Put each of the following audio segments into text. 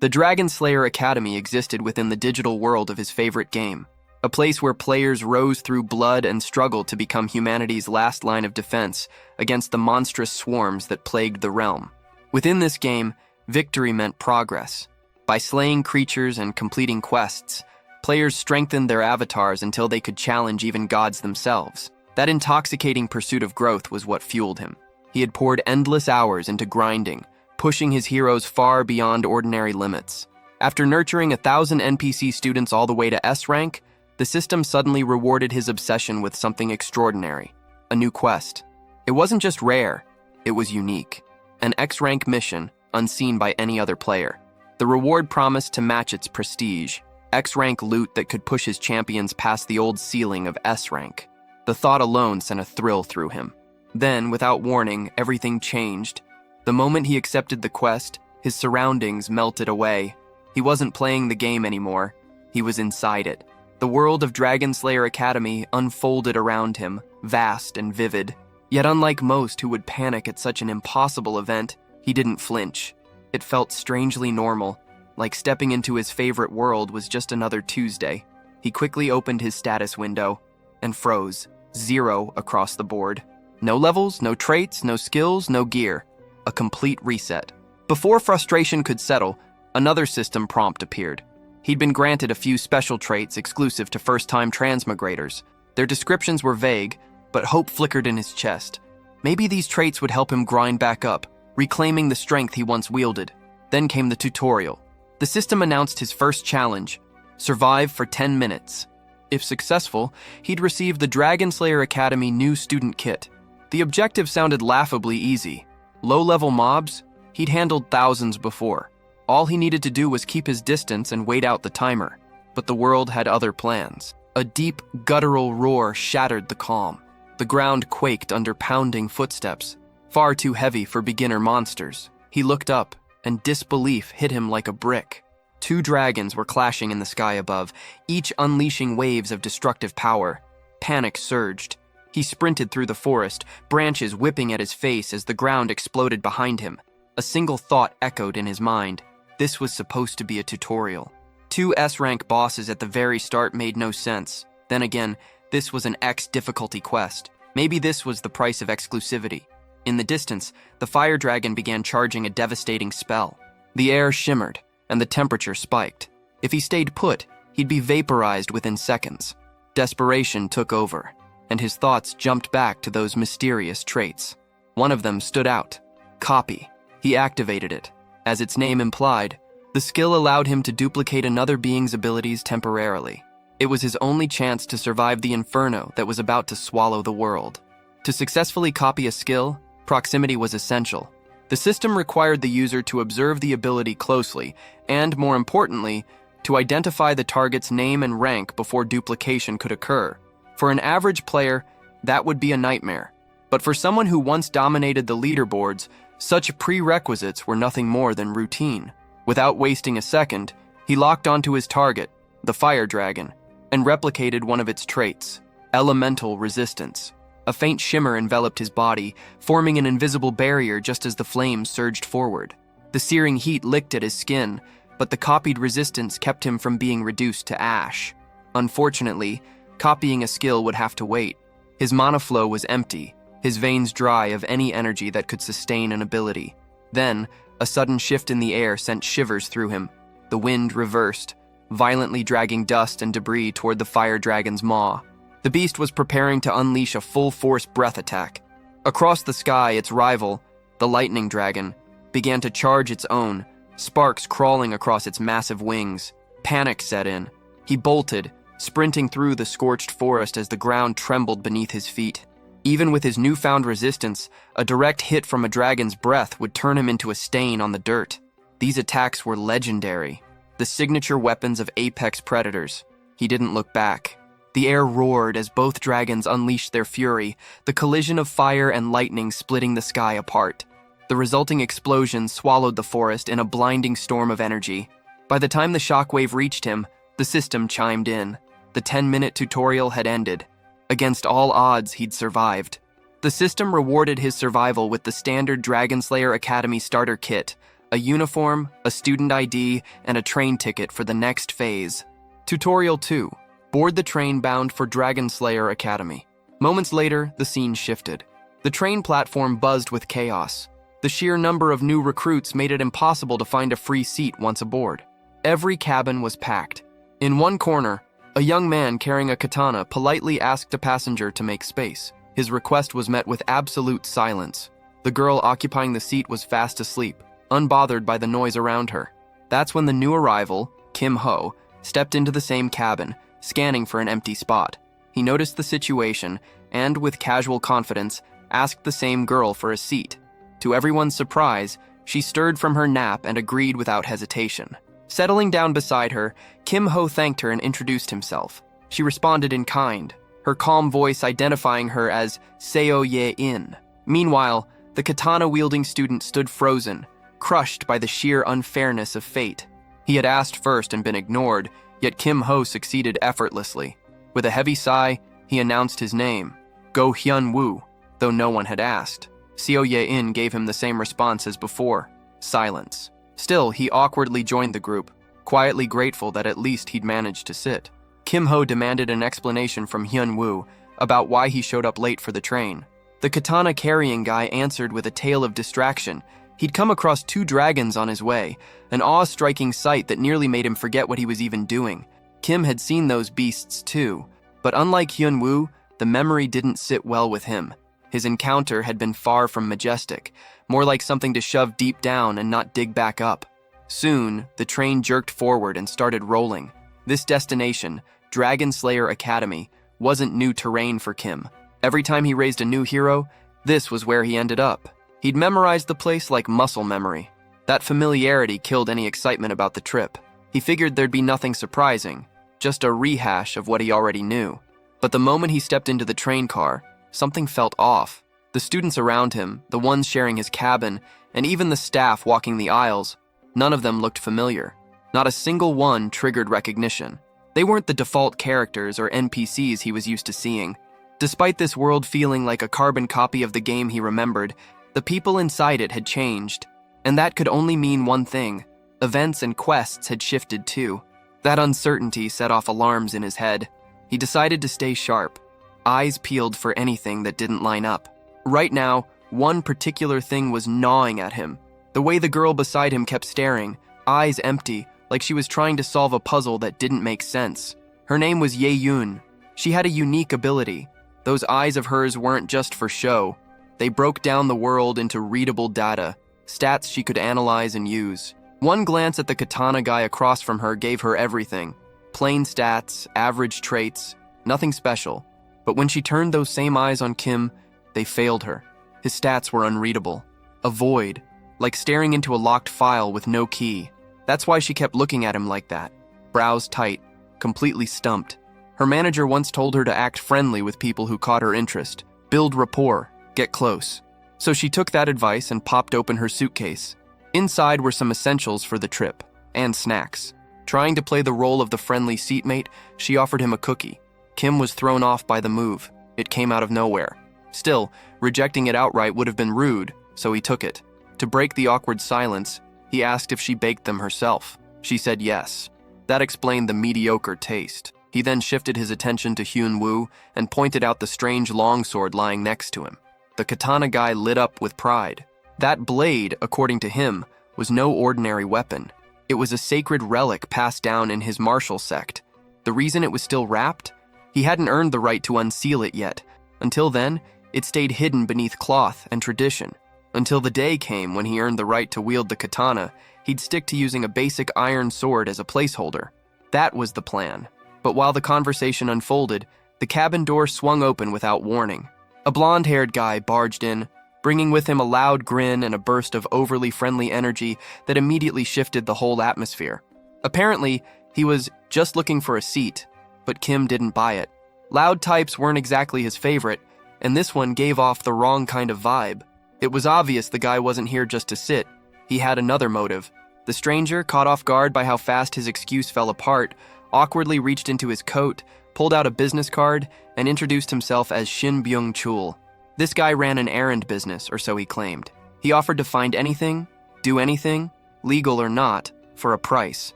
The Dragon Slayer Academy existed within the digital world of his favorite game, a place where players rose through blood and struggled to become humanity's last line of defense against the monstrous swarms that plagued the realm. Within this game, victory meant progress. By slaying creatures and completing quests, players strengthened their avatars until they could challenge even gods themselves. That intoxicating pursuit of growth was what fueled him. He had poured endless hours into grinding, pushing his heroes far beyond ordinary limits. After nurturing 1,000 NPC students all the way to S rank, the system suddenly rewarded his obsession with something extraordinary, a new quest. It wasn't just rare, it was unique. An X rank mission, unseen by any other player. The reward promised to match its prestige, X rank loot that could push his champions past the old ceiling of S rank. The thought alone sent a thrill through him. Then, without warning, everything changed. The moment he accepted the quest, his surroundings melted away. He wasn't playing the game anymore. He was inside it. The world of Dragon Slayer Academy unfolded around him, vast and vivid. Yet unlike most who would panic at such an impossible event, he didn't flinch. It felt strangely normal, like stepping into his favorite world was just another Tuesday. He quickly opened his status window and froze. 0 across the board. No levels, no traits, no skills, no gear. A complete reset. Before frustration could settle, another system prompt appeared. He'd been granted a few special traits exclusive to first-time transmigrators. Their descriptions were vague, but hope flickered in his chest. Maybe these traits would help him grind back up, reclaiming the strength he once wielded. Then came the tutorial. The system announced his first challenge: survive for 10 minutes. If successful, he'd receive the Dragon Slayer Academy new student kit. The objective sounded laughably easy. Low-level mobs? He'd handled thousands before. All he needed to do was keep his distance and wait out the timer. But the world had other plans. A deep, guttural roar shattered the calm. The ground quaked under pounding footsteps, far too heavy for beginner monsters. He looked up, and disbelief hit him like a brick. 2 dragons were clashing in the sky above, each unleashing waves of destructive power. Panic surged. He sprinted through the forest, branches whipping at his face as the ground exploded behind him. A single thought echoed in his mind. This was supposed to be a tutorial. 2 S-rank bosses at the very start made no sense. Then again, this was an X difficulty quest. Maybe this was the price of exclusivity. In the distance, the fire dragon began charging a devastating spell. The air shimmered, and the temperature spiked. If he stayed put, he'd be vaporized within seconds. Desperation took over, and his thoughts jumped back to those mysterious traits. One of them stood out: Copy. He activated it. As its name implied, the skill allowed him to duplicate another being's abilities temporarily. It was his only chance to survive the inferno that was about to swallow the world. To successfully copy a skill, proximity was essential. The system required the user to observe the ability closely, and, more importantly, to identify the target's name and rank before duplication could occur. For an average player, that would be a nightmare. But for someone who once dominated the leaderboards, such prerequisites were nothing more than routine. Without wasting a second, he locked onto his target, the fire dragon, and replicated one of its traits: elemental resistance. A faint shimmer enveloped his body, forming an invisible barrier just as the flames surged forward. The searing heat licked at his skin, but the copied resistance kept him from being reduced to ash. Unfortunately, copying a skill would have to wait. His mana flow was empty, his veins dry of any energy that could sustain an ability. Then, a sudden shift in the air sent shivers through him. The wind reversed, violently dragging dust and debris toward the fire dragon's maw. The beast was preparing to unleash a full-force breath attack. Across the sky, its rival, the lightning dragon, began to charge its own, sparks crawling across its massive wings. Panic set in. He bolted, sprinting through the scorched forest as the ground trembled beneath his feet. Even with his newfound resistance, a direct hit from a dragon's breath would turn him into a stain on the dirt. These attacks were legendary, the signature weapons of apex predators. He didn't look back. The air roared as both dragons unleashed their fury, the collision of fire and lightning splitting the sky apart. The resulting explosion swallowed the forest in a blinding storm of energy. By the time the shockwave reached him, the system chimed in. The 10-minute tutorial had ended. Against all odds, he'd survived. The system rewarded his survival with the standard Dragon Slayer Academy starter kit, a uniform, a student ID, and a train ticket for the next phase. Tutorial 2. Board the train bound for Dragon Slayer Academy. Moments later, the scene shifted. The train platform buzzed with chaos. The sheer number of new recruits made it impossible to find a free seat once aboard. Every cabin was packed. In one corner, a young man carrying a katana politely asked a passenger to make space. His request was met with absolute silence. The girl occupying the seat was fast asleep, unbothered by the noise around her. That's when the new arrival, Kim Ho, stepped into the same cabin, scanning for an empty spot. He noticed the situation and, with casual confidence, asked the same girl for a seat. To everyone's surprise, she stirred from her nap and agreed without hesitation. Settling down beside her, Kim Ho thanked her and introduced himself. She responded in kind, her calm voice identifying her as Seo Ye-in. Meanwhile, the katana-wielding student stood frozen, crushed by the sheer unfairness of fate. He had asked first and been ignored, yet Kim Ho succeeded effortlessly. With a heavy sigh, he announced his name, Go Hyun Woo, though no one had asked. Seo Ye-in gave him the same response as before, silence. Still, he awkwardly joined the group, quietly grateful that at least he'd managed to sit. Kim Ho demanded an explanation from Hyun Woo about why he showed up late for the train. The katana-carrying guy answered with a tale of distraction. He'd come across 2 dragons on his way, an awe-striking sight that nearly made him forget what he was even doing. Kim had seen those beasts too, but unlike Hyun Woo, the memory didn't sit well with him. His encounter had been far from majestic, more like something to shove deep down and not dig back up. Soon, the train jerked forward and started rolling. This destination, Dragon Slayer Academy, wasn't new terrain for Kim. Every time he raised a new hero, this was where he ended up. He'd memorized the place like muscle memory. That familiarity killed any excitement about the trip. He figured there'd be nothing surprising, just a rehash of what he already knew. But the moment he stepped into the train car, something felt off. The students around him, the ones sharing his cabin, and even the staff walking the aisles, none of them looked familiar. Not a single one triggered recognition. They weren't the default characters or NPCs he was used to seeing. Despite this world feeling like a carbon copy of the game he remembered, the people inside it had changed. And that could only mean one thing. Events and quests had shifted too. That uncertainty set off alarms in his head. He decided to stay sharp, eyes peeled for anything that didn't line up. Right now, one particular thing was gnawing at him. The way the girl beside him kept staring, eyes empty, like she was trying to solve a puzzle that didn't make sense. Her name was Ye Yoon. She had a unique ability. Those eyes of hers weren't just for show. They broke down the world into readable data, stats she could analyze and use. One glance at the katana guy across from her gave her everything. Plain stats, average traits, nothing special. But when she turned those same eyes on Kim, they failed her. His stats were unreadable. A void, like staring into a locked file with no key. That's why she kept looking at him like that, brows tight, completely stumped. Her manager once told her to act friendly with people who caught her interest, build rapport, get close. So she took that advice and popped open her suitcase. Inside were some essentials for the trip, and snacks. Trying to play the role of the friendly seatmate, she offered him a cookie. Kim was thrown off by the move. It came out of nowhere. Still, rejecting it outright would have been rude, so he took it. To break the awkward silence, he asked if she baked them herself. She said yes. That explained the mediocre taste. He then shifted his attention to Hyun Woo and pointed out the strange longsword lying next to him. The katana guy lit up with pride. That blade, according to him, was no ordinary weapon. It was a sacred relic passed down in his martial sect. The reason it was still wrapped? He hadn't earned the right to unseal it yet. Until then, it stayed hidden beneath cloth and tradition. Until the day came when he earned the right to wield the katana, he'd stick to using a basic iron sword as a placeholder. That was the plan. But while the conversation unfolded, the cabin door swung open without warning. A blonde-haired guy barged in, bringing with him a loud grin and a burst of overly friendly energy that immediately shifted the whole atmosphere. Apparently, he was just looking for a seat, but Kim didn't buy it. Loud types weren't exactly his favorite, and this one gave off the wrong kind of vibe. It was obvious the guy wasn't here just to sit. He had another motive. The stranger, caught off guard by how fast his excuse fell apart, awkwardly reached into his coat, pulled out a business card, and introduced himself as Shin Byung-chul. This guy ran an errand business, or so he claimed. He offered to find anything, do anything, legal or not, for a price.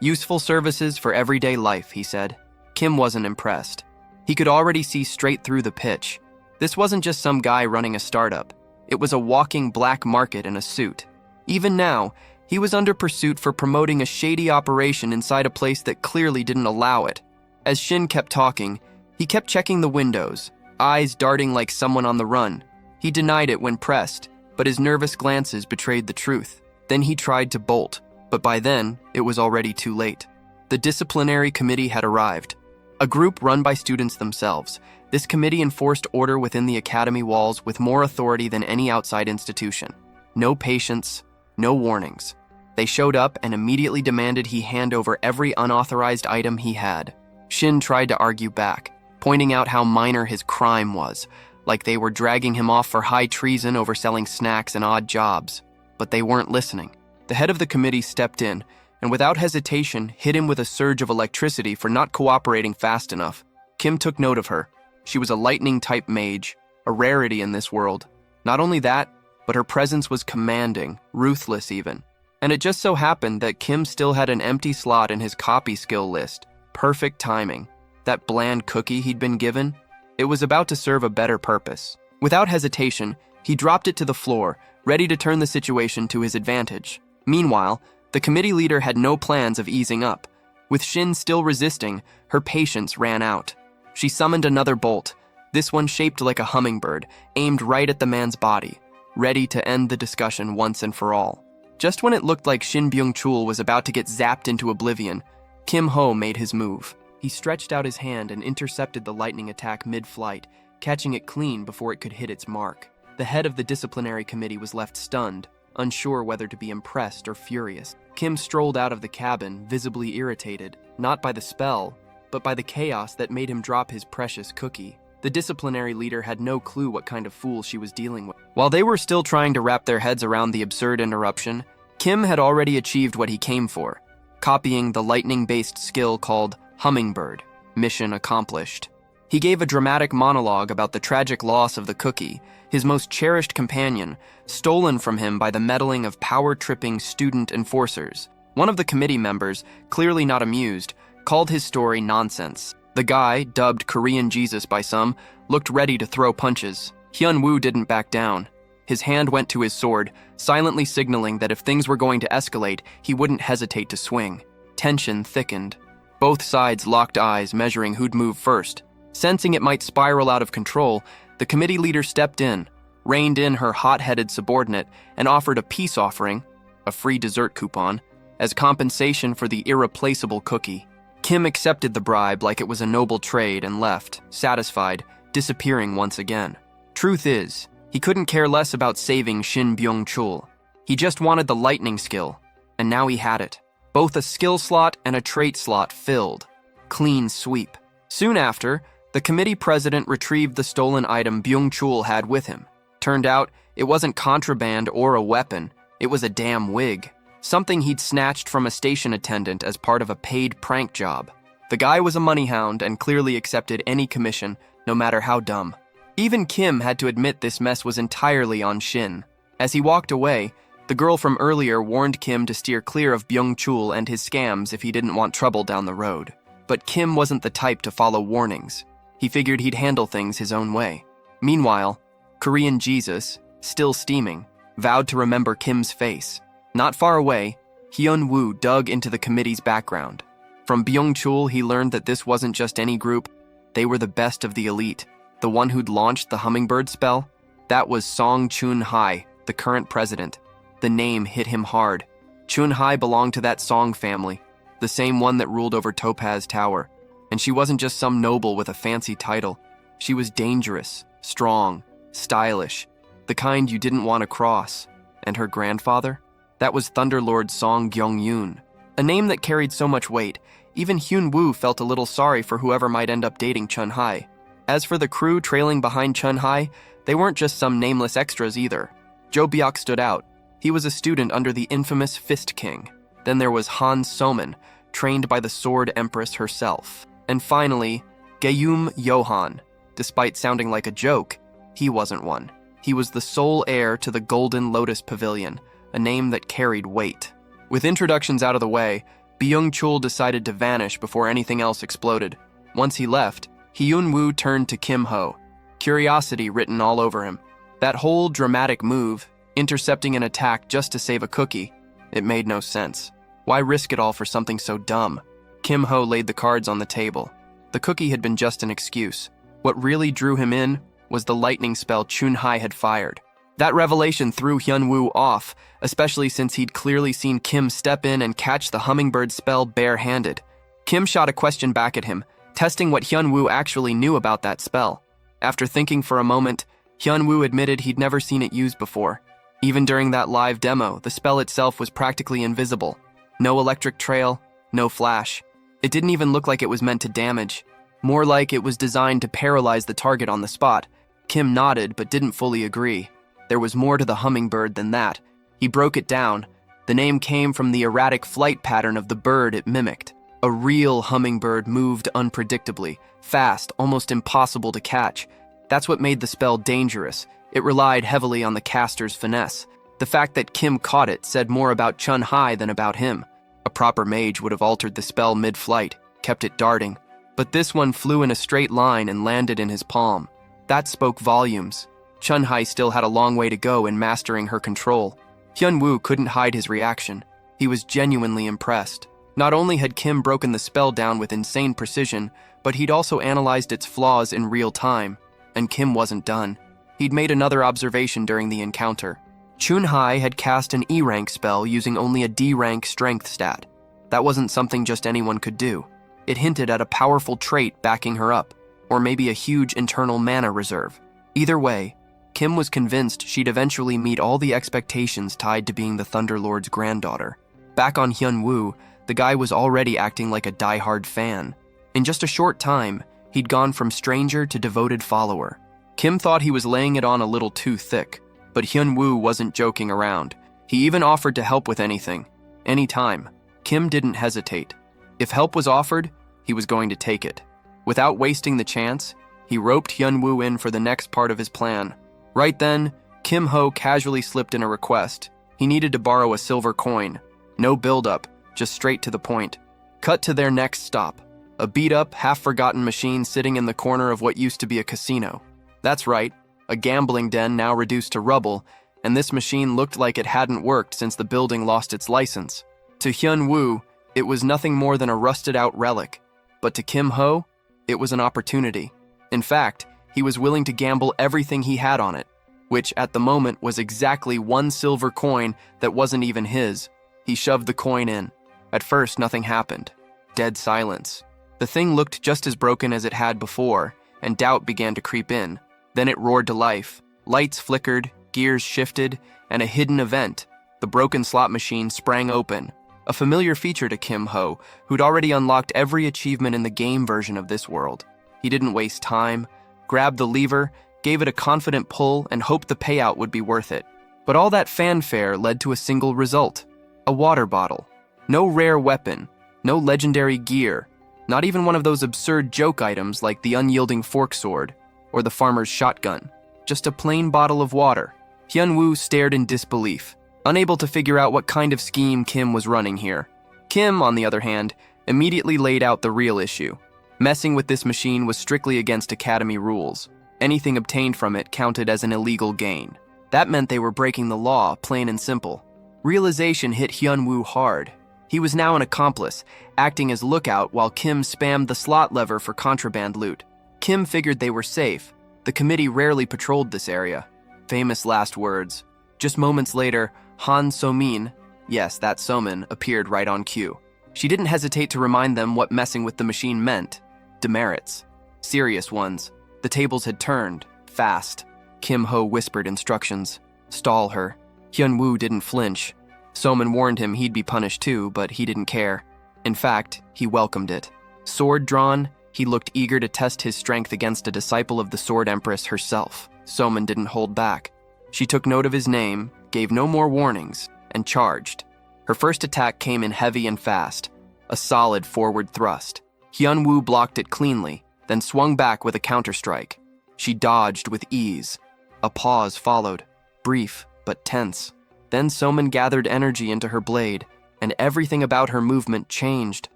Useful services for everyday life, he said. Kim wasn't impressed. He could already see straight through the pitch. This wasn't just some guy running a startup. It was a walking black market in a suit. Even now, he was under pursuit for promoting a shady operation inside a place that clearly didn't allow it. As Shin kept talking, he kept checking the windows, eyes darting like someone on the run. He denied it when pressed, but his nervous glances betrayed the truth. Then he tried to bolt, but by then, it was already too late. The disciplinary committee had arrived. A group run by students themselves, this committee enforced order within the academy walls with more authority than any outside institution. No patience, no warnings. They showed up and immediately demanded he hand over every unauthorized item he had. Shin tried to argue back, pointing out how minor his crime was, like they were dragging him off for high treason over selling snacks and odd jobs. But they weren't listening. The head of the committee stepped in, and without hesitation hit him with a surge of electricity for not cooperating fast enough. Kim took note of her. She was a lightning-type mage, a rarity in this world. Not only that, but her presence was commanding, ruthless even. And it just so happened that Kim still had an empty slot in his copy skill list. Perfect timing. That bland cookie he'd been given, it was about to serve a better purpose. Without hesitation, he dropped it to the floor, ready to turn the situation to his advantage. Meanwhile, the committee leader had no plans of easing up. With Shin still resisting, her patience ran out. She summoned another bolt, this one shaped like a hummingbird, aimed right at the man's body, ready to end the discussion once and for all. Just when it looked like Shin Byung-chul was about to get zapped into oblivion, Kim Ho made his move. He stretched out his hand and intercepted the lightning attack mid-flight, catching it clean before it could hit its mark. The head of the disciplinary committee was left stunned, unsure whether to be impressed or furious. Kim strolled out of the cabin, visibly irritated, not by the spell, but by the chaos that made him drop his precious cookie. The disciplinary leader had no clue what kind of fool she was dealing with. While they were still trying to wrap their heads around the absurd interruption, Kim had already achieved what he came for, copying the lightning-based skill called Hummingbird. Mission accomplished. He gave a dramatic monologue about the tragic loss of the cookie, his most cherished companion, stolen from him by the meddling of power-tripping student enforcers. One of the committee members, clearly not amused, called his story nonsense. The guy, dubbed Korean Jesus by some, looked ready to throw punches. Hyun-woo didn't back down. His hand went to his sword, silently signaling that if things were going to escalate, he wouldn't hesitate to swing. Tension thickened. Both sides locked eyes, measuring who'd move first. Sensing it might spiral out of control, the committee leader stepped in, reined in her hot-headed subordinate, and offered a peace offering, a free dessert coupon, as compensation for the irreplaceable cookie. Kim accepted the bribe like it was a noble trade and left, satisfied, disappearing once again. Truth is, he couldn't care less about saving Shin Byung-chul. He just wanted the lightning skill, and now he had it. Both a skill slot and a trait slot filled. Clean sweep. Soon after, the committee president retrieved the stolen item Byung-chul had with him. Turned out, it wasn't contraband or a weapon, it was a damn wig. Something he'd snatched from a station attendant as part of a paid prank job. The guy was a money hound and clearly accepted any commission, no matter how dumb. Even Kim had to admit this mess was entirely on Shin. As he walked away, the girl from earlier warned Kim to steer clear of Byung-chul and his scams if he didn't want trouble down the road. But Kim wasn't the type to follow warnings. He figured he'd handle things his own way. Meanwhile, Korean Jesus, still steaming, vowed to remember Kim's face. Not far away, Hyun-woo dug into the committee's background. From Byung-chul, he learned that this wasn't just any group. They were the best of the elite. The one who'd launched the hummingbird spell? That was Song Chun-hai, the current president. The name hit him hard. Chun-hai belonged to that Song family, the same one that ruled over Topaz Tower. And she wasn't just some noble with a fancy title. She was dangerous, strong, stylish, the kind you didn't want to cross. And her grandfather? That was Thunderlord Song Gyeong-yoon. A name that carried so much weight, even Hyun-woo felt a little sorry for whoever might end up dating Chun-hai. As for the crew trailing behind Chun-hai, they weren't just some nameless extras either. Jo Byok stood out. He was a student under the infamous Fist King. Then there was Han Somin, trained by the Sword Empress herself. And finally, Gaeum Yohan. Despite sounding like a joke, he wasn't one. He was the sole heir to the Golden Lotus Pavilion, a name that carried weight. With introductions out of the way, Byung-chul decided to vanish before anything else exploded. Once he left, Hyun-woo turned to Kim-ho, curiosity written all over him. That whole dramatic move, intercepting an attack just to save a cookie, it made no sense. Why risk it all for something so dumb? Kim-ho laid the cards on the table. The cookie had been just an excuse. What really drew him in was the lightning spell Chun-hai had fired. That revelation threw Hyun-woo off, especially since he'd clearly seen Kim step in and catch the hummingbird spell bare-handed. Kim shot a question back at him, testing what Hyun-woo actually knew about that spell. After thinking for a moment, Hyun-woo admitted he'd never seen it used before. Even during that live demo, the spell itself was practically invisible. No electric trail, no flash. It didn't even look like it was meant to damage. More like it was designed to paralyze the target on the spot. Kim nodded but didn't fully agree. There was more to the hummingbird than that. He broke it down. The name came from the erratic flight pattern of the bird it mimicked. A real hummingbird moved unpredictably, fast, almost impossible to catch. That's what made the spell dangerous. It relied heavily on the caster's finesse. The fact that Kim caught it said more about Chun-hai than about him. A proper mage would have altered the spell mid-flight, kept it darting. But this one flew in a straight line and landed in his palm. That spoke volumes. Chun-hai still had a long way to go in mastering her control. Hyun-woo couldn't hide his reaction. He was genuinely impressed. Not only had Kim broken the spell down with insane precision, but he'd also analyzed its flaws in real time. And Kim wasn't done. He'd made another observation during the encounter. Chun-hai had cast an E-rank spell using only a D-rank strength stat. That wasn't something just anyone could do. It hinted at a powerful trait backing her up, or maybe a huge internal mana reserve. Either way, Kim was convinced she'd eventually meet all the expectations tied to being the Thunderlord's granddaughter. Back on Hyun-woo, the guy was already acting like a die-hard fan. In just a short time, he'd gone from stranger to devoted follower. Kim thought he was laying it on a little too thick, but Hyun-woo wasn't joking around. He even offered to help with anything, anytime. Kim didn't hesitate. If help was offered, he was going to take it. Without wasting the chance, he roped Hyun-woo in for the next part of his plan. Right then, Kim-ho casually slipped in a request. He needed to borrow a silver coin. No build-up, just straight to the point. Cut to their next stop. A beat-up, half-forgotten machine sitting in the corner of what used to be a casino. That's right, a gambling den now reduced to rubble, and this machine looked like it hadn't worked since the building lost its license. To Hyun-woo, it was nothing more than a rusted-out relic. But to Kim-ho, it was an opportunity. In fact, he was willing to gamble everything he had on it, which at the moment was exactly one silver coin that wasn't even his. He shoved the coin in. At first, nothing happened. Dead silence. The thing looked just as broken as it had before, and doubt began to creep in. Then it roared to life. Lights flickered, gears shifted, and a hidden event. The broken slot machine sprang open. A familiar feature to Kim-ho, who'd already unlocked every achievement in the game version of this world. He didn't waste time, grabbed the lever, gave it a confident pull, and hoped the payout would be worth it. But all that fanfare led to a single result. A water bottle. No rare weapon, no legendary gear, not even one of those absurd joke items like the unyielding fork sword or the farmer's shotgun. Just a plain bottle of water. Hyun-woo stared in disbelief, unable to figure out what kind of scheme Kim was running here. Kim, on the other hand, immediately laid out the real issue. Messing with this machine was strictly against Academy rules. Anything obtained from it counted as an illegal gain. That meant they were breaking the law, plain and simple. Realization hit Hyun-woo hard. He was now an accomplice, acting as lookout while Kim spammed the slot lever for contraband loot. Kim figured they were safe. The committee rarely patrolled this area. Famous last words. Just moments later, Han So-min, yes, that Somin, appeared right on cue. She didn't hesitate to remind them what messing with the machine meant. Demerits. Serious ones. The tables had turned. Fast. Kim-ho whispered instructions. Stall her. Hyun-woo didn't flinch. Somin warned him he'd be punished too, but he didn't care. In fact, he welcomed it. Sword drawn, he looked eager to test his strength against a disciple of the Sword Empress herself. Somin didn't hold back. She took note of his name, gave no more warnings, and charged. Her first attack came in heavy and fast. A solid forward thrust. Hyun-woo blocked it cleanly, then swung back with a counterstrike. She dodged with ease. A pause followed, brief but tense. Then Somin gathered energy into her blade. and everything about her movement changed.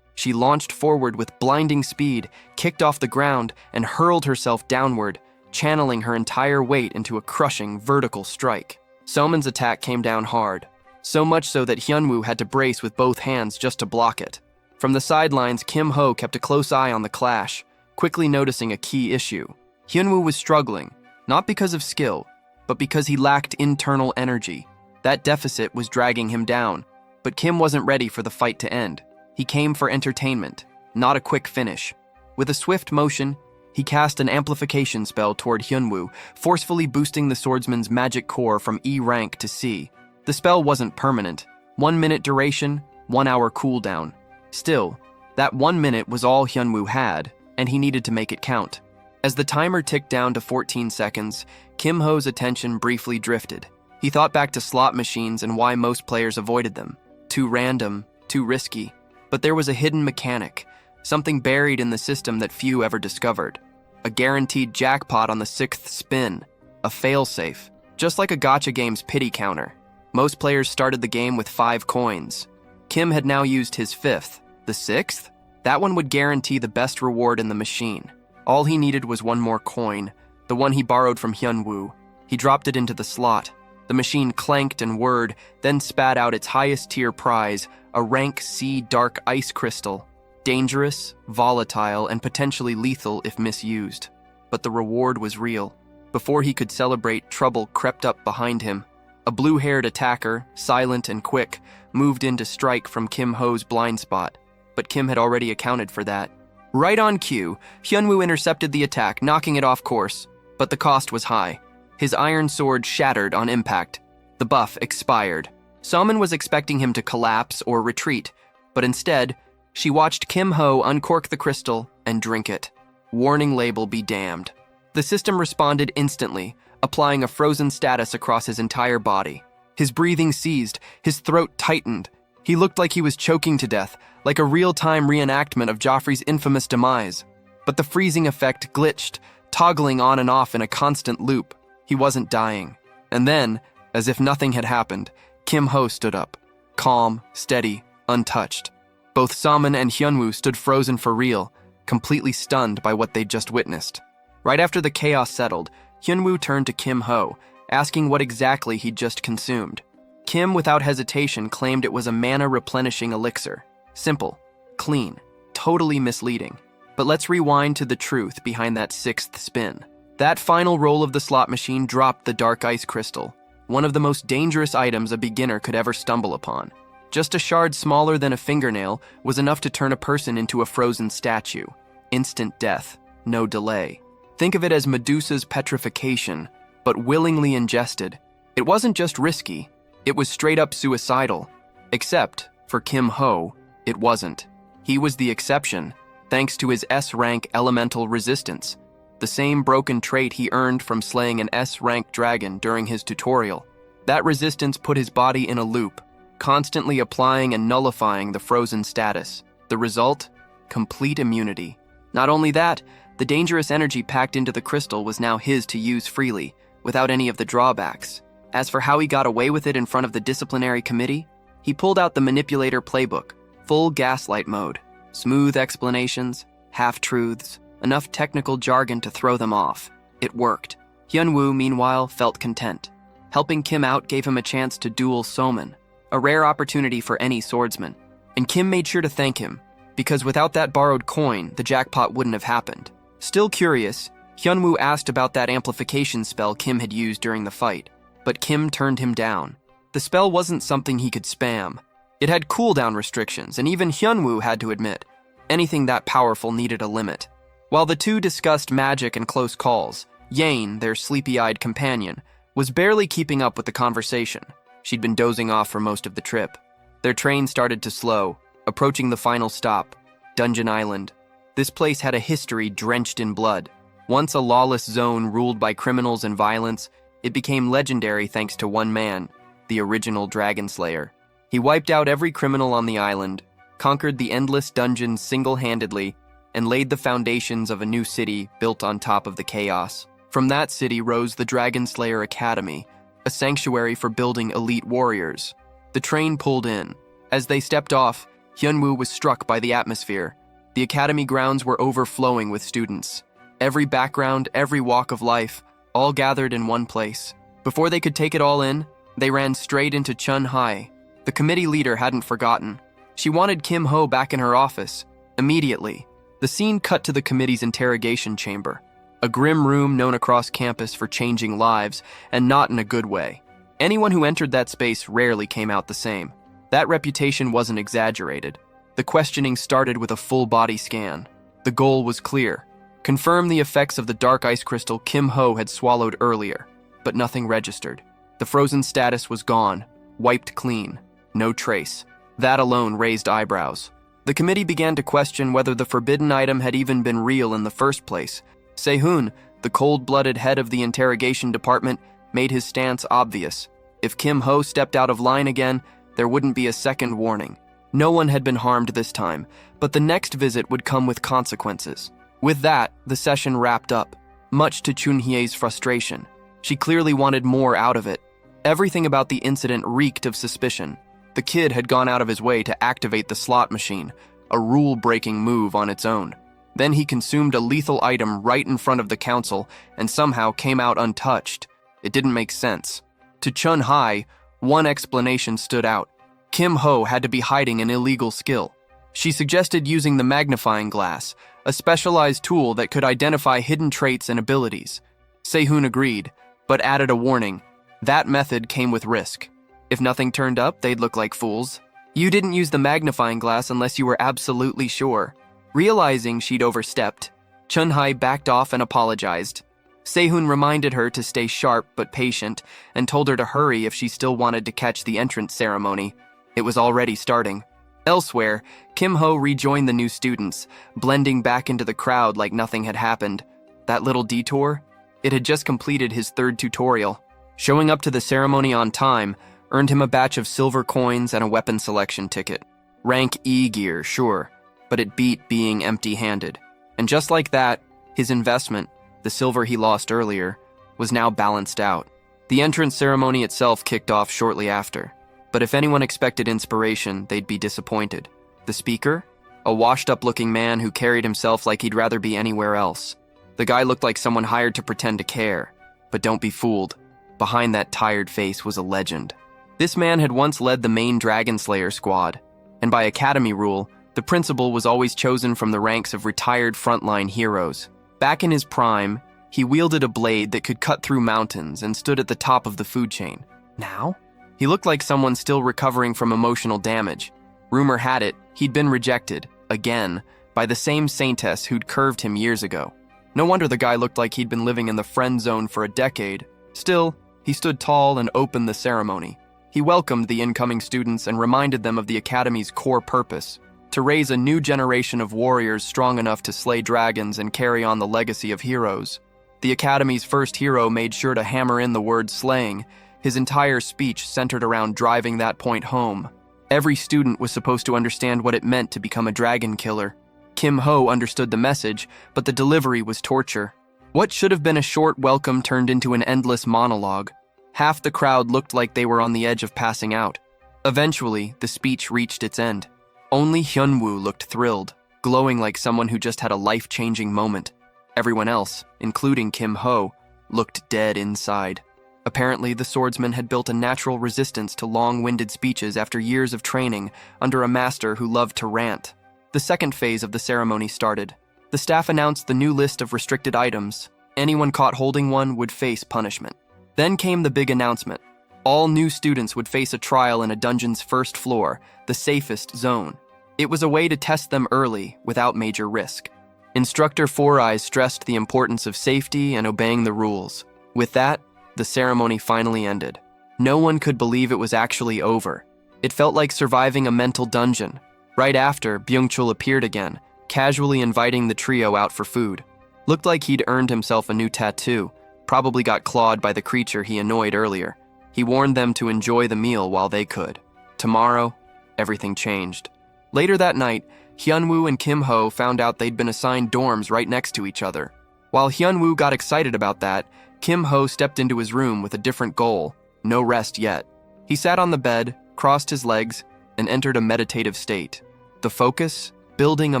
She launched forward with blinding speed, kicked off the ground, and hurled herself downward, channeling her entire weight into a crushing vertical strike. Soman's attack came down hard, so much so that Hyunwoo had to brace with both hands just to block it. From the sidelines, Kim Ho kept a close eye on the clash, quickly noticing a key issue. Hyunwoo was struggling, not because of skill, but because he lacked internal energy. That deficit was dragging him down, but Kim wasn't ready for the fight to end. He came for entertainment, not a quick finish. With a swift motion, he cast an amplification spell toward Hyunwoo, forcefully boosting the swordsman's magic core from E rank to C. The spell wasn't permanent. 1 minute duration, 1 hour cooldown. Still, that 1 minute was all Hyunwoo had, and he needed to make it count. As the timer ticked down to 14 seconds, Kim Ho's attention briefly drifted. He thought back to slot machines and why most players avoided them. Too random, too risky. But there was a hidden mechanic, something buried in the system that few ever discovered. A guaranteed jackpot on the 6th spin, a failsafe, just like a gacha game's pity counter. Most players started the game with 5 coins. Kim had now used his 5th. The 6th? That one would guarantee the best reward in the machine. All he needed was 1 more coin, the one he borrowed from Hyunwoo. He dropped it into the slot. The machine clanked and whirred, then spat out its highest tier prize, a rank C dark ice crystal. Dangerous, volatile, and potentially lethal if misused. But the reward was real. Before he could celebrate, trouble crept up behind him. A blue-haired attacker, silent and quick, moved in to strike from Kim Ho's blind spot. But Kim had already accounted for that. Right on cue, Hyunwoo intercepted the attack, knocking it off course. But the cost was high. His iron sword shattered on impact. The buff expired. Soman was expecting him to collapse or retreat, but instead, she watched Kim Ho uncork the crystal and drink it. Warning label be damned. The system responded instantly, applying a frozen status across his entire body. His breathing ceased, his throat tightened. He looked like he was choking to death, like a real-time reenactment of Joffrey's infamous demise. But the freezing effect glitched, toggling on and off in a constant loop. He wasn't dying. And then, as if nothing had happened, Kim Ho stood up, calm, steady, untouched. Both Soman and Hyunwoo stood frozen for real, completely stunned by what they'd just witnessed. Right after the chaos settled, Hyunwoo turned to Kim Ho, asking what exactly he'd just consumed. Kim, without hesitation, claimed it was a mana-replenishing elixir. Simple, clean, totally misleading. But let's rewind to the truth behind that 6th spin. That final roll of the slot machine dropped the dark ice crystal, one of the most dangerous items a beginner could ever stumble upon. Just a shard smaller than a fingernail was enough to turn a person into a frozen statue. Instant death, no delay. Think of it as Medusa's petrification, but willingly ingested. It wasn't just risky, it was straight up suicidal. Except, for Kim Ho, it wasn't. He was the exception, thanks to his S-rank elemental resistance, the same broken trait he earned from slaying an S-rank dragon during his tutorial. That resistance put his body in a loop, constantly applying and nullifying the frozen status. The result? Complete immunity. Not only that, the dangerous energy packed into the crystal was now his to use freely, without any of the drawbacks. As for how he got away with it in front of the disciplinary committee, he pulled out the manipulator playbook, full gaslight mode, smooth explanations, half-truths, enough technical jargon to throw them off. It worked. Hyunwoo, meanwhile, felt content. Helping Kim out gave him a chance to duel Soman, a rare opportunity for any swordsman. And Kim made sure to thank him, because without that borrowed coin, the jackpot wouldn't have happened. Still curious, Hyunwoo asked about that amplification spell Kim had used during the fight, but Kim turned him down. The spell wasn't something he could spam. It had cooldown restrictions, and even Hyunwoo had to admit, anything that powerful needed a limit. While the two discussed magic and close calls, Yane, their sleepy-eyed companion, was barely keeping up with the conversation. She'd been dozing off for most of the trip. Their train started to slow, approaching the final stop, Dungeon Island. This place had a history drenched in blood. Once a lawless zone ruled by criminals and violence, it became legendary thanks to one man, the original Dragon Slayer. He wiped out every criminal on the island, conquered the endless dungeons single-handedly, and laid the foundations of a new city built on top of the chaos. From that city rose the Dragon Slayer Academy, a sanctuary for building elite warriors. The train pulled in. As they stepped off, Hyunwoo was struck by the atmosphere. The academy grounds were overflowing with students. Every background, every walk of life, all gathered in one place. Before they could take it all in, they ran straight into Chun Hai. The committee leader hadn't forgotten. She wanted Kim Ho back in her office, immediately. The scene cut to the committee's interrogation chamber, a grim room known across campus for changing lives, and not in a good way. Anyone who entered that space rarely came out the same. That reputation wasn't exaggerated. The questioning started with a full-body scan. The goal was clear: confirm the effects of the dark ice crystal Kim Ho had swallowed earlier, but nothing registered. The frozen status was gone, wiped clean, no trace. That alone raised eyebrows. The committee began to question whether the forbidden item had even been real in the first place. Sehun, the cold-blooded head of the interrogation department, made his stance obvious. If Kim Ho stepped out of line again, there wouldn't be a second warning. No one had been harmed this time, but the next visit would come with consequences. With that, the session wrapped up, much to Chunhye's frustration. She clearly wanted more out of it. Everything about the incident reeked of suspicion. The kid had gone out of his way to activate the slot machine, a rule-breaking move on its own. Then he consumed a lethal item right in front of the council and somehow came out untouched. It didn't make sense. To Chun Hai, one explanation stood out. Kim Ho had to be hiding an illegal skill. She suggested using the magnifying glass, a specialized tool that could identify hidden traits and abilities. Sehun agreed, but added a warning. That method came with risk. If nothing turned up, they'd look like fools. You didn't use the magnifying glass unless you were absolutely sure. Realizing she'd overstepped, Chun Hai backed off and apologized. Sehun reminded her to stay sharp but patient and told her to hurry if she still wanted to catch the entrance ceremony. It was already starting. Elsewhere, Kim Ho rejoined the new students, blending back into the crowd like nothing had happened. That little detour? It had just completed his third tutorial. Showing up to the ceremony on time earned him a batch of silver coins and a weapon selection ticket. Rank E gear, sure, but it beat being empty-handed. And just like that, his investment, the silver he lost earlier, was now balanced out. The entrance ceremony itself kicked off shortly after. But if anyone expected inspiration, they'd be disappointed. The speaker? A washed-up-looking man who carried himself like he'd rather be anywhere else. The guy looked like someone hired to pretend to care. But don't be fooled. Behind that tired face was a legend. This man had once led the main Dragon Slayer squad, and by academy rule, the principal was always chosen from the ranks of retired frontline heroes. Back in his prime, he wielded a blade that could cut through mountains and stood at the top of the food chain. Now? He looked like someone still recovering from emotional damage. Rumor had it, he'd been rejected, again, by the same saintess who'd curved him years ago. No wonder the guy looked like he'd been living in the friend zone for a decade. Still, he stood tall and opened the ceremony. He welcomed the incoming students and reminded them of the Academy's core purpose, to raise a new generation of warriors strong enough to slay dragons and carry on the legacy of heroes. The Academy's first hero made sure to hammer in the word slaying. His entire speech centered around driving that point home. Every student was supposed to understand what it meant to become a dragon killer. Kim Ho understood the message, but the delivery was torture. What should have been a short welcome turned into an endless monologue. Half the crowd looked like they were on the edge of passing out. Eventually, the speech reached its end. Only Hyunwoo looked thrilled, glowing like someone who just had a life-changing moment. Everyone else, including Kim Ho, looked dead inside. Apparently, the swordsman had built a natural resistance to long-winded speeches after years of training under a master who loved to rant. The second phase of the ceremony started. The staff announced the new list of restricted items. Anyone caught holding one would face punishment. Then came the big announcement. All new students would face a trial in a dungeon's first floor, the safest zone. It was a way to test them early, without major risk. Instructor Four Eyes stressed the importance of safety and obeying the rules. With that, the ceremony finally ended. No one could believe it was actually over. It felt like surviving a mental dungeon. Right after, Byung-chul appeared again, casually inviting the trio out for food. Looked like he'd earned himself a new tattoo, probably got clawed by the creature he annoyed earlier. He warned them to enjoy the meal while they could. Tomorrow, everything changed. Later that night, Hyunwoo and Kim Ho found out they'd been assigned dorms right next to each other. While Hyunwoo got excited about that, Kim Ho stepped into his room with a different goal, no rest yet. He sat on the bed, crossed his legs, and entered a meditative state. The focus? Building a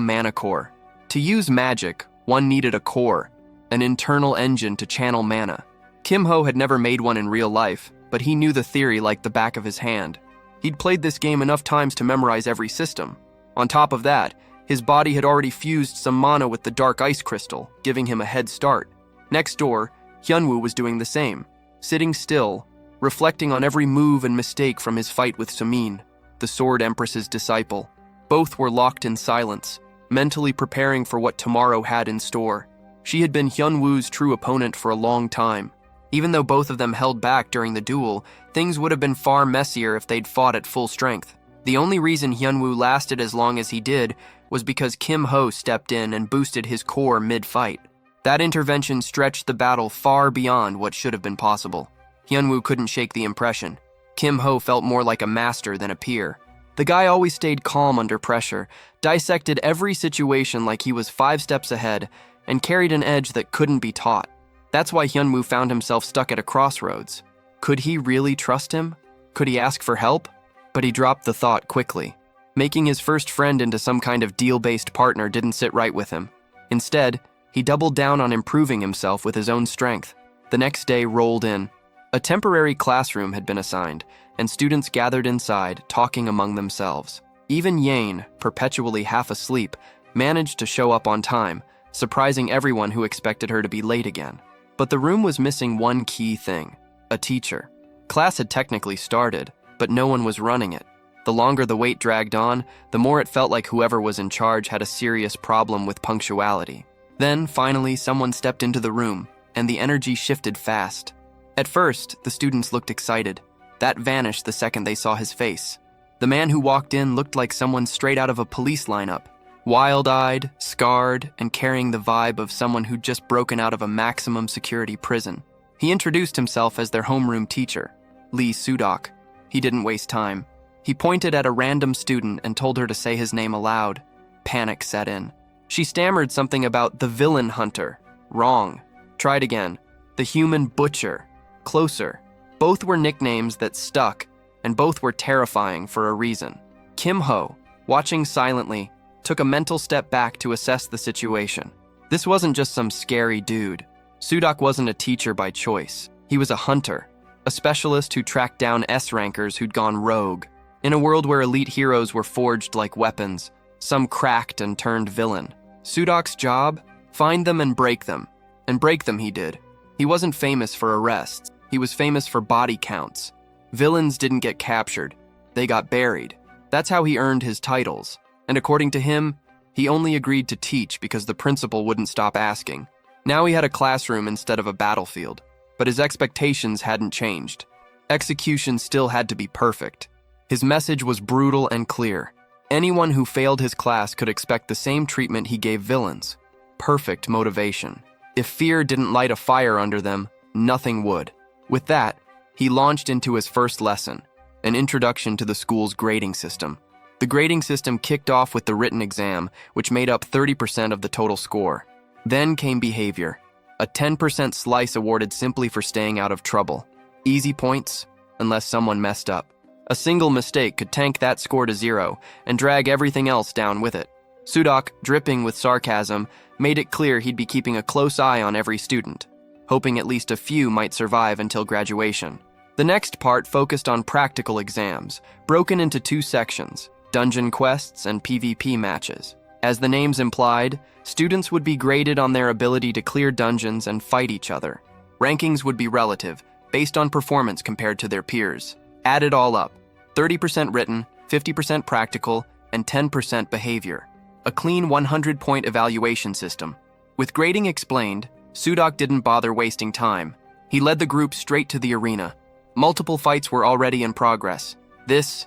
mana core. To use magic, one needed a core, an internal engine to channel mana. Kim-ho had never made one in real life, but he knew the theory like the back of his hand. He'd played this game enough times to memorize every system. On top of that, his body had already fused some mana with the dark ice crystal, giving him a head start. Next door, Hyunwoo was doing the same, sitting still, reflecting on every move and mistake from his fight with Sumin, the Sword Empress's disciple. Both were locked in silence, mentally preparing for what tomorrow had in store. She had been Hyunwoo's true opponent for a long time. Even though both of them held back during the duel, things would have been far messier if they'd fought at full strength. The only reason Hyunwoo lasted as long as he did was because Kim-ho stepped in and boosted his core mid-fight. That intervention stretched the battle far beyond what should have been possible. Hyunwoo couldn't shake the impression. Kim-ho felt more like a master than a peer. The guy always stayed calm under pressure, dissected every situation like he was 5 steps ahead, and carried an edge that couldn't be taught. That's why Hyunwoo found himself stuck at a crossroads. Could he really trust him? Could he ask for help? But he dropped the thought quickly. Making his first friend into some kind of deal-based partner didn't sit right with him. Instead, he doubled down on improving himself with his own strength. The next day rolled in. A temporary classroom had been assigned, and students gathered inside, talking among themselves. Even Yane, perpetually half asleep, managed to show up on time, surprising everyone who expected her to be late again. But the room was missing one key thing: a teacher. Class had technically started, but no one was running it. The longer the wait dragged on, the more it felt like whoever was in charge had a serious problem with punctuality. Then, finally, someone stepped into the room, and the energy shifted fast. At first, the students looked excited. That vanished the second they saw his face. The man who walked in looked like someone straight out of a police lineup. Wild-eyed, scarred, and carrying the vibe of someone who'd just broken out of a maximum security prison. He introduced himself as their homeroom teacher, Lee Sudok. He didn't waste time. He pointed at a random student and told her to say his name aloud. Panic set in. She stammered something about the villain hunter. Wrong. Tried again. The human butcher. Closer. Both were nicknames that stuck, and both were terrifying for a reason. Kim-ho, watching silently, took a mental step back to assess the situation. This wasn't just some scary dude. Sudok wasn't a teacher by choice. He was a hunter, a specialist who tracked down S-rankers who'd gone rogue. In a world where elite heroes were forged like weapons, some cracked and turned villain. Sudok's job? Find them and break them. And break them he did. He wasn't famous for arrests. He was famous for body counts. Villains didn't get captured. They got buried. That's how he earned his titles. And according to him, he only agreed to teach because the principal wouldn't stop asking. Now he had a classroom instead of a battlefield, but his expectations hadn't changed. Execution still had to be perfect. His message was brutal and clear. Anyone who failed his class could expect the same treatment he gave villains. Perfect motivation. If fear didn't light a fire under them, nothing would. With that, he launched into his first lesson, an introduction to the school's grading system. The grading system kicked off with the written exam, which made up 30% of the total score. Then came behavior, a 10% slice awarded simply for staying out of trouble. Easy points, unless someone messed up. A single mistake could tank that score to 0 and drag everything else down with it. Sudok, dripping with sarcasm, made it clear he'd be keeping a close eye on every student, hoping at least a few might survive until graduation. The next part focused on practical exams, broken into 2 sections: dungeon quests and PvP matches. As the names implied, students would be graded on their ability to clear dungeons and fight each other. Rankings would be relative, based on performance compared to their peers. Add it all up: 30% written, 50% practical, and 10% behavior. A clean 100-point evaluation system. With grading explained, Sudok didn't bother wasting time. He led the group straight to the arena. Multiple fights were already in progress. This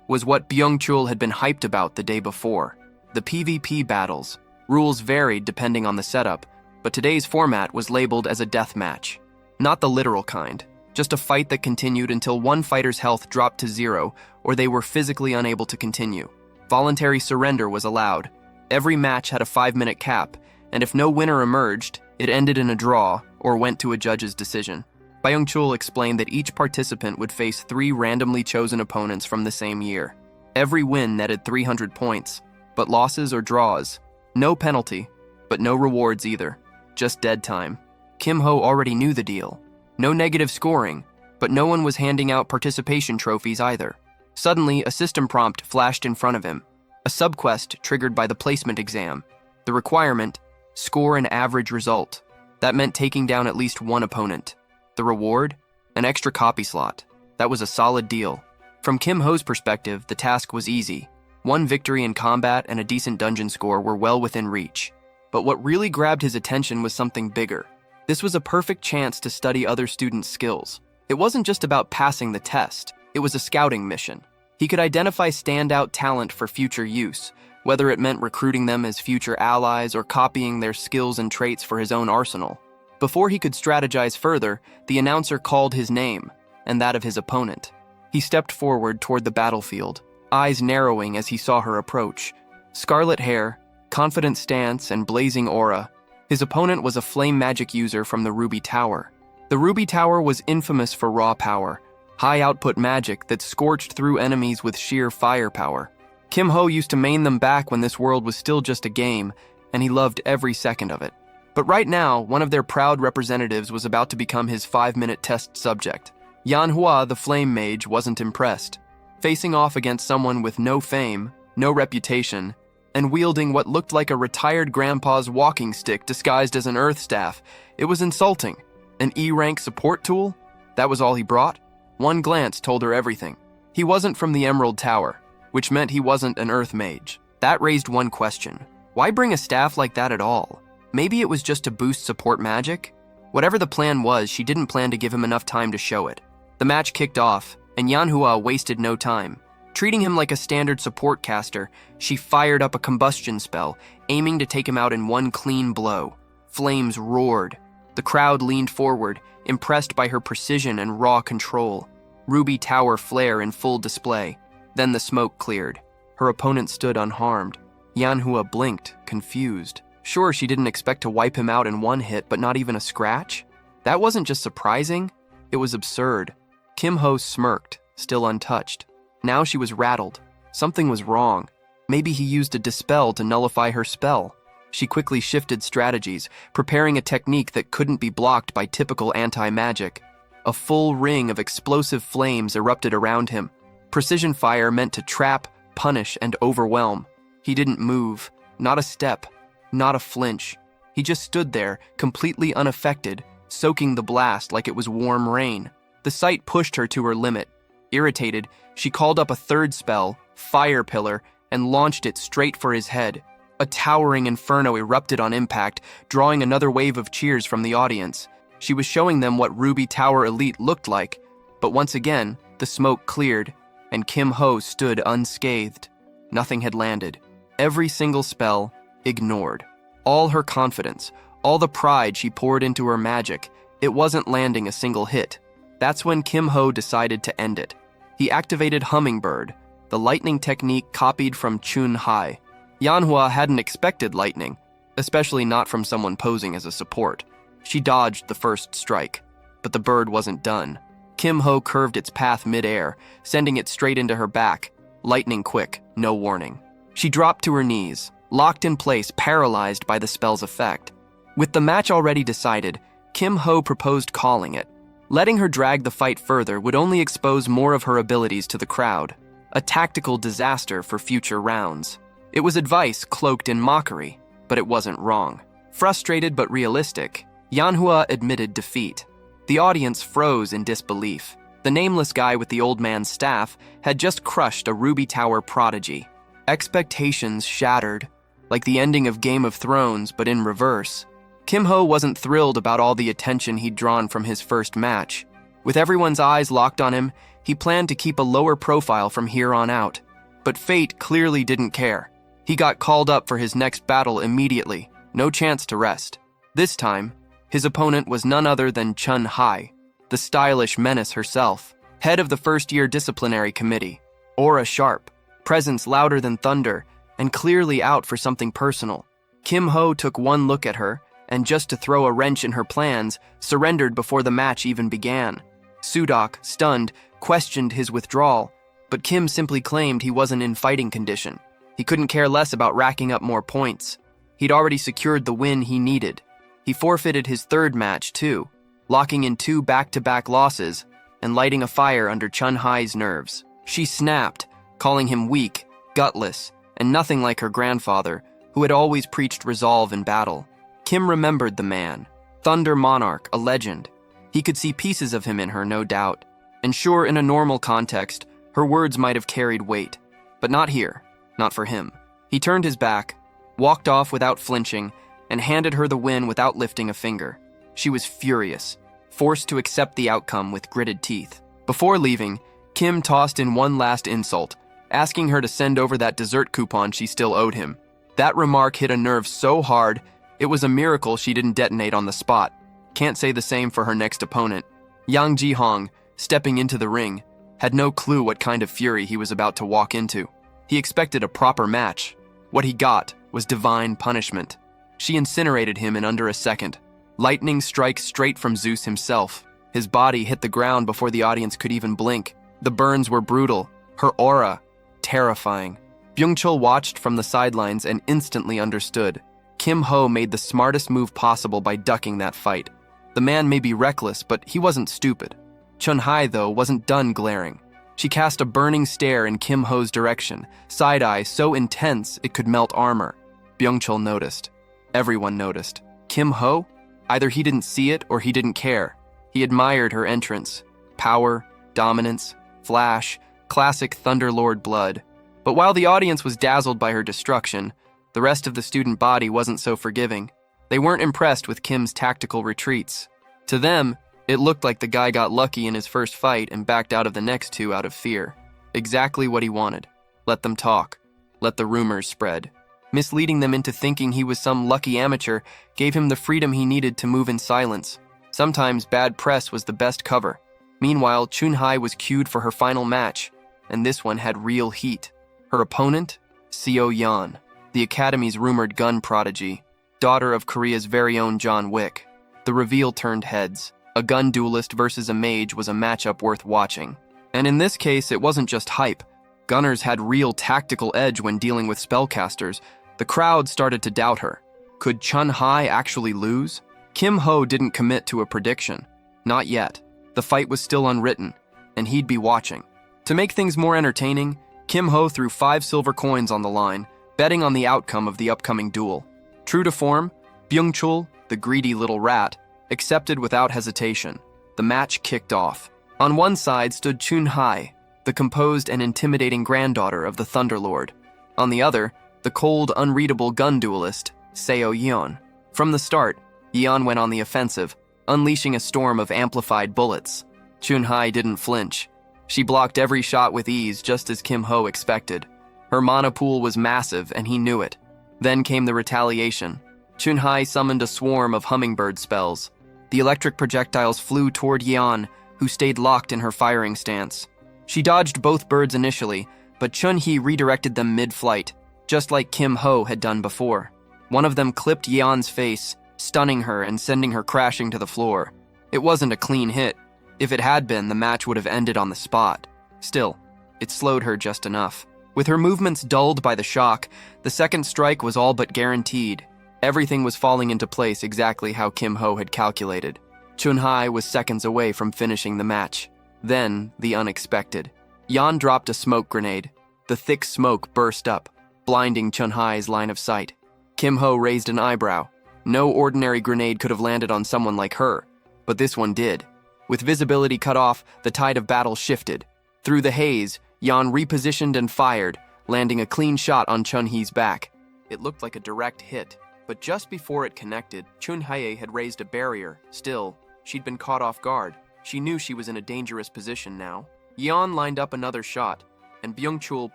was what Byung-chul had been hyped about the day before. The PvP battles. Rules varied depending on the setup, but today's format was labeled as a death match. Not the literal kind, just a fight that continued until one fighter's health dropped to 0 or they were physically unable to continue. Voluntary surrender was allowed. Every match had a 5-minute cap, and if no winner emerged, it ended in a draw or went to a judge's decision. Byung-chul explained that each participant would face 3 randomly chosen opponents from the same year. Every win netted 300 points, but losses or draws. No penalty, but no rewards either. Just dead time. Kim Ho already knew the deal. No negative scoring, but no one was handing out participation trophies either. Suddenly, a system prompt flashed in front of him. A subquest triggered by the placement exam. The requirement, score an average result. That meant taking down at least one opponent. The reward, an extra copy slot. That was a solid deal. From Kim Ho's perspective, the task was easy. One victory in combat and a decent dungeon score were well within reach. But what really grabbed his attention was something bigger. This was a perfect chance to study other students' skills. It wasn't just about passing the test, it was a scouting mission. He could identify standout talent for future use, whether it meant recruiting them as future allies or copying their skills and traits for his own arsenal. Before he could strategize further, the announcer called his name, and that of his opponent. He stepped forward toward the battlefield, eyes narrowing as he saw her approach. Scarlet hair, confident stance, and blazing aura. His opponent was a flame magic user from the Ruby Tower. The Ruby Tower was infamous for raw power, high-output magic that scorched through enemies with sheer firepower. Kim Ho used to main them back when this world was still just a game, and he loved every second of it. But right now, one of their proud representatives was about to become his 5-minute test subject. Manhua, the flame mage, wasn't impressed. Facing off against someone with no fame, no reputation, and wielding what looked like a retired grandpa's walking stick disguised as an earth staff, it was insulting. An E-rank support tool? That was all he brought? One glance told her everything. He wasn't from the Emerald Tower, which meant he wasn't an earth mage. That raised one question. Why bring a staff like that at all? Maybe it was just to boost support magic? Whatever the plan was, she didn't plan to give him enough time to show it. The match kicked off, and Yanhua wasted no time. Treating him like a standard support caster, she fired up a combustion spell, aiming to take him out in one clean blow. Flames roared. The crowd leaned forward, impressed by her precision and raw control. Ruby Tower flare in full display. Then the smoke cleared. Her opponent stood unharmed. Yanhua blinked, confused. Sure, she didn't expect to wipe him out in one hit, but not even a scratch? That wasn't just surprising, it was absurd. Kim Ho smirked, still untouched. Now she was rattled. Something was wrong. Maybe he used a dispel to nullify her spell. She quickly shifted strategies, preparing a technique that couldn't be blocked by typical anti-magic. A full ring of explosive flames erupted around him. Precision fire meant to trap, punish, and overwhelm. He didn't move, not a step, not a flinch. He just stood there, completely unaffected, soaking the blast like it was warm rain. The sight pushed her to her limit. Irritated, she called up a third spell, Fire Pillar, and launched it straight for his head. A towering inferno erupted on impact, drawing another wave of cheers from the audience. She was showing them what Ruby Tower Elite looked like, but once again, the smoke cleared, and Kim Ho stood unscathed. Nothing had landed. Every single spell, ignored. All her confidence, all the pride she poured into her magic, it wasn't landing a single hit. That's when Kim Ho decided to end it. He activated Hummingbird, the lightning technique copied from Chun Hai. Yanhua hadn't expected lightning, especially not from someone posing as a support. She dodged the first strike, but the bird wasn't done. Kim Ho curved its path mid-air, sending it straight into her back, lightning quick, no warning. She dropped to her knees, locked in place, paralyzed by the spell's effect. With the match already decided, Kim Ho proposed calling it. Letting her drag the fight further would only expose more of her abilities to the crowd, a tactical disaster for future rounds. It was advice cloaked in mockery, but it wasn't wrong. Frustrated but realistic, Yanhua admitted defeat. The audience froze in disbelief. The nameless guy with the old man's staff had just crushed a Ruby Tower prodigy. Expectations shattered, like the ending of Game of Thrones, but in reverse. Kim Ho wasn't thrilled about all the attention he'd drawn from his first match. With everyone's eyes locked on him, he planned to keep a lower profile from here on out. But fate clearly didn't care. He got called up for his next battle immediately, no chance to rest. This time, his opponent was none other than Chun Hai, the stylish menace herself, head of the first-year disciplinary committee. Aura sharp, presence louder than thunder, and clearly out for something personal. Kim Ho took one look at her, and just to throw a wrench in her plans, surrendered before the match even began. Sudok, stunned, questioned his withdrawal, but Kim simply claimed he wasn't in fighting condition. He couldn't care less about racking up more points. He'd already secured the win he needed. He forfeited his third match, too, locking in 2 back-to-back losses and lighting a fire under Chun-Hai's nerves. She snapped, calling him weak, gutless, and nothing like her grandfather, who had always preached resolve in battle. Kim remembered the man. Thunder Monarch, a legend. He could see pieces of him in her, no doubt. And sure, in a normal context, her words might have carried weight. But not here. Not for him. He turned his back, walked off without flinching, and handed her the win without lifting a finger. She was furious, forced to accept the outcome with gritted teeth. Before leaving, Kim tossed in one last insult, asking her to send over that dessert coupon she still owed him. That remark hit a nerve so hard, it was a miracle she didn't detonate on the spot. Can't say the same for her next opponent. Yang Ji-hong, stepping into the ring, had no clue what kind of fury he was about to walk into. He expected a proper match. What he got was divine punishment. She incinerated him in under a second. Lightning strikes straight from Zeus himself. His body hit the ground before the audience could even blink. The burns were brutal. Her aura, terrifying. Byung-chul watched from the sidelines and instantly understood. Kim Ho made the smartest move possible by ducking that fight. The man may be reckless, but he wasn't stupid. Chun-Hai, though, wasn't done glaring. She cast a burning stare in Kim Ho's direction, side-eye so intense it could melt armor. Byung-chul noticed. Everyone noticed. Kim Ho? Either he didn't see it or he didn't care. He admired her entrance. Power, dominance, flash, classic Thunderlord blood. But while the audience was dazzled by her destruction, the rest of the student body wasn't so forgiving. They weren't impressed with Kim's tactical retreats. To them, it looked like the guy got lucky in his first fight and backed out of the next 2 out of fear. Exactly what he wanted. Let them talk. Let the rumors spread. Misleading them into thinking he was some lucky amateur gave him the freedom he needed to move in silence. Sometimes bad press was the best cover. Meanwhile, Chun-Hai was cued for her final match, and this one had real heat. Her opponent? Seo Yeon, the Academy's rumored gun prodigy, daughter of Korea's very own John Wick. The reveal turned heads. A gun duelist versus a mage was a matchup worth watching. And in this case, it wasn't just hype. Gunners had real tactical edge when dealing with spellcasters. The crowd started to doubt her. Could Chun-Hai actually lose? Kim Ho didn't commit to a prediction. Not yet. The fight was still unwritten, and he'd be watching. To make things more entertaining, Kim Ho threw 5 silver coins on the line, betting on the outcome of the upcoming duel. True to form, Byung-chul, the greedy little rat, accepted without hesitation. The match kicked off. On one side stood Chun-Hai, the composed and intimidating granddaughter of the Thunderlord. On the other, the cold, unreadable gun duelist, Seo Yeon. From the start, Yeon went on the offensive, unleashing a storm of amplified bullets. Chun-Hai didn't flinch. She blocked every shot with ease, just as Kim Ho expected. Her mana pool was massive, and he knew it. Then came the retaliation. Chun-Hai summoned a swarm of hummingbird spells. The electric projectiles flew toward Yeon, who stayed locked in her firing stance. She dodged both birds initially, but Chun-Hee redirected them mid-flight, just like Kim Ho had done before. One of them clipped Yeon's face, stunning her and sending her crashing to the floor. It wasn't a clean hit. If it had been, the match would have ended on the spot. Still, it slowed her just enough. With her movements dulled by the shock, the second strike was all but guaranteed. Everything was falling into place exactly how Kim Ho had calculated. Chun-Hai was seconds away from finishing the match. Then, the unexpected. Yeon dropped a smoke grenade. The thick smoke burst up, blinding Chun-Hai's line of sight. Kim Ho raised an eyebrow. No ordinary grenade could have landed on someone like her, but this one did. With visibility cut off, the tide of battle shifted. Through the haze, Yeon repositioned and fired, landing a clean shot on Chun-Hee's back. It looked like a direct hit, but just before it connected, Chun-Hae had raised a barrier. Still, she'd been caught off guard. She knew she was in a dangerous position now. Yeon lined up another shot, and Byung-chul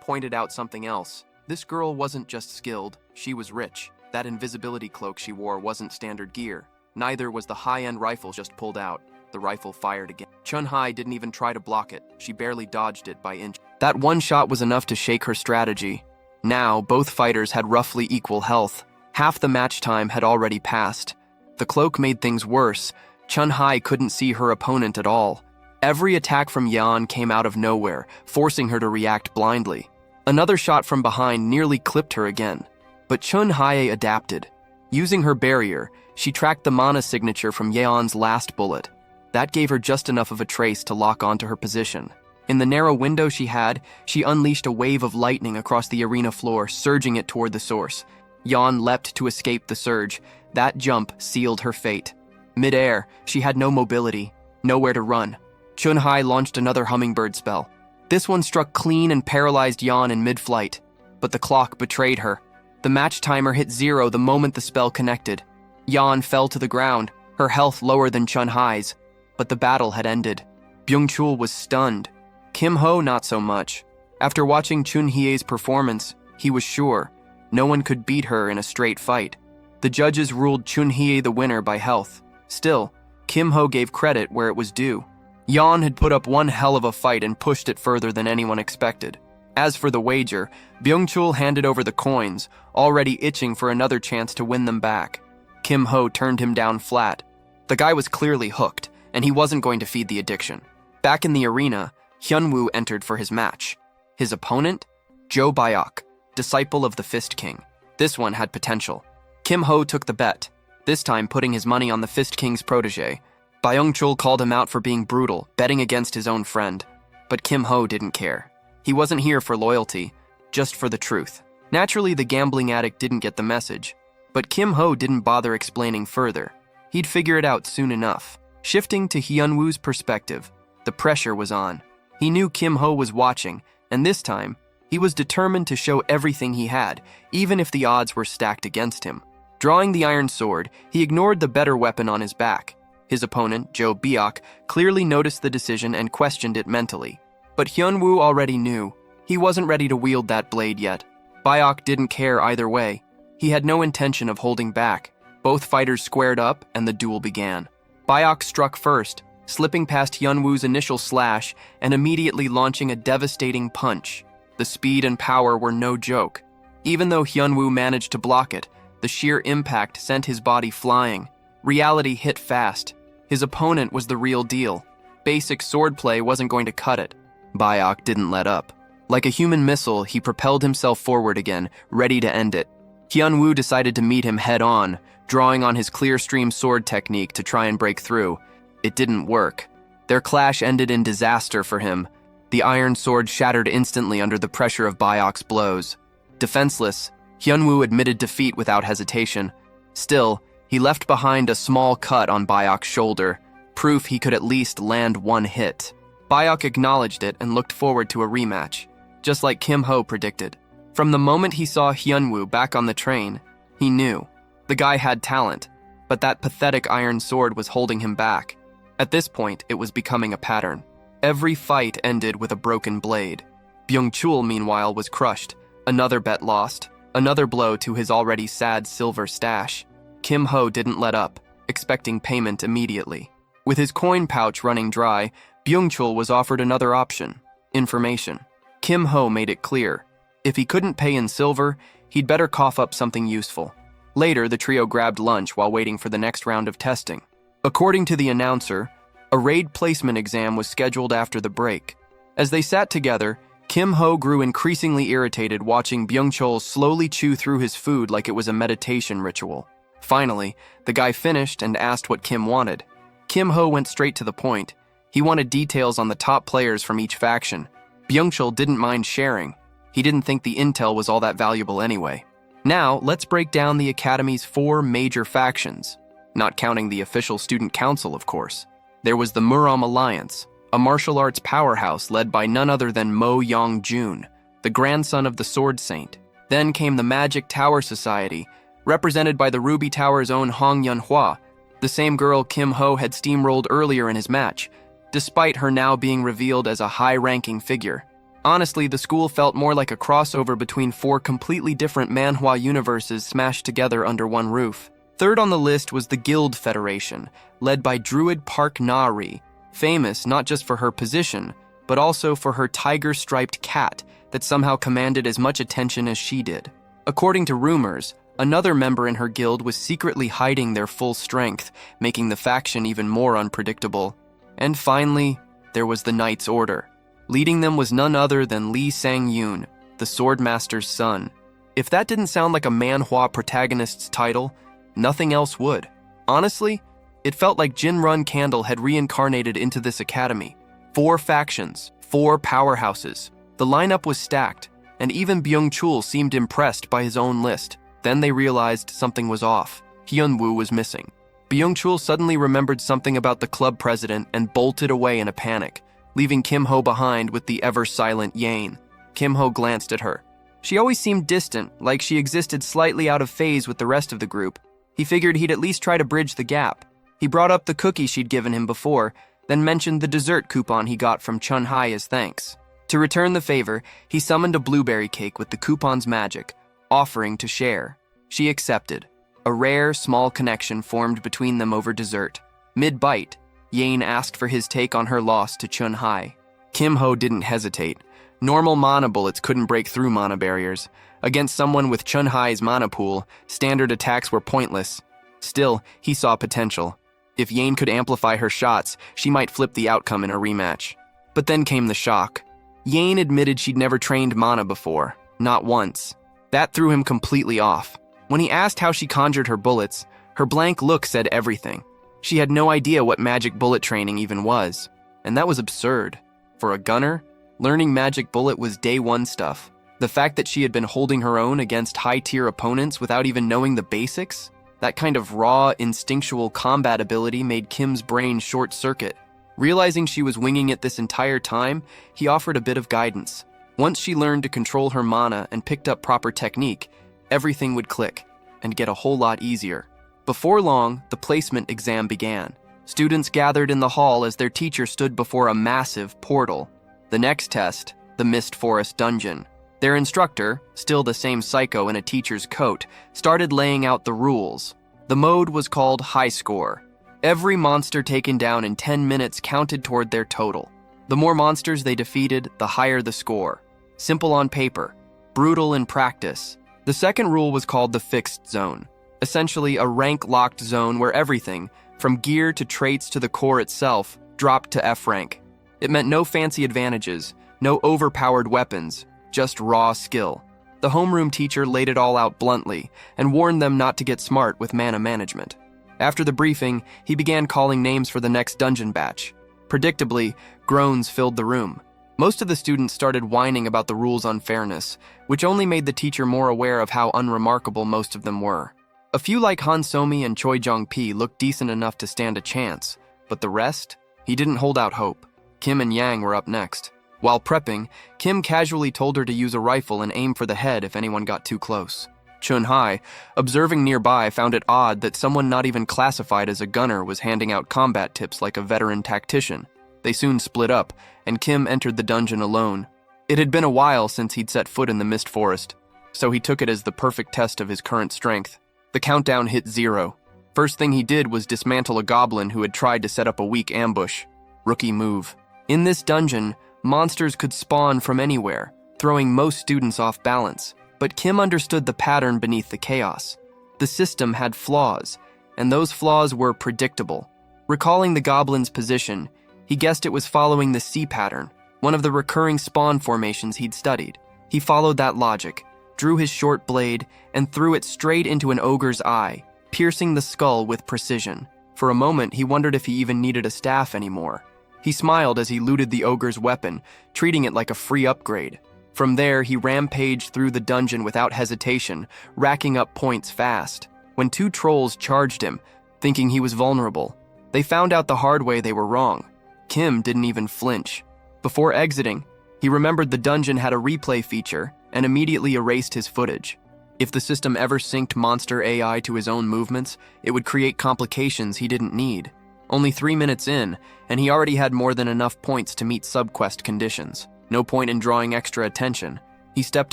pointed out something else. This girl wasn't just skilled, she was rich. That invisibility cloak she wore wasn't standard gear. Neither was the high-end rifle just pulled out. The rifle fired again. Chun-Hai didn't even try to block it. She barely dodged it by inch. That one shot was enough to shake her strategy. Now, both fighters had roughly equal health. Half the match time had already passed. The cloak made things worse. Chun-Hai couldn't see her opponent at all. Every attack from Yan came out of nowhere, forcing her to react blindly. Another shot from behind nearly clipped her again. But Chun-Hai adapted. Using her barrier, she tracked the mana signature from Yeon's last bullet. That gave her just enough of a trace to lock onto her position. In the narrow window she had, she unleashed a wave of lightning across the arena floor, surging it toward the source. Yeon leapt to escape the surge. That jump sealed her fate. Mid-air, she had no mobility, nowhere to run. Chun-Hai launched another hummingbird spell. This one struck clean and paralyzed Yeon in mid-flight. But the clock betrayed her. The match timer hit 0 the moment the spell connected. Yeon fell to the ground, her health lower than Chun-Hai's. But the battle had ended. Byung-chul was stunned. Kim Ho not so much. After watching Chun-Hye's performance, he was sure no one could beat her in a straight fight. The judges ruled Chun-Hye the winner by health. Still, Kim Ho gave credit where it was due. Yeon had put up one hell of a fight and pushed it further than anyone expected. As for the wager, Byung-chul handed over the coins, already itching for another chance to win them back. Kim Ho turned him down flat. The guy was clearly hooked, and he wasn't going to feed the addiction. Back in the arena, Hyunwoo entered for his match. His opponent? Jo Byok, disciple of the Fist King. This one had potential. Kim Ho took the bet, this time putting his money on the Fist King's protege. Byung-chul called him out for being brutal, betting against his own friend. But Kim Ho didn't care. He wasn't here for loyalty, just for the truth. Naturally, the gambling addict didn't get the message. But Kim Ho didn't bother explaining further. He'd figure it out soon enough. Shifting to Hyunwoo's perspective, the pressure was on. He knew Kim Ho was watching, and this time, he was determined to show everything he had, even if the odds were stacked against him. Drawing the iron sword, he ignored the better weapon on his back. His opponent, Jo Byok, clearly noticed the decision and questioned it mentally. But Hyunwoo already knew. He wasn't ready to wield that blade yet. Byok didn't care either way. He had no intention of holding back. Both fighters squared up, and the duel began. Byok struck first, slipping past Hyunwoo's initial slash and immediately launching a devastating punch. The speed and power were no joke. Even though Hyunwoo managed to block it, the sheer impact sent his body flying. Reality hit fast. His opponent was the real deal. Basic swordplay wasn't going to cut it. Byok didn't let up. Like a human missile, he propelled himself forward again, ready to end it. Hyunwoo decided to meet him head-on, drawing on his clear-stream sword technique to try and break through. It didn't work. Their clash ended in disaster for him. The iron sword shattered instantly under the pressure of Byok's blows. Defenseless, Hyunwoo admitted defeat without hesitation. Still, he left behind a small cut on Byok's shoulder, proof he could at least land one hit. Byok acknowledged it and looked forward to a rematch, just like Kim Ho predicted. From the moment he saw Hyunwoo back on the train, he knew. The guy had talent, but that pathetic iron sword was holding him back. At this point, it was becoming a pattern. Every fight ended with a broken blade. Byung-chul, meanwhile, was crushed. Another bet lost. Another blow to his already sad silver stash. Kim Ho didn't let up, expecting payment immediately. With his coin pouch running dry, Byung-chul was offered another option: information. Kim Ho made it clear. If he couldn't pay in silver, he'd better cough up something useful. Later, the trio grabbed lunch while waiting for the next round of testing. According to the announcer, a raid placement exam was scheduled after the break. As they sat together, Kim Ho grew increasingly irritated watching Byung-chul slowly chew through his food like it was a meditation ritual. Finally, the guy finished and asked what Kim wanted. Kim Ho went straight to the point. He wanted details on the top players from each faction. Byung-chul didn't mind sharing. He didn't think the intel was all that valuable anyway. Now, let's break down the Academy's 4 major factions. Not counting the official student council, of course. There was the Murom Alliance, a martial arts powerhouse led by none other than Mo Yong-jun, the grandson of the Sword Saint. Then came the Magic Tower Society, represented by the Ruby Tower's own Hong Yunhua, the same girl Kim Ho had steamrolled earlier in his match, despite her now being revealed as a high-ranking figure. Honestly, the school felt more like a crossover between 4 completely different Manhua universes smashed together under one roof. Third on the list was the Guild Federation, led by Druid Park Na-ri, famous not just for her position, but also for her tiger-striped cat that somehow commanded as much attention as she did. According to rumors, Another member in her guild was secretly hiding their full strength, making the faction even more unpredictable. And finally, there was the Knight's Order. Leading them was none other than Lee Sang-yoon, the Swordmaster's son. If that didn't sound like a Manhua protagonist's title, nothing else would. Honestly, it felt like Jinrun Candle had reincarnated into this academy. 4 factions, 4 powerhouses. The lineup was stacked, and even Byung-chul seemed impressed by his own list. Then they realized something was off. Hyun-woo was missing. Byung-chul suddenly remembered something about the club president and bolted away in a panic, leaving Kim-ho behind with the ever-silent Yane. Kim-ho glanced at her. She always seemed distant, like she existed slightly out of phase with the rest of the group. He figured he'd at least try to bridge the gap. He brought up the cookie she'd given him before, then mentioned the dessert coupon he got from Chun-hai as thanks. To return the favor, he summoned a blueberry cake with the coupon's magic, offering to share. She accepted. A rare, small connection formed between them over dessert. Mid-bite, Yane asked for his take on her loss to Chun-hai. Kim-ho didn't hesitate. Normal mana bullets couldn't break through mana barriers. Against someone with Chun-hai's mana pool, standard attacks were pointless. Still, he saw potential. If Yane could amplify her shots, she might flip the outcome in a rematch. But then came the shock. Yane admitted she'd never trained mana before, not once. That threw him completely off. When he asked how she conjured her bullets, her blank look said everything. She had no idea what magic bullet training even was, and that was absurd. For a gunner, learning magic bullet was day one stuff. The fact that she had been holding her own against high-tier opponents without even knowing the basics, that kind of raw, instinctual combat ability made Kim's brain short-circuit. Realizing she was winging it this entire time, he offered a bit of guidance. Once she learned to control her mana and picked up proper technique, everything would click and get a whole lot easier. Before long, the placement exam began. Students gathered in the hall as their teacher stood before a massive portal. The next test, the Mist Forest Dungeon. Their instructor, still the same psycho in a teacher's coat, started laying out the rules. The mode was called High Score. Every monster taken down in 10 minutes counted toward their total. The more monsters they defeated, the higher the score. Simple on paper, brutal in practice. The second rule was called the Fixed Zone, essentially a rank-locked zone where everything, from gear to traits to the core itself, dropped to F rank. It meant no fancy advantages, no overpowered weapons, just raw skill. The homeroom teacher laid it all out bluntly and warned them not to get smart with mana management. After the briefing, he began calling names for the next dungeon batch. Predictably, groans filled the room. Most of the students started whining about the rules' unfairness, which only made the teacher more aware of how unremarkable most of them were. A few like Han Somi and Choi Jong-pi looked decent enough to stand a chance, but the rest? He didn't hold out hope. Kim and Yang were up next. While prepping, Kim casually told her to use a rifle and aim for the head if anyone got too close. Chun-hai, observing nearby, found it odd that someone not even classified as a gunner was handing out combat tips like a veteran tactician. They soon split up, and Kim entered the dungeon alone. It had been a while since he'd set foot in the Mist Forest, so he took it as the perfect test of his current strength. The countdown hit 0. First thing he did was dismantle a goblin who had tried to set up a weak ambush. Rookie move. In this dungeon, monsters could spawn from anywhere, throwing most students off balance. But Kim understood the pattern beneath the chaos. The system had flaws, and those flaws were predictable. Recalling the goblin's position, he guessed it was following the C pattern, one of the recurring spawn formations he'd studied. He followed that logic, drew his short blade, and threw it straight into an ogre's eye, piercing the skull with precision. For a moment, he wondered if he even needed a staff anymore. He smiled as he looted the ogre's weapon, treating it like a free upgrade. From there, he rampaged through the dungeon without hesitation, racking up points fast. When 2 trolls charged him, thinking he was vulnerable, they found out the hard way they were wrong. Kim didn't even flinch. Before exiting, he remembered the dungeon had a replay feature and immediately erased his footage. If the system ever synced monster AI to his own movements, it would create complications he didn't need. Only 3 minutes in, and he already had more than enough points to meet subquest conditions. No point in drawing extra attention. He stepped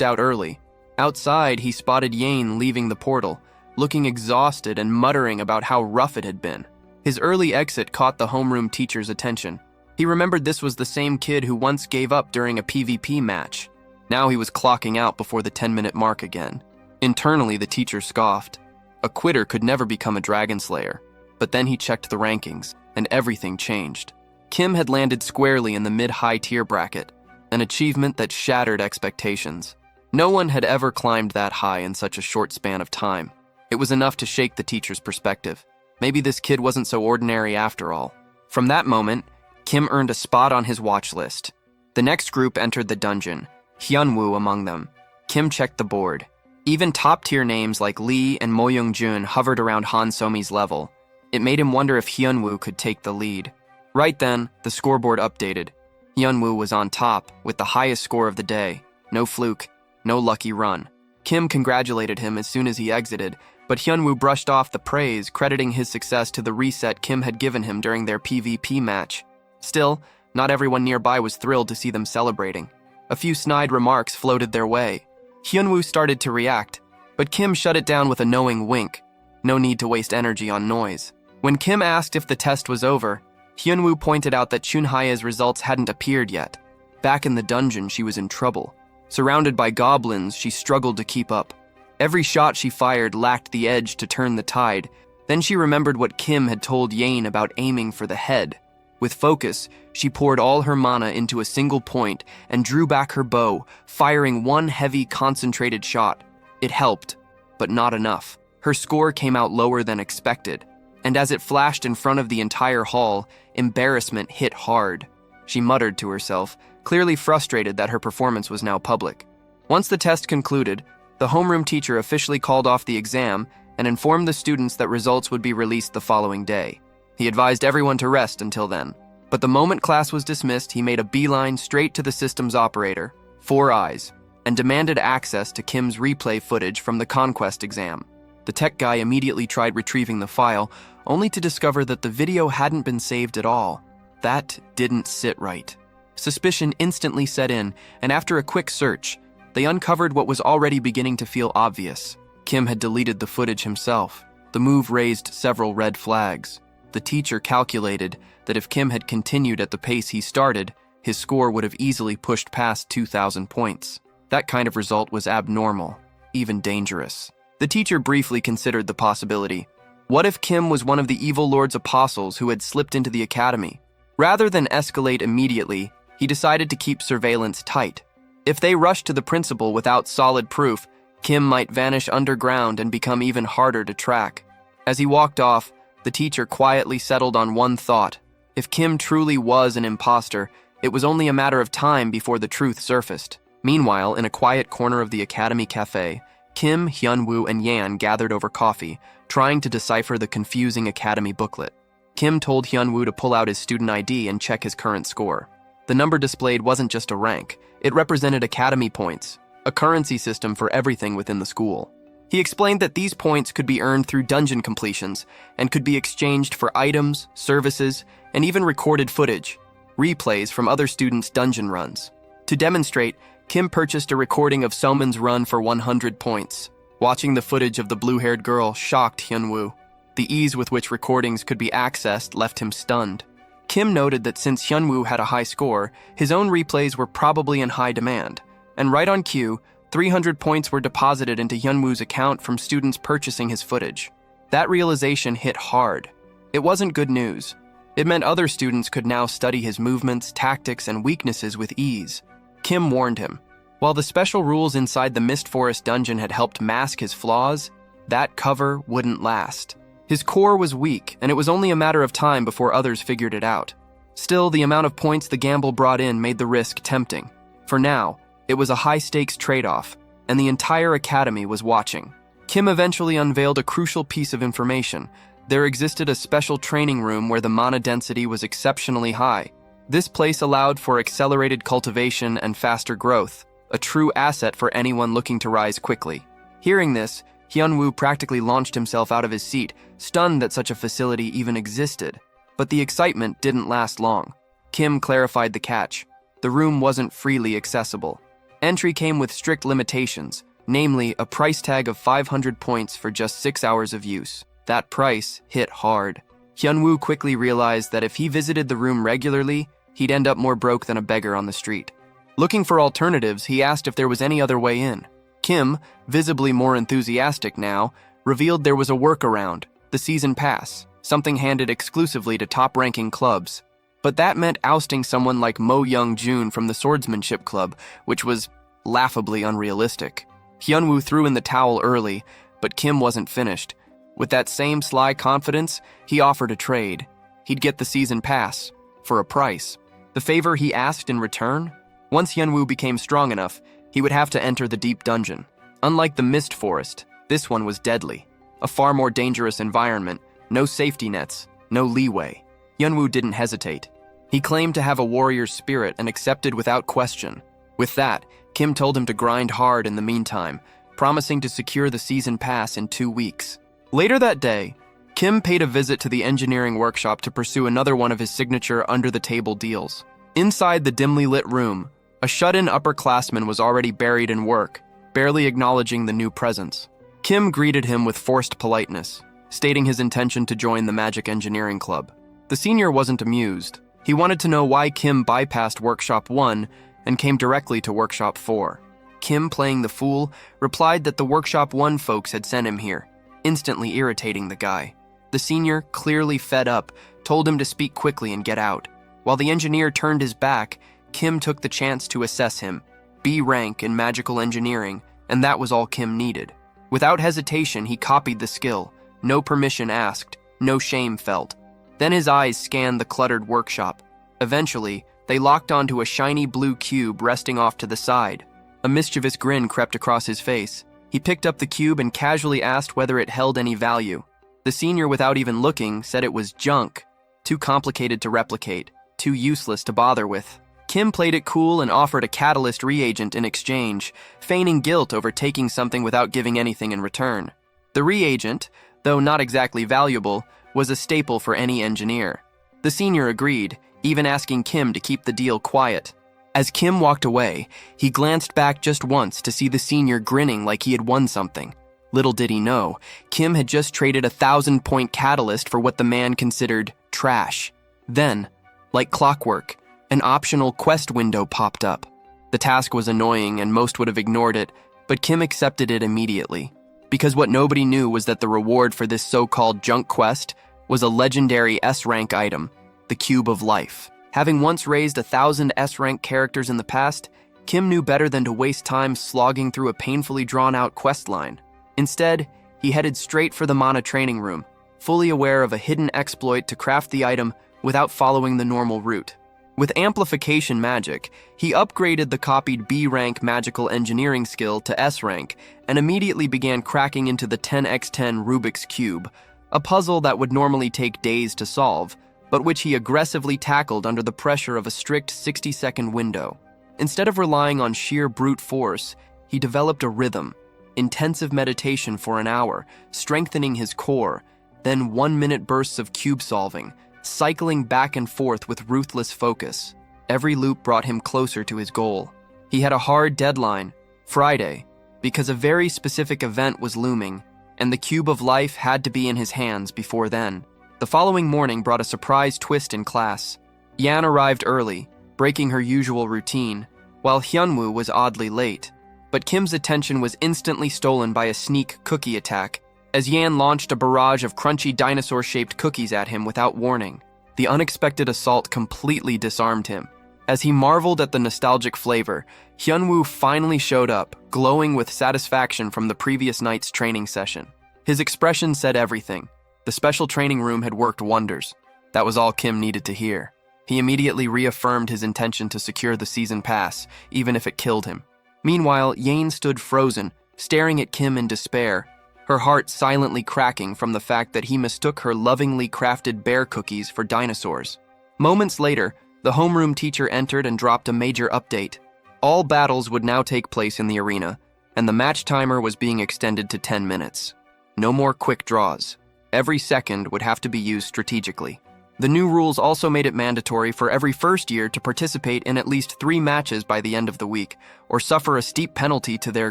out early. Outside, he spotted Yane leaving the portal, looking exhausted and muttering about how rough it had been. His early exit caught the homeroom teacher's attention. He remembered this was the same kid who once gave up during a PvP match. Now he was clocking out before the 10-minute mark again. Internally, the teacher scoffed. A quitter could never become a dragon slayer. But then he checked the rankings, and everything changed. Kim had landed squarely in the mid-high tier bracket, an achievement that shattered expectations. No one had ever climbed that high in such a short span of time. It was enough to shake the teacher's perspective. Maybe this kid wasn't so ordinary after all. From that moment, Kim earned a spot on his watch list. The next group entered the dungeon, Hyunwoo among them. Kim checked the board. Even top-tier names like Lee and Mo Young-jun hovered around Han Somi's level. It made him wonder if Hyunwoo could take the lead. Right then, the scoreboard updated. Hyunwoo was on top, with the highest score of the day. No fluke, no lucky run. Kim congratulated him as soon as he exited, but Hyunwoo brushed off the praise, crediting his success to the reset Kim had given him during their PvP match. Still, not everyone nearby was thrilled to see them celebrating. A few snide remarks floated their way. Hyunwoo started to react, but Kim shut it down with a knowing wink. No need to waste energy on noise. When Kim asked if the test was over, Hyunwoo pointed out that Chunhae's results hadn't appeared yet. Back in the dungeon, she was in trouble. Surrounded by goblins, she struggled to keep up. Every shot she fired lacked the edge to turn the tide. Then she remembered what Kim had told Yane about aiming for the head. With focus, she poured all her mana into a single point and drew back her bow, firing one heavy, concentrated shot. It helped, but not enough. Her score came out lower than expected, and as it flashed in front of the entire hall, embarrassment hit hard. She muttered to herself, clearly frustrated that her performance was now public. Once the test concluded, the homeroom teacher officially called off the exam and informed the students that results would be released the following day. He advised everyone to rest until then. But the moment class was dismissed, he made a beeline straight to the system's operator, Four Eyes, and demanded access to Kim's replay footage from the Conquest exam. The tech guy immediately tried retrieving the file, only to discover that the video hadn't been saved at all. That didn't sit right. Suspicion instantly set in, and after a quick search, they uncovered what was already beginning to feel obvious. Kim had deleted the footage himself. The move raised several red flags. The teacher calculated that if Kim had continued at the pace he started, his score would have easily pushed past 2,000 points. That kind of result was abnormal, even dangerous. The teacher briefly considered the possibility. What if Kim was one of the evil lord's apostles who had slipped into the academy? Rather than escalate immediately, he decided to keep surveillance tight. If they rushed to the principal without solid proof, Kim might vanish underground and become even harder to track. As he walked off, the teacher quietly settled on one thought. If Kim truly was an imposter, it was only a matter of time before the truth surfaced. Meanwhile, in a quiet corner of the academy cafe, Kim, Hyunwoo, and Yan gathered over coffee, trying to decipher the confusing academy booklet. Kim told Hyunwoo to pull out his student ID and check his current score. The number displayed wasn't just a rank, it represented academy points, a currency system for everything within the school. He explained that these points could be earned through dungeon completions and could be exchanged for items, services, and even recorded footage, replays from other students' dungeon runs. To demonstrate, Kim purchased a recording of Soman's run for 100 points. Watching the footage of the blue-haired girl shocked Hyunwoo. The ease with which recordings could be accessed left him stunned. Kim noted that since Hyunwoo had a high score, his own replays were probably in high demand, and right on cue, 300 points were deposited into Hyunwoo's account from students purchasing his footage. That realization hit hard. It wasn't good news. It meant other students could now study his movements, tactics, and weaknesses with ease. Kim warned him. While the special rules inside the Mist Forest dungeon had helped mask his flaws, that cover wouldn't last. His core was weak, and it was only a matter of time before others figured it out. Still, the amount of points the gamble brought in made the risk tempting. For now, it was a high-stakes trade-off, and the entire academy was watching. Kim eventually unveiled a crucial piece of information. There existed a special training room where the mana density was exceptionally high. This place allowed for accelerated cultivation and faster growth, a true asset for anyone looking to rise quickly. Hearing this, Hyunwoo practically launched himself out of his seat, stunned that such a facility even existed. But the excitement didn't last long. Kim clarified the catch. The room wasn't freely accessible. Entry came with strict limitations, namely a price tag of 500 points for just 6 hours of use. That price hit hard. Hyunwoo quickly realized that if he visited the room regularly, he'd end up more broke than a beggar on the street. Looking for alternatives, he asked if there was any other way in. Kim, visibly more enthusiastic now, revealed there was a workaround, the season pass, something handed exclusively to top-ranking clubs. But that meant ousting someone like Mo Young-jun from the swordsmanship club, which was laughably unrealistic. Hyunwoo threw in the towel early, but Kim wasn't finished. With that same sly confidence, he offered a trade. He'd get the season pass, for a price. The favor he asked in return? Once Hyunwoo became strong enough, he would have to enter the deep dungeon. Unlike the Mist Forest, this one was deadly. A far more dangerous environment, no safety nets, no leeway. Hyunwoo didn't hesitate. He claimed to have a warrior's spirit and accepted without question. With that, Kim told him to grind hard in the meantime, promising to secure the season pass in 2 weeks. Later that day, Kim paid a visit to the engineering workshop to pursue another one of his signature under-the-table deals. Inside the dimly lit room, a shut-in upperclassman was already buried in work, barely acknowledging the new presence. Kim greeted him with forced politeness, stating his intention to join the Magic Engineering Club. The senior wasn't amused. He wanted to know why Kim bypassed Workshop 1 and came directly to Workshop 4. Kim, playing the fool, replied that the Workshop 1 folks had sent him here, instantly irritating the guy. The senior, clearly fed up, told him to speak quickly and get out. While the engineer turned his back, Kim took the chance to assess him, B rank in magical engineering, and that was all Kim needed. Without hesitation, he copied the skill, no permission asked, no shame felt. Then his eyes scanned the cluttered workshop. Eventually, they locked onto a shiny blue cube resting off to the side. A mischievous grin crept across his face. He picked up the cube and casually asked whether it held any value. The senior, without even looking, said it was junk, too complicated to replicate, too useless to bother with. Kim played it cool and offered a catalyst reagent in exchange, feigning guilt over taking something without giving anything in return. The reagent, though not exactly valuable, was a staple for any engineer. The senior agreed, even asking Kim to keep the deal quiet. As Kim walked away, he glanced back just once to see the senior grinning like he had won something. Little did he know, Kim had just traded a 1,000-point catalyst for what the man considered trash. Then, like clockwork, an optional quest window popped up. The task was annoying and most would have ignored it, but Kim accepted it immediately. Because what nobody knew was that the reward for this so-called junk quest was a legendary S-rank item, the Cube of Life. Having once raised 1,000 S-rank characters in the past, Kim knew better than to waste time slogging through a painfully drawn-out quest line. Instead, he headed straight for the Mana training room, fully aware of a hidden exploit to craft the item without following the normal route. With amplification magic, he upgraded the copied B-rank magical engineering skill to S-rank and immediately began cracking into the 10x10 Rubik's Cube, a puzzle that would normally take days to solve, but which he aggressively tackled under the pressure of a strict 60-second window. Instead of relying on sheer brute force, he developed a rhythm, intensive meditation for an hour, strengthening his core, then 1-minute bursts of cube solving, cycling back and forth with ruthless focus. Every loop brought him closer to his goal. He had a hard deadline, Friday, because a very specific event was looming, and the Cube of Life had to be in his hands before then. The following morning brought a surprise twist in class. Yan arrived early, breaking her usual routine, while Hyunwoo was oddly late. But Kim's attention was instantly stolen by a sneak cookie attack, as Yan launched a barrage of crunchy dinosaur-shaped cookies at him without warning. The unexpected assault completely disarmed him. As he marveled at the nostalgic flavor, Hyunwoo finally showed up, glowing with satisfaction from the previous night's training session. His expression said everything. The special training room had worked wonders. That was all Kim needed to hear. He immediately reaffirmed his intention to secure the season pass, even if it killed him. Meanwhile, Yane stood frozen, staring at Kim in despair, her heart silently cracking from the fact that he mistook her lovingly crafted bear cookies for dinosaurs. Moments later, the homeroom teacher entered and dropped a major update. All battles would now take place in the arena, and the match timer was being extended to 10 minutes. No more quick draws. Every second would have to be used strategically. The new rules also made it mandatory for every first year to participate in at least 3 matches by the end of the week, or suffer a steep penalty to their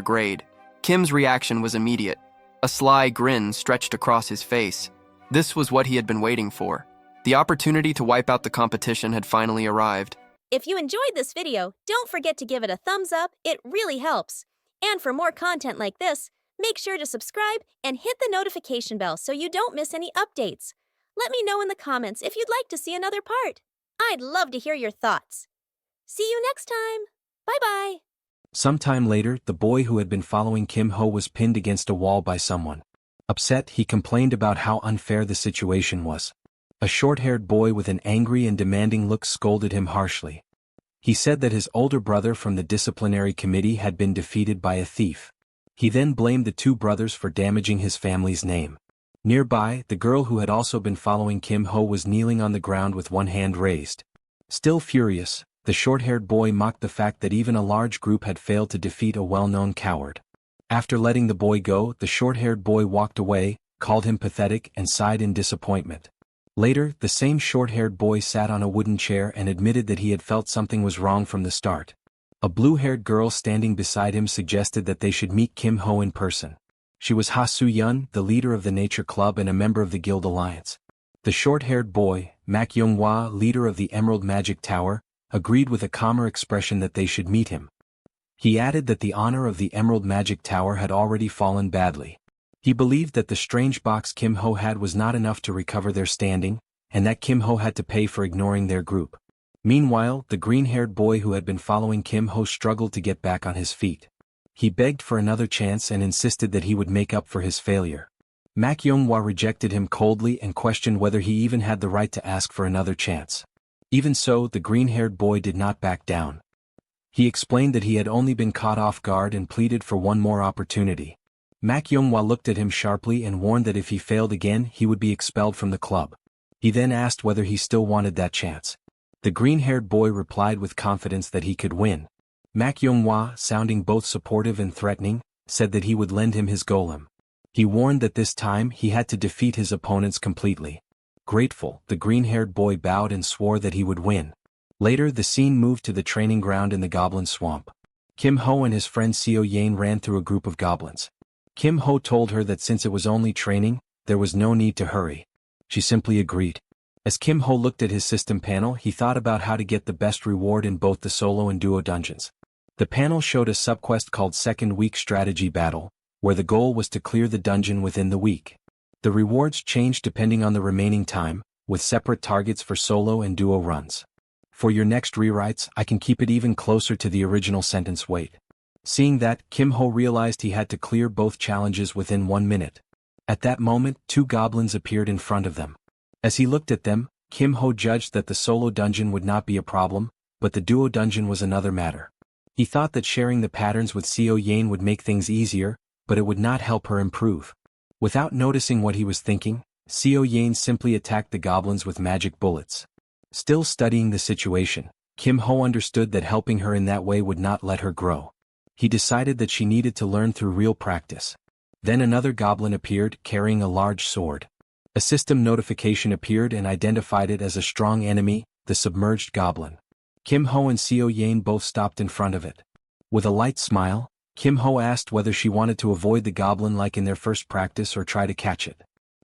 grade. Kim's reaction was immediate. A sly grin stretched across his face. This was what he had been waiting for. The opportunity to wipe out the competition had finally arrived. If you enjoyed this video, don't forget to give it a thumbs up, it really helps. And for more content like this, make sure to subscribe and hit the notification bell so you don't miss any updates. Let me know in the comments if you'd like to see another part. I'd love to hear your thoughts. See you next time. Bye-bye. Sometime later, the boy who had been following Kim Ho was pinned against a wall by someone. Upset, he complained about how unfair the situation was. A short-haired boy with an angry and demanding look scolded him harshly. He said that his older brother from the disciplinary committee had been defeated by a thief. He then blamed the two brothers for damaging his family's name. Nearby, the girl who had also been following Kim Ho was kneeling on the ground with one hand raised. Still furious, the short-haired boy mocked the fact that even a large group had failed to defeat a well-known coward. After letting the boy go, the short-haired boy walked away, called him pathetic, and sighed in disappointment. Later, the same short-haired boy sat on a wooden chair and admitted that he had felt something was wrong from the start. A blue-haired girl standing beside him suggested that they should meet Kim Ho in person. She was Ha Soo-yeon, the leader of the Nature Club and a member of the Guild Alliance. The short-haired boy, Mak Young-hwa, leader of the Emerald Magic Tower, agreed with a calmer expression that they should meet him. He added that the honor of the Emerald Magic Tower had already fallen badly. He believed that the strange box Kim Ho had was not enough to recover their standing, and that Kim Ho had to pay for ignoring their group. Meanwhile, the green-haired boy who had been following Kim Ho struggled to get back on his feet. He begged for another chance and insisted that he would make up for his failure. Mak Young-hwa rejected him coldly and questioned whether he even had the right to ask for another chance. Even so, the green-haired boy did not back down. He explained that he had only been caught off guard and pleaded for one more opportunity. Mak Young-hwa looked at him sharply and warned that if he failed again he would be expelled from the club. He then asked whether he still wanted that chance. The green-haired boy replied with confidence that he could win. Mak Young-hwa, sounding both supportive and threatening, said that he would lend him his golem. He warned that this time he had to defeat his opponents completely. Grateful, the green-haired boy bowed and swore that he would win. Later, the scene moved to the training ground in the Goblin Swamp. Kim Ho and his friend Seo-yeon ran through a group of goblins. Kim Ho told her that since it was only training, there was no need to hurry. She simply agreed. As Kim Ho looked at his system panel, he thought about how to get the best reward in both the solo and duo dungeons. The panel showed a subquest called Second Week Strategy Battle, where the goal was to clear the dungeon within the week. The rewards changed depending on the remaining time, with separate targets for solo and duo runs. For your next rewrites, I can keep it even closer to the original sentence weight. Seeing that, Kim Ho realized he had to clear both challenges within 1 minute. At that moment, two goblins appeared in front of them. As he looked at them, Kim Ho judged that the solo dungeon would not be a problem, but the duo dungeon was another matter. He thought that sharing the patterns with Seo-yeon would make things easier, but it would not help her improve. Without noticing what he was thinking, Seo-yeon simply attacked the goblins with magic bullets. Still studying the situation, Kim Ho understood that helping her in that way would not let her grow. He decided that she needed to learn through real practice. Then another goblin appeared, carrying a large sword. A system notification appeared and identified it as a strong enemy, the submerged goblin. Kim Ho and Seo-yeon both stopped in front of it. With a light smile, Kim Ho asked whether she wanted to avoid the goblin like in their first practice or try to catch it.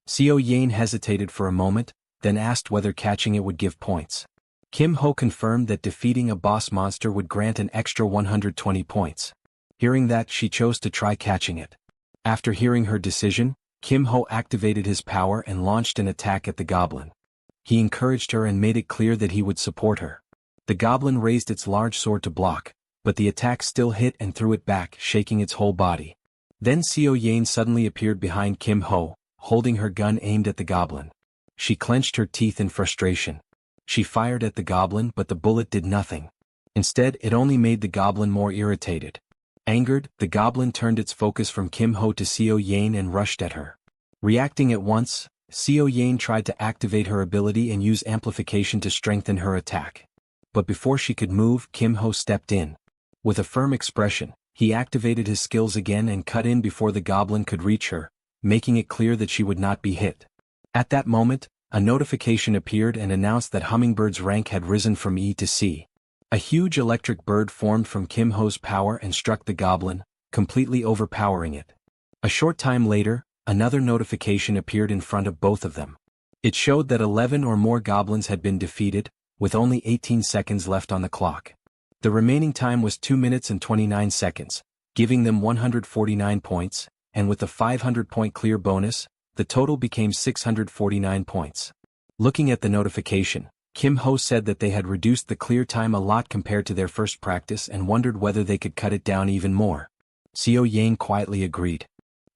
Seo-yeon hesitated for a moment, then asked whether catching it would give points. Kim Ho confirmed that defeating a boss monster would grant an extra 120 points. Hearing that, she chose to try catching it. After hearing her decision, Kim Ho activated his power and launched an attack at the goblin. He encouraged her and made it clear that he would support her. The goblin raised its large sword to block, but the attack still hit and threw it back, shaking its whole body. Then Seo-yeon suddenly appeared behind Kim Ho, holding her gun aimed at the goblin. She clenched her teeth in frustration. She fired at the goblin, but the bullet did nothing. Instead, it only made the goblin more irritated. Angered, the goblin turned its focus from Kim Ho to Seo-yeon and rushed at her. Reacting at once, Seo-yeon tried to activate her ability and use amplification to strengthen her attack. But before she could move, Kim Ho stepped in. With a firm expression, he activated his skills again and cut in before the goblin could reach her, making it clear that she would not be hit. At that moment, a notification appeared and announced that Hummingbird's rank had risen from E to C. A huge electric bird formed from Kim Ho's power and struck the goblin, completely overpowering it. A short time later, another notification appeared in front of both of them. It showed that 11 or more goblins had been defeated, with only 18 seconds left on the clock. The remaining time was 2 minutes and 29 seconds, giving them 149 points, and with a 500-point clear bonus, the total became 649 points. Looking at the notification, Kim Ho said that they had reduced the clear time a lot compared to their first practice and wondered whether they could cut it down even more. Seo Yang quietly agreed.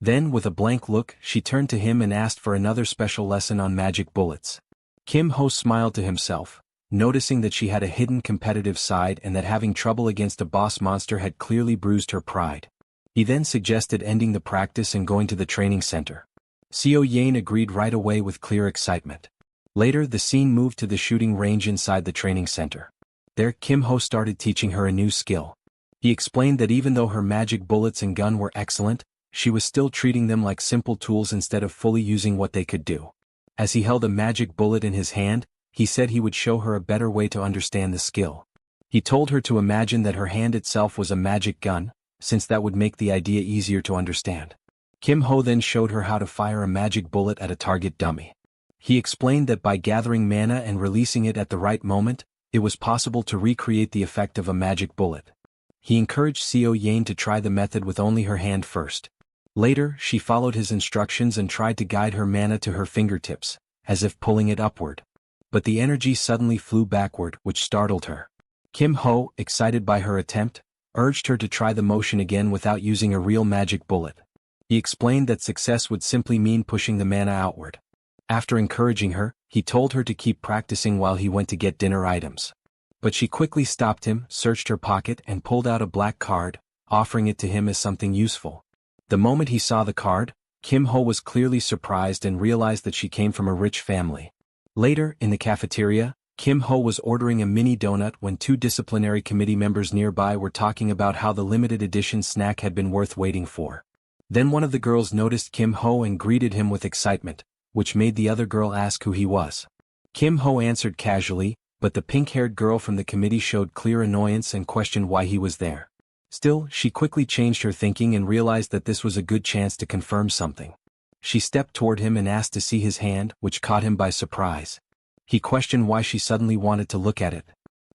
Then, with a blank look, she turned to him and asked for another special lesson on magic bullets. Kim Ho smiled to himself, noticing that she had a hidden competitive side and that having trouble against a boss monster had clearly bruised her pride. He then suggested ending the practice and going to the training center. Seo Yang agreed right away with clear excitement. Later, the scene moved to the shooting range inside the training center. There, Kim Ho started teaching her a new skill. He explained that even though her magic bullets and gun were excellent, she was still treating them like simple tools instead of fully using what they could do. As he held a magic bullet in his hand, he said he would show her a better way to understand the skill. He told her to imagine that her hand itself was a magic gun, since that would make the idea easier to understand. Kim Ho then showed her how to fire a magic bullet at a target dummy. He explained that by gathering mana and releasing it at the right moment, it was possible to recreate the effect of a magic bullet. He encouraged Seo Yang to try the method with only her hand first. Later, she followed his instructions and tried to guide her mana to her fingertips, as if pulling it upward. But the energy suddenly flew backward, which startled her. Kim Ho, excited by her attempt, urged her to try the motion again without using a real magic bullet. He explained that success would simply mean pushing the mana outward. After encouraging her, he told her to keep practicing while he went to get dinner items. But she quickly stopped him, searched her pocket and pulled out a black card, offering it to him as something useful. The moment he saw the card, Kim Ho was clearly surprised and realized that she came from a rich family. Later, in the cafeteria, Kim Ho was ordering a mini donut when two disciplinary committee members nearby were talking about how the limited edition snack had been worth waiting for. Then one of the girls noticed Kim Ho and greeted him with excitement, which made the other girl ask who he was. Kim Ho answered casually, but the pink-haired girl from the committee showed clear annoyance and questioned why he was there. Still, she quickly changed her thinking and realized that this was a good chance to confirm something. She stepped toward him and asked to see his hand, which caught him by surprise. He questioned why she suddenly wanted to look at it.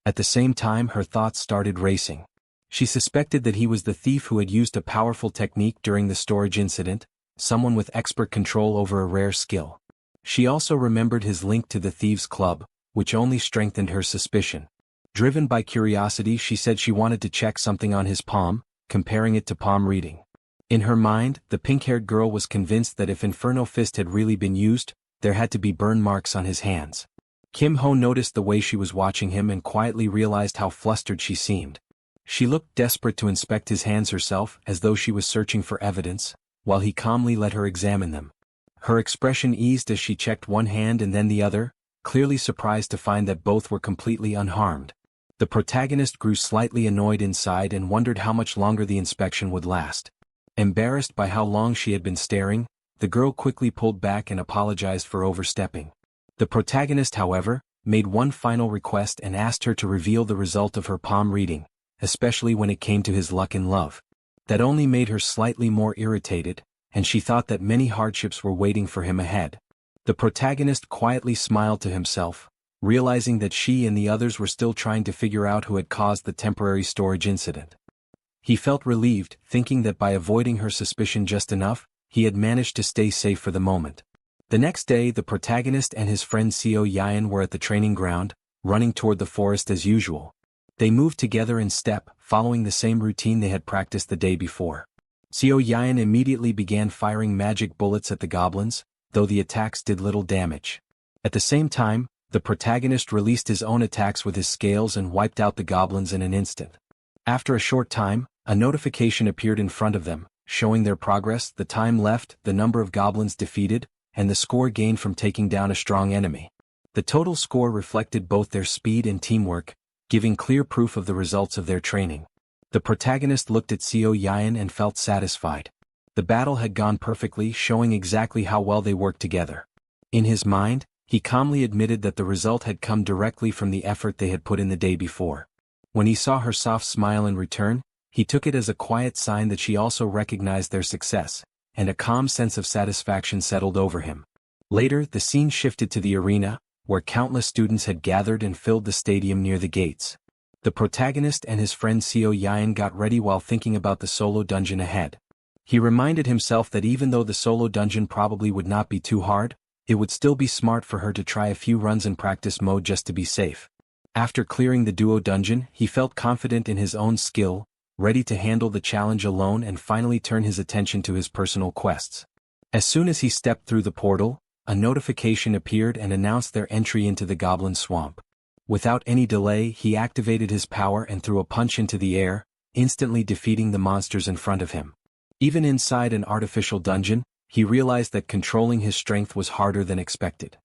At the same time, her thoughts started racing. She suspected that he was the thief who had used a powerful technique during the storage incident, someone with expert control over a rare skill. She also remembered his link to the Thieves' Club, which only strengthened her suspicion. Driven by curiosity, she said she wanted to check something on his palm, comparing it to palm reading. In her mind, the pink-haired girl was convinced that if Inferno Fist had really been used, there had to be burn marks on his hands. Kim Ho noticed the way she was watching him and quietly realized how flustered she seemed. She looked desperate to inspect his hands herself, as though she was searching for evidence, while he calmly let her examine them. Her expression eased as she checked one hand and then the other, clearly surprised to find that both were completely unharmed. The protagonist grew slightly annoyed inside and wondered how much longer the inspection would last. Embarrassed by how long she had been staring, the girl quickly pulled back and apologized for overstepping. The protagonist, however, made one final request and asked her to reveal the result of her palm reading, especially when it came to his luck in love. That only made her slightly more irritated, and she thought that many hardships were waiting for him ahead. The protagonist quietly smiled to himself, realizing that she and the others were still trying to figure out who had caused the temporary storage incident. He felt relieved, thinking that by avoiding her suspicion just enough, he had managed to stay safe for the moment. The next day, the protagonist and his friend Seo Yang were at the training ground, running toward the forest as usual. They moved together in step, following the same routine they had practiced the day before. Seo Yang immediately began firing magic bullets at the goblins, though the attacks did little damage. At the same time, the protagonist released his own attacks with his scales and wiped out the goblins in an instant. After a short time, a notification appeared in front of them, showing their progress, the time left, the number of goblins defeated, and the score gained from taking down a strong enemy. The total score reflected both their speed and teamwork, giving clear proof of the results of their training. The protagonist looked at Seo Yang and felt satisfied. The battle had gone perfectly, showing exactly how well they worked together. In his mind, he calmly admitted that the result had come directly from the effort they had put in the day before. When he saw her soft smile in return, he took it as a quiet sign that she also recognized their success, and a calm sense of satisfaction settled over him. Later, the scene shifted to the arena, where countless students had gathered and filled the stadium near the gates. The protagonist and his friend Seo Yain got ready while thinking about the solo dungeon ahead. He reminded himself that even though the solo dungeon probably would not be too hard, it would still be smart for her to try a few runs in practice mode just to be safe. After clearing the duo dungeon, he felt confident in his own skill, ready to handle the challenge alone and finally turn his attention to his personal quests. As soon as he stepped through the portal, a notification appeared and announced their entry into the Goblin Swamp. Without any delay, he activated his power and threw a punch into the air, instantly defeating the monsters in front of him. Even inside an artificial dungeon, he realized that controlling his strength was harder than expected.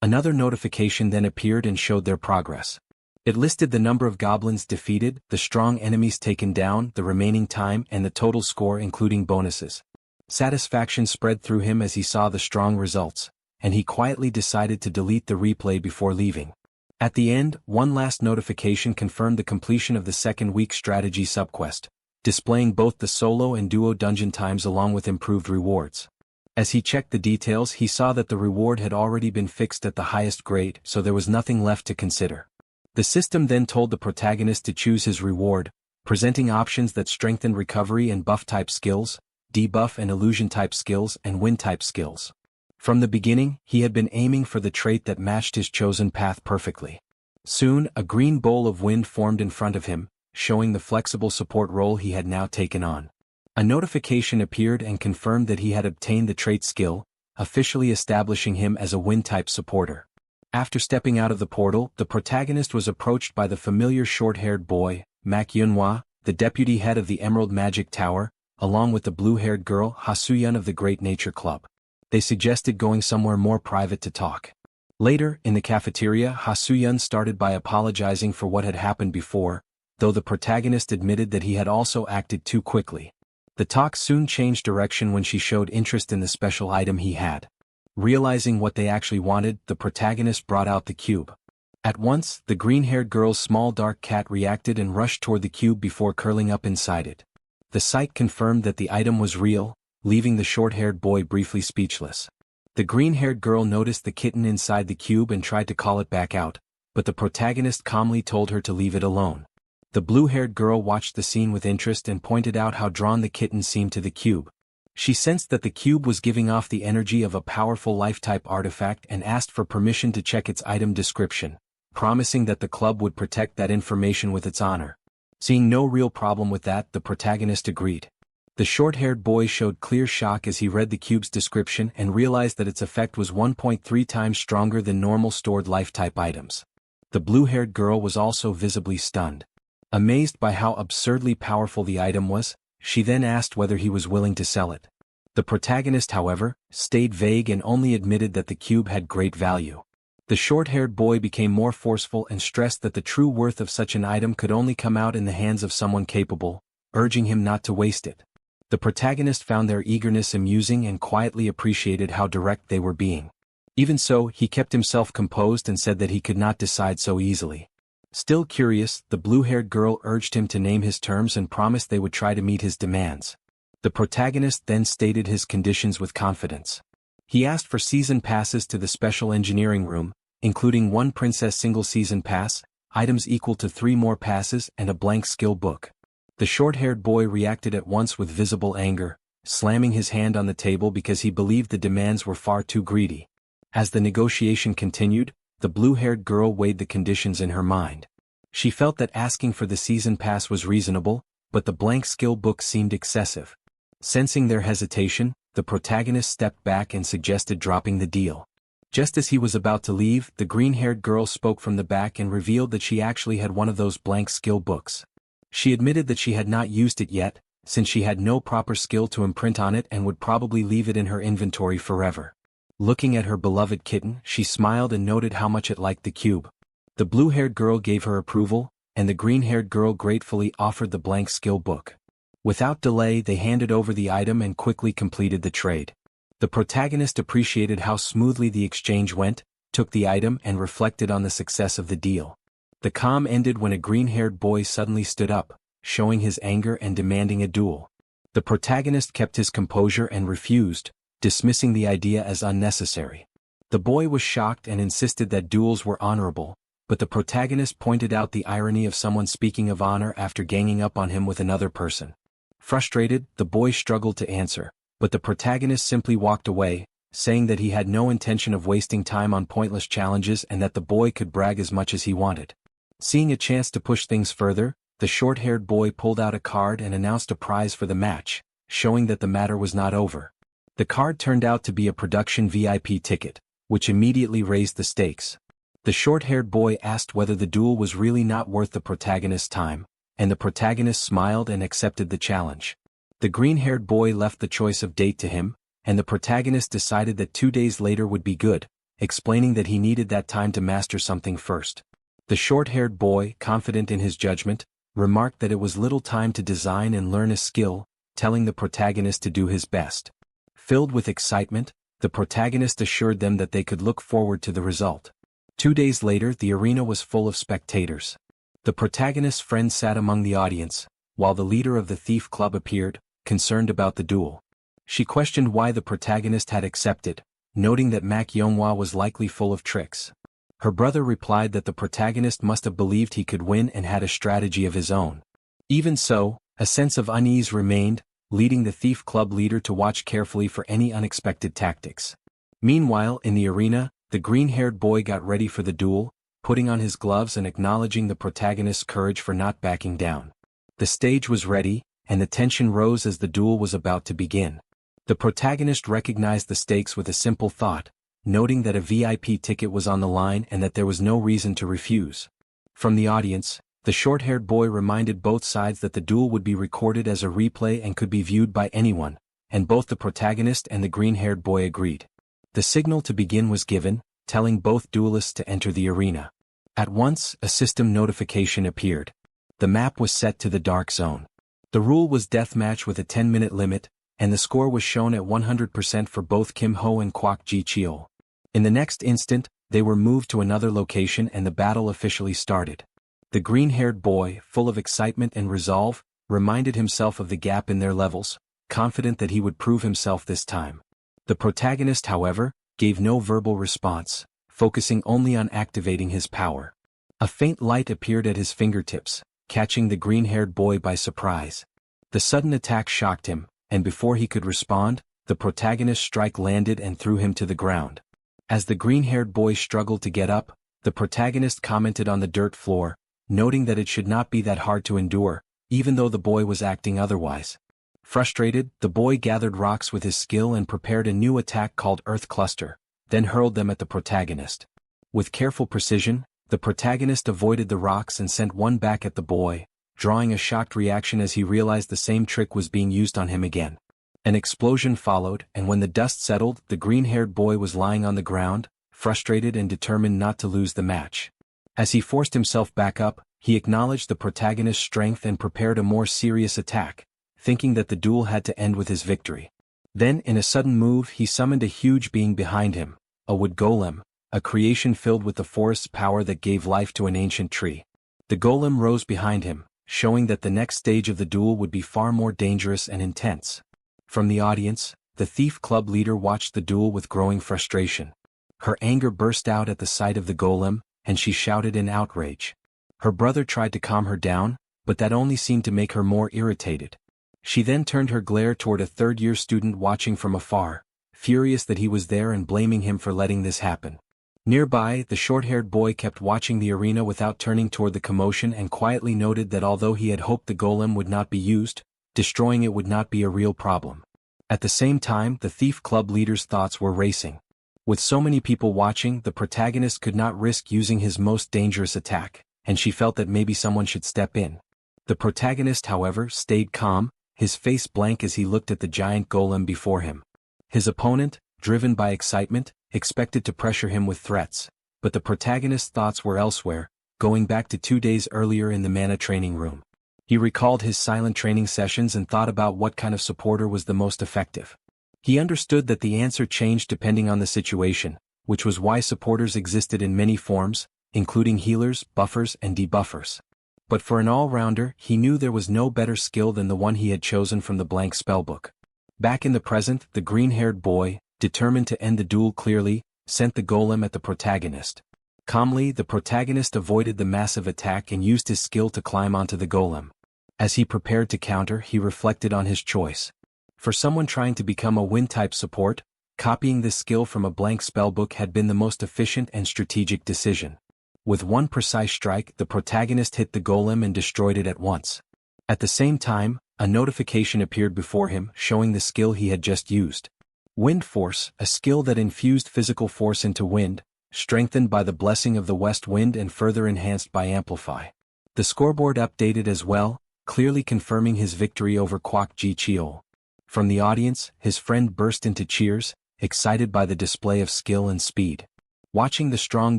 Another notification then appeared and showed their progress. It listed the number of goblins defeated, the strong enemies taken down, the remaining time, and the total score including bonuses. Satisfaction spread through him as he saw the strong results, and he quietly decided to delete the replay before leaving. At the end, one last notification confirmed the completion of the second week strategy subquest, displaying both the solo and duo dungeon times along with improved rewards. As he checked the details, he saw that the reward had already been fixed at the highest grade, so there was nothing left to consider. The system then told the protagonist to choose his reward, presenting options that strengthened recovery and buff-type skills, debuff and illusion-type skills, and wind-type skills. From the beginning, he had been aiming for the trait that matched his chosen path perfectly. Soon, a green bowl of wind formed in front of him, showing the flexible support role he had now taken on. A notification appeared and confirmed that he had obtained the trait skill, officially establishing him as a wind-type supporter. After stepping out of the portal, the protagonist was approached by the familiar short-haired boy, Manhua, the deputy head of the Emerald Magic Tower, along with the blue-haired girl, Hasuyun of the Great Nature Club. They suggested going somewhere more private to talk. Later, in the cafeteria, Hasuyun started by apologizing for what had happened before, though the protagonist admitted that he had also acted too quickly. The talk soon changed direction when she showed interest in the special item he had. Realizing what they actually wanted, the protagonist brought out the cube. At once, the green-haired girl's small dark cat reacted and rushed toward the cube before curling up inside it. The sight confirmed that the item was real, leaving the short-haired boy briefly speechless. The green-haired girl noticed the kitten inside the cube and tried to call it back out, but the protagonist calmly told her to leave it alone. The blue-haired girl watched the scene with interest and pointed out how drawn the kitten seemed to the cube. She sensed that the cube was giving off the energy of a powerful life-type artifact and asked for permission to check its item description, promising that the club would protect that information with its honor. Seeing no real problem with that, the protagonist agreed. The short-haired boy showed clear shock as he read the cube's description and realized that its effect was 1.3 times stronger than normal stored life-type items. The blue-haired girl was also visibly stunned. Amazed by how absurdly powerful the item was, she then asked whether he was willing to sell it. The protagonist, however, stayed vague and only admitted that the cube had great value. The short-haired boy became more forceful and stressed that the true worth of such an item could only come out in the hands of someone capable, urging him not to waste it. The protagonist found their eagerness amusing and quietly appreciated how direct they were being. Even so, he kept himself composed and said that he could not decide so easily. Still curious, the blue-haired girl urged him to name his terms and promised they would try to meet his demands. The protagonist then stated his conditions with confidence. He asked for season passes to the special engineering room, including one princess single-season pass, items equal to 3 more passes, and a blank skill book. The short-haired boy reacted at once with visible anger, slamming his hand on the table because he believed the demands were far too greedy. As the negotiation continued, the blue-haired girl weighed the conditions in her mind. She felt that asking for the season pass was reasonable, but the blank skill book seemed excessive. Sensing their hesitation, the protagonist stepped back and suggested dropping the deal. Just as he was about to leave, the green-haired girl spoke from the back and revealed that she actually had one of those blank skill books. She admitted that she had not used it yet, since she had no proper skill to imprint on it and would probably leave it in her inventory forever. Looking at her beloved kitten, she smiled and noted how much it liked the cube. The blue-haired girl gave her approval, and the green-haired girl gratefully offered the blank skill book. Without delay, they handed over the item and quickly completed the trade. The protagonist appreciated how smoothly the exchange went, took the item and reflected on the success of the deal. The calm ended when a green-haired boy suddenly stood up, showing his anger and demanding a duel. The protagonist kept his composure and refused, dismissing the idea as unnecessary. The boy was shocked and insisted that duels were honorable, but the protagonist pointed out the irony of someone speaking of honor after ganging up on him with another person. Frustrated, the boy struggled to answer, but the protagonist simply walked away, saying that he had no intention of wasting time on pointless challenges and that the boy could brag as much as he wanted. Seeing a chance to push things further, the short-haired boy pulled out a card and announced a prize for the match, showing that the matter was not over. The card turned out to be a production VIP ticket, which immediately raised the stakes. The short-haired boy asked whether the duel was really not worth the protagonist's time, and the protagonist smiled and accepted the challenge. The green-haired boy left the choice of date to him, and the protagonist decided that 2 days later would be good, explaining that he needed that time to master something first. The short-haired boy, confident in his judgment, remarked that it was little time to design and learn a skill, telling the protagonist to do his best. Filled with excitement, the protagonist assured them that they could look forward to the result. 2 days later, the arena was full of spectators. The protagonist's friend sat among the audience, while the leader of the thief club appeared, concerned about the duel. She questioned why the protagonist had accepted, noting that Manhwa was likely full of tricks. Her brother replied that the protagonist must have believed he could win and had a strategy of his own. Even so, a sense of unease remained, leading the thief club leader to watch carefully for any unexpected tactics. Meanwhile, in the arena, the green-haired boy got ready for the duel, putting on his gloves and acknowledging the protagonist's courage for not backing down. The stage was ready, and the tension rose as the duel was about to begin. The protagonist recognized the stakes with a simple thought, noting that a VIP ticket was on the line and that there was no reason to refuse. From the audience, the short-haired boy reminded both sides that the duel would be recorded as a replay and could be viewed by anyone, and both the protagonist and the green-haired boy agreed. The signal to begin was given, telling both duelists to enter the arena. At once, a system notification appeared. The map was set to the Dark Zone. The rule was deathmatch with a 10-minute limit, and the score was shown at 100% for both Kim Ho and Kwak Ji Cheol. In the next instant, they were moved to another location and the battle officially started. The green-haired boy, full of excitement and resolve, reminded himself of the gap in their levels, confident that he would prove himself this time. The protagonist, however, gave no verbal response, focusing only on activating his power. A faint light appeared at his fingertips, catching the green-haired boy by surprise. The sudden attack shocked him, and before he could respond, the protagonist's strike landed and threw him to the ground. As the green-haired boy struggled to get up, the protagonist commented on the dirt floor, noting that it should not be that hard to endure, even though the boy was acting otherwise. Frustrated, the boy gathered rocks with his skill and prepared a new attack called Earth Cluster, then hurled them at the protagonist. With careful precision, the protagonist avoided the rocks and sent one back at the boy, drawing a shocked reaction as he realized the same trick was being used on him again. An explosion followed, and when the dust settled, the green-haired boy was lying on the ground, frustrated and determined not to lose the match. As he forced himself back up, he acknowledged the protagonist's strength and prepared a more serious attack, thinking that the duel had to end with his victory. Then, in a sudden move, he summoned a huge being behind him, a wood golem, a creation filled with the forest's power that gave life to an ancient tree. The golem rose behind him, showing that the next stage of the duel would be far more dangerous and intense. From the audience, the thief club leader watched the duel with growing frustration. Her anger burst out at the sight of the golem, and she shouted in outrage. Her brother tried to calm her down, but that only seemed to make her more irritated. She then turned her glare toward a third-year student watching from afar, furious that he was there and blaming him for letting this happen. Nearby, the short-haired boy kept watching the arena without turning toward the commotion and quietly noted that although he had hoped the golem would not be used, destroying it would not be a real problem. At the same time, the thief club leader's thoughts were racing. With so many people watching, the protagonist could not risk using his most dangerous attack, and she felt that maybe someone should step in. The protagonist, however, stayed calm, his face blank as he looked at the giant golem before him. His opponent, driven by excitement, expected to pressure him with threats, but the protagonist's thoughts were elsewhere, going back to 2 days earlier in the mana training room. He recalled his silent training sessions and thought about what kind of supporter was the most effective. He understood that the answer changed depending on the situation, which was why supporters existed in many forms, including healers, buffers, and debuffers. But for an all-rounder, he knew there was no better skill than the one he had chosen from the blank spellbook. Back in the present, the green-haired boy, determined to end the duel clearly, sent the golem at the protagonist. Calmly, the protagonist avoided the massive attack and used his skill to climb onto the golem. As he prepared to counter, he reflected on his choice. For someone trying to become a wind-type support, copying this skill from a blank spellbook had been the most efficient and strategic decision. With one precise strike, the protagonist hit the golem and destroyed it at once. At the same time, a notification appeared before him showing the skill he had just used. Wind Force, a skill that infused physical force into wind, strengthened by the blessing of the west wind and further enhanced by Amplify. The scoreboard updated as well, clearly confirming his victory over Kwak Ji Cheol. From the audience, his friend burst into cheers, excited by the display of skill and speed. Watching the strong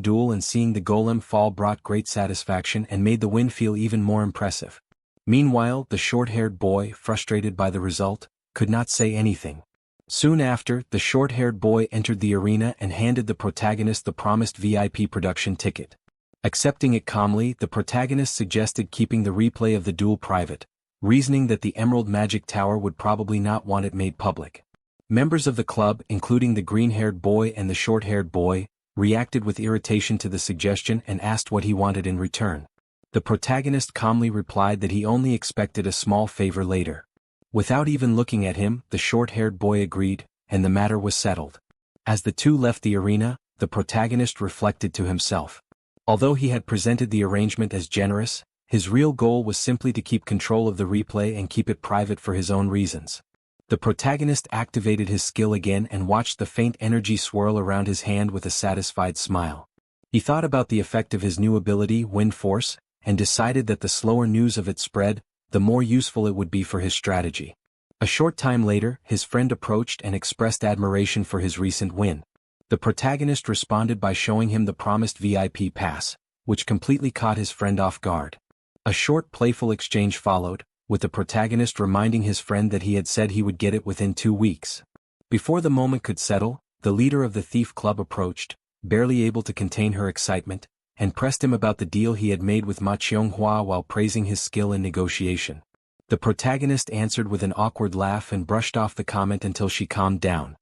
duel and seeing the golem fall brought great satisfaction and made the win feel even more impressive. Meanwhile, the short-haired boy, frustrated by the result, could not say anything. Soon after, the short-haired boy entered the arena and handed the protagonist the promised VIP production ticket. Accepting it calmly, the protagonist suggested keeping the replay of the duel private, reasoning that the Emerald Magic Tower would probably not want it made public. Members of the club, including the green-haired boy and the short-haired boy, reacted with irritation to the suggestion and asked what he wanted in return. The protagonist calmly replied that he only expected a small favor later. Without even looking at him, the short-haired boy agreed, and the matter was settled. As the two left the arena, the protagonist reflected to himself. Although he had presented the arrangement as generous, his real goal was simply to keep control of the replay and keep it private for his own reasons. The protagonist activated his skill again and watched the faint energy swirl around his hand with a satisfied smile. He thought about the effect of his new ability, Wind Force, and decided that the slower news of it spread, the more useful it would be for his strategy. A short time later, his friend approached and expressed admiration for his recent win. The protagonist responded by showing him the promised VIP pass, which completely caught his friend off guard. A short playful exchange followed, with the protagonist reminding his friend that he had said he would get it within 2 weeks. Before the moment could settle, the leader of the thief club approached, barely able to contain her excitement, and pressed him about the deal he had made with Ma Cheonghua while praising his skill in negotiation. The protagonist answered with an awkward laugh and brushed off the comment until she calmed down.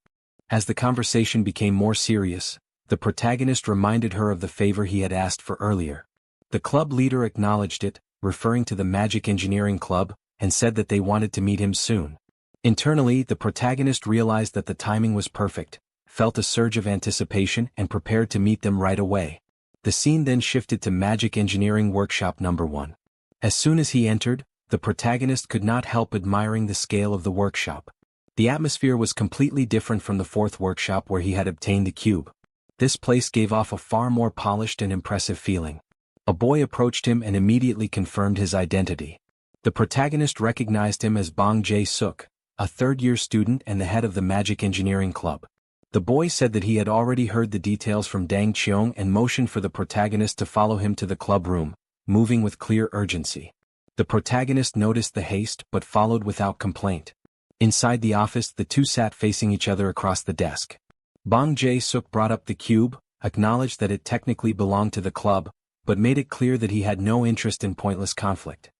As the conversation became more serious, the protagonist reminded her of the favor he had asked for earlier. The club leader acknowledged it, referring to the Magic Engineering Club, and said that they wanted to meet him soon. Internally, the protagonist realized that the timing was perfect, felt a surge of anticipation and prepared to meet them right away. The scene then shifted to Magic Engineering Workshop No. 1. As soon as he entered, the protagonist could not help admiring the scale of the workshop. The atmosphere was completely different from the fourth workshop where he had obtained the cube. This place gave off a far more polished and impressive feeling. A boy approached him and immediately confirmed his identity. The protagonist recognized him as Bong Jae-suk, a third-year student and the head of the Magic Engineering Club. The boy said that he had already heard the details from Dang Cheong and motioned for the protagonist to follow him to the club room, moving with clear urgency. The protagonist noticed the haste but followed without complaint. Inside the office, the two sat facing each other across the desk. Bong Jae-suk brought up the cube, acknowledged that it technically belonged to the club, but made it clear that he had no interest in pointless conflict.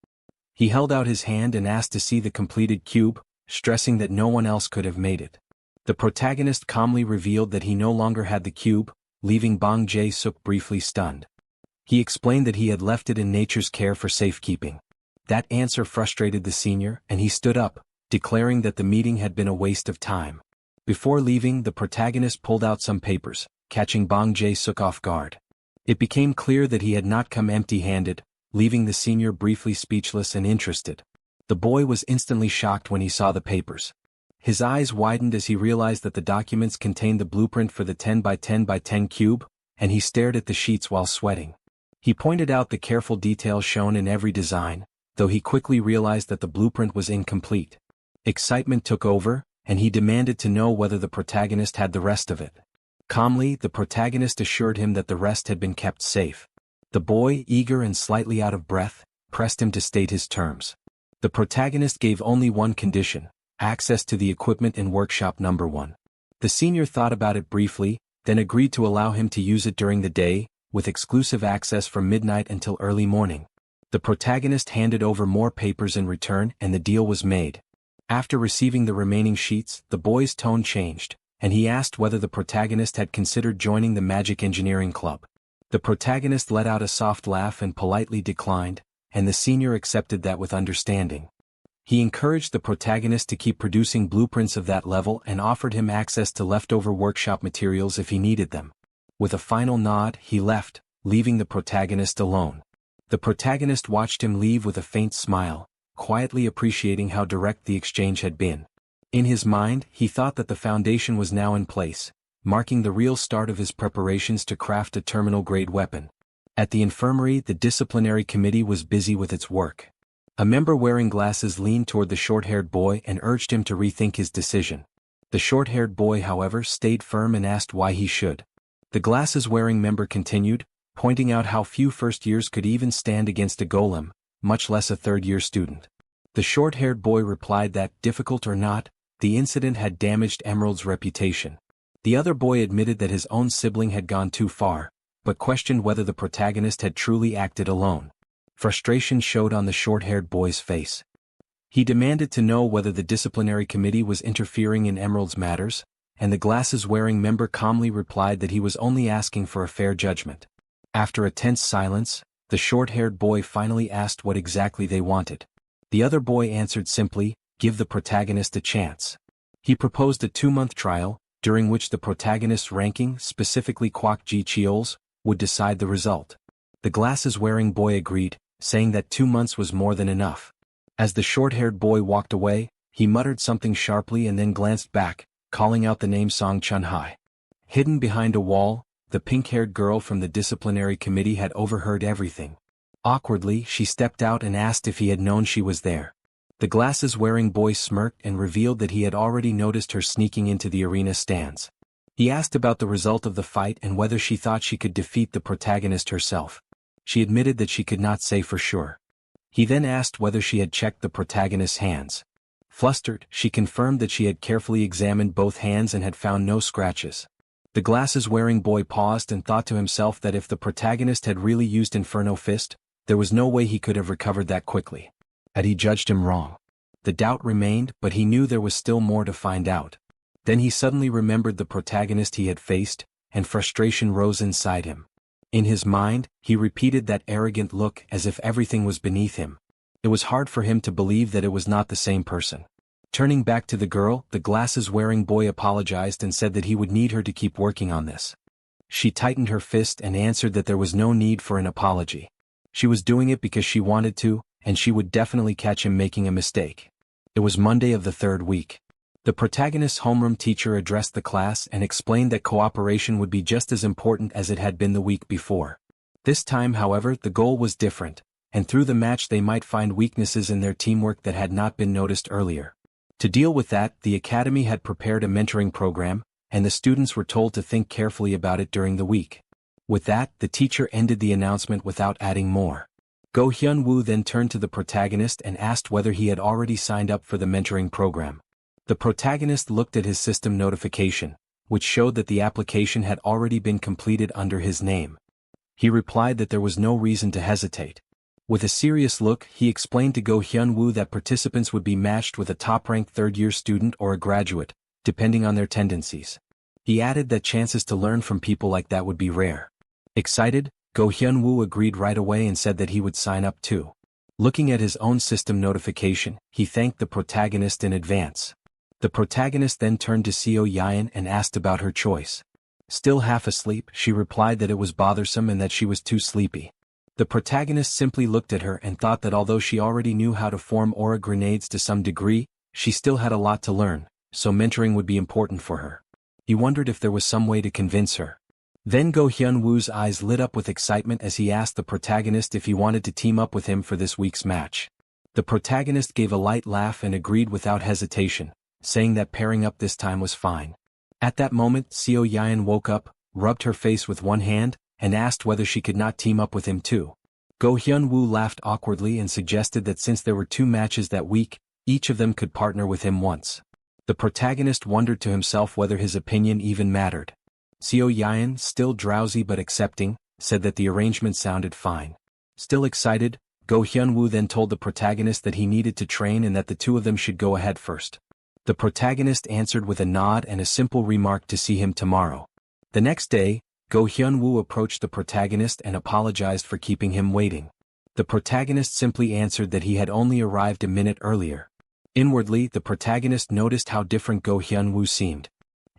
He held out his hand and asked to see the completed cube, stressing that no one else could have made it. The protagonist calmly revealed that he no longer had the cube, leaving Bong Jae-suk briefly stunned. He explained that he had left it in nature's care for safekeeping. That answer frustrated the senior, and he stood up, declaring that the meeting had been a waste of time. Before leaving, the protagonist pulled out some papers, catching Bong Jae-suk off guard. It became clear that he had not come empty-handed, leaving the senior briefly speechless and interested. The boy was instantly shocked when he saw the papers. His eyes widened as he realized that the documents contained the blueprint for the 10 by 10 by 10 cube, and he stared at the sheets while sweating. He pointed out the careful details shown in every design, though he quickly realized that the blueprint was incomplete. Excitement took over, and he demanded to know whether the protagonist had the rest of it. Calmly, the protagonist assured him that the rest had been kept safe. The boy, eager and slightly out of breath, pressed him to state his terms. The protagonist gave only one condition: access to the equipment in Workshop No. 1. The senior thought about it briefly, then agreed to allow him to use it during the day, with exclusive access from midnight until early morning. The protagonist handed over more papers in return and the deal was made. After receiving the remaining sheets, the boy's tone changed, and he asked whether the protagonist had considered joining the Magic Engineering Club. The protagonist let out a soft laugh and politely declined, and the senior accepted that with understanding. He encouraged the protagonist to keep producing blueprints of that level and offered him access to leftover workshop materials if he needed them. With a final nod, he left, leaving the protagonist alone. The protagonist watched him leave with a faint smile, quietly appreciating how direct the exchange had been. In his mind, he thought that the foundation was now in place, marking the real start of his preparations to craft a terminal-grade weapon. At the infirmary, the disciplinary committee was busy with its work. A member wearing glasses leaned toward the short-haired boy and urged him to rethink his decision. The short-haired boy, however, stayed firm and asked why he should. The glasses-wearing member continued, pointing out how few first-years could even stand against a golem, much less a third-year student. The short-haired boy replied that, difficult or not, the incident had damaged Emerald's reputation. The other boy admitted that his own sibling had gone too far, but questioned whether the protagonist had truly acted alone. Frustration showed on the short-haired boy's face. He demanded to know whether the disciplinary committee was interfering in Emerald's matters, and the glasses-wearing member calmly replied that he was only asking for a fair judgment. After a tense silence, the short-haired boy finally asked what exactly they wanted. The other boy answered simply, give the protagonist a chance. He proposed a 2-month trial, during which the protagonist's ranking, specifically Kwak Ji Cheol's, would decide the result. The glasses-wearing boy agreed, saying that 2 months was more than enough. As the short-haired boy walked away, he muttered something sharply and then glanced back, calling out the name Song Chun-hai. Hidden behind a wall, the pink-haired girl from the disciplinary committee had overheard everything. Awkwardly, she stepped out and asked if he had known she was there. The glasses-wearing boy smirked and revealed that he had already noticed her sneaking into the arena stands. He asked about the result of the fight and whether she thought she could defeat the protagonist herself. She admitted that she could not say for sure. He then asked whether she had checked the protagonist's hands. Flustered, she confirmed that she had carefully examined both hands and had found no scratches. The glasses-wearing boy paused and thought to himself that if the protagonist had really used Inferno Fist, there was no way he could have recovered that quickly. Had he judged him wrong? The doubt remained, but he knew there was still more to find out. Then he suddenly remembered the protagonist he had faced, and frustration rose inside him. In his mind, he repeated that arrogant look as if everything was beneath him. It was hard for him to believe that it was not the same person. Turning back to the girl, the glasses-wearing boy apologized and said that he would need her to keep working on this. She tightened her fist and answered that there was no need for an apology. She was doing it because she wanted to, and she would definitely catch him making a mistake. It was Monday of the 3rd week. The protagonist's homeroom teacher addressed the class and explained that cooperation would be just as important as it had been the week before. This time, however, the goal was different, and through the match they might find weaknesses in their teamwork that had not been noticed earlier. To deal with that, the academy had prepared a mentoring program, and the students were told to think carefully about it during the week. With that, the teacher ended the announcement without adding more. Go Hyun-woo then turned to the protagonist and asked whether he had already signed up for the mentoring program. The protagonist looked at his system notification, which showed that the application had already been completed under his name. He replied that there was no reason to hesitate. With a serious look, he explained to Go Hyun-woo that participants would be matched with a top-ranked third-year student or a graduate, depending on their tendencies. He added that chances to learn from people like that would be rare. Excited, Go Hyun-woo agreed right away and said that he would sign up too. Looking at his own system notification, he thanked the protagonist in advance. The protagonist then turned to Seo Yaen and asked about her choice. Still half asleep, she replied that it was bothersome and that she was too sleepy. The protagonist simply looked at her and thought that although she already knew how to form aura grenades to some degree, she still had a lot to learn, so mentoring would be important for her. He wondered if there was some way to convince her. Then Go Hyun-woo's eyes lit up with excitement as he asked the protagonist if he wanted to team up with him for this week's match. The protagonist gave a light laugh and agreed without hesitation, saying that pairing up this time was fine. At that moment, Seo Yaen woke up, rubbed her face with one hand, and asked whether she could not team up with him too. Go Hyun-woo laughed awkwardly and suggested that since there were 2 matches that week, each of them could partner with him once. The protagonist wondered to himself whether his opinion even mattered. Seo Yaen, still drowsy but accepting, said that the arrangement sounded fine. Still excited, Go Hyun-woo then told the protagonist that he needed to train and that the 2 of them should go ahead first. The protagonist answered with a nod and a simple remark to see him tomorrow. The next day, Go Hyun-woo approached the protagonist and apologized for keeping him waiting. The protagonist simply answered that he had only arrived a minute earlier. Inwardly, the protagonist noticed how different Go Hyun-woo seemed.